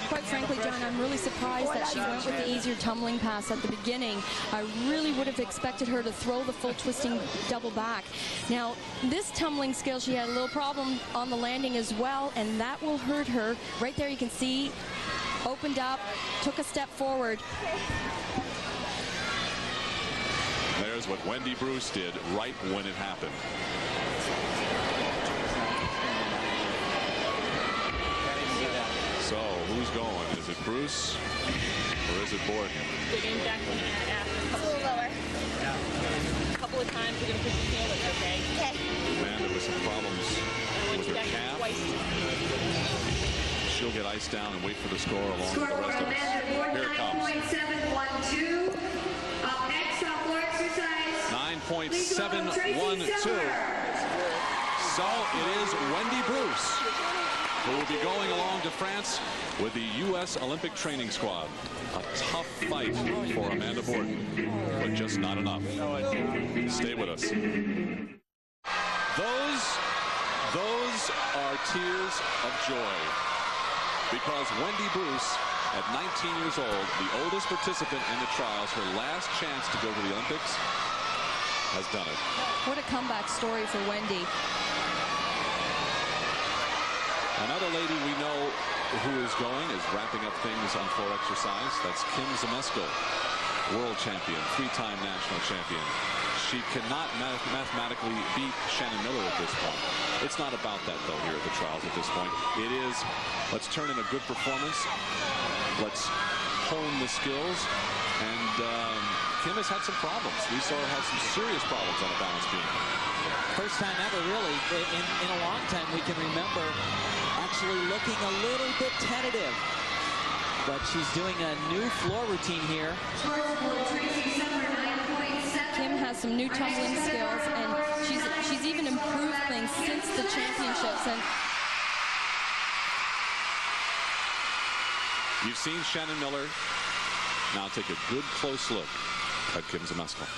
Quite frankly, John, I'm really surprised that she went with the easier tumbling pass at the beginning. I really would have expected her to throw the full twisting double back. Now, this tumbling skill, she had a little problem on the landing as well, and that will hurt her. Right there you can see, opened up, took a step forward. There's what Wendy Bruce did right when it happened. So, who's going? Is it Bruce or is it Borden? Getting back in after a couple lower. A couple of times you're going to push the feelers, okay? Okay. Amanda with some problems with her calf. She'll get iced down and wait for the score along with the rest of us. Here it comes. 9.712. Up next, floor exercise. 9.712. So it is Wendy Bruce who will be going along to France with the U.S. Olympic training squad. A tough fight for Amanda Borden, but just not enough. Stay with us. Those are tears of joy, because Wendy Bruce, at 19 years old, the oldest participant in the trials, her last chance to go to the Olympics, has done it. What a comeback story for Wendy. Another lady we know who is going is wrapping up things on floor exercise. That's Kim Zmeskal, world champion, 3-time national champion. She cannot mathematically beat Shannon Miller at this point. It's not about that, though, here at the trials at this point. It is, let's turn in a good performance. Let's hone the skills. And Kim has had some problems. We saw her have some serious problems on a balance beam. First time ever, really, in a long time we can remember actually looking a little bit tentative. But she's doing a new floor routine here. Kim has some new tumbling skills, and she's even improved things since the championships. And you've seen Shannon Miller. Now take a good close look at Kim Zmeskal.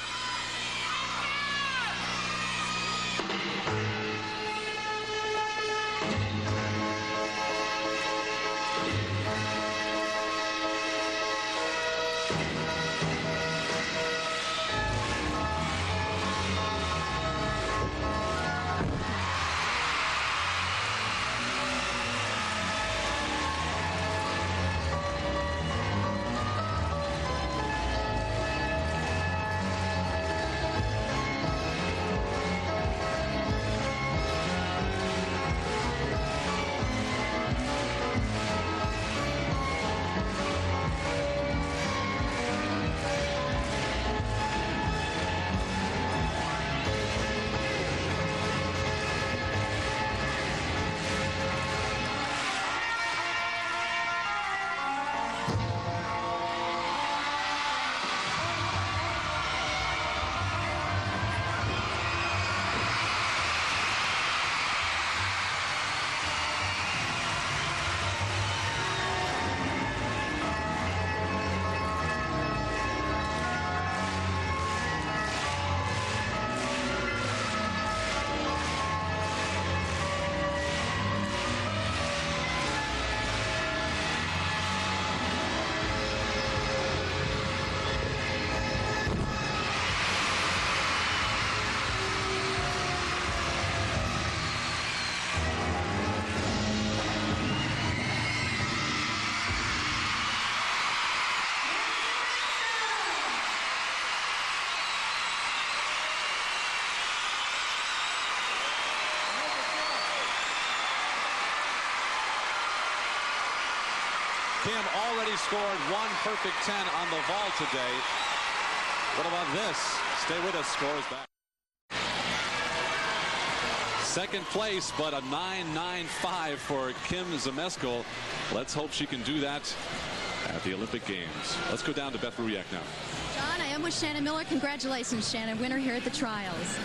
Kim already scored one perfect 10 on the vault today. What about this? Stay with us. Scores back. Second place, but a 9.95 for Kim Zmeskal. Let's hope she can do that at the Olympic Games. Let's go down to Beth Ruyak now. John, I am with Shannon Miller. Congratulations, Shannon, winner here at the trials.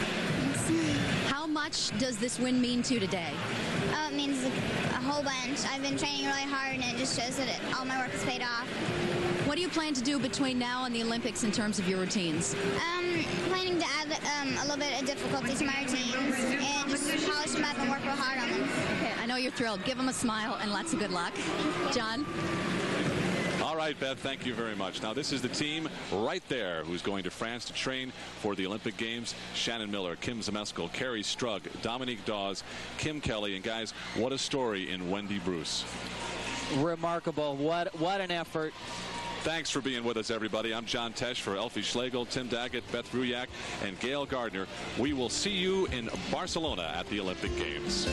How much does this win mean to you today? Oh, it means a whole bunch. I've been training really hard, and it just shows that all my work has paid off. What do you plan to do between now and the Olympics in terms of your routines? Planning to add a little bit of difficulty to my routines and just polish them up and work real hard on them. Okay, I know you're thrilled. Give them a smile and lots of good luck. John? All right, Beth, thank you very much. Now, this is the team right there who's going to France to train for the Olympic Games. Shannon Miller, Kim Zmeskal, Carrie Strug, Dominique Dawes, Kim Kelly, and guys, what a story in Wendy Bruce. Remarkable. What an effort. Thanks for being with us, everybody. I'm John Tesh for Elfie Schlegel, Tim Daggett, Beth Ruyak, and Gail Gardner. We will see you in Barcelona at the Olympic Games.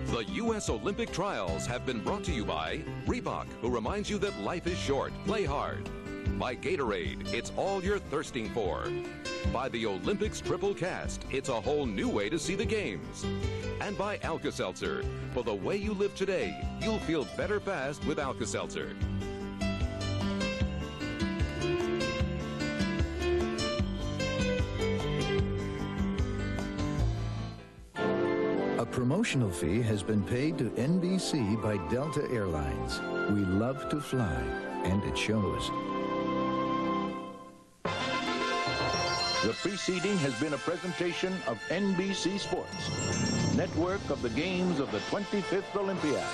The U.S. Olympic Trials have been brought to you by Reebok, who reminds you that life is short, play hard. By Gatorade, it's all you're thirsting for. By the Olympics Triple Cast, it's a whole new way to see the games. And by Alka-Seltzer, for the way you live today, you'll feel better fast with Alka-Seltzer. A promotional fee has been paid to NBC by Delta Airlines. We love to fly, and it shows. The preceding has been a presentation of NBC Sports, network of the games of the 25th Olympiad.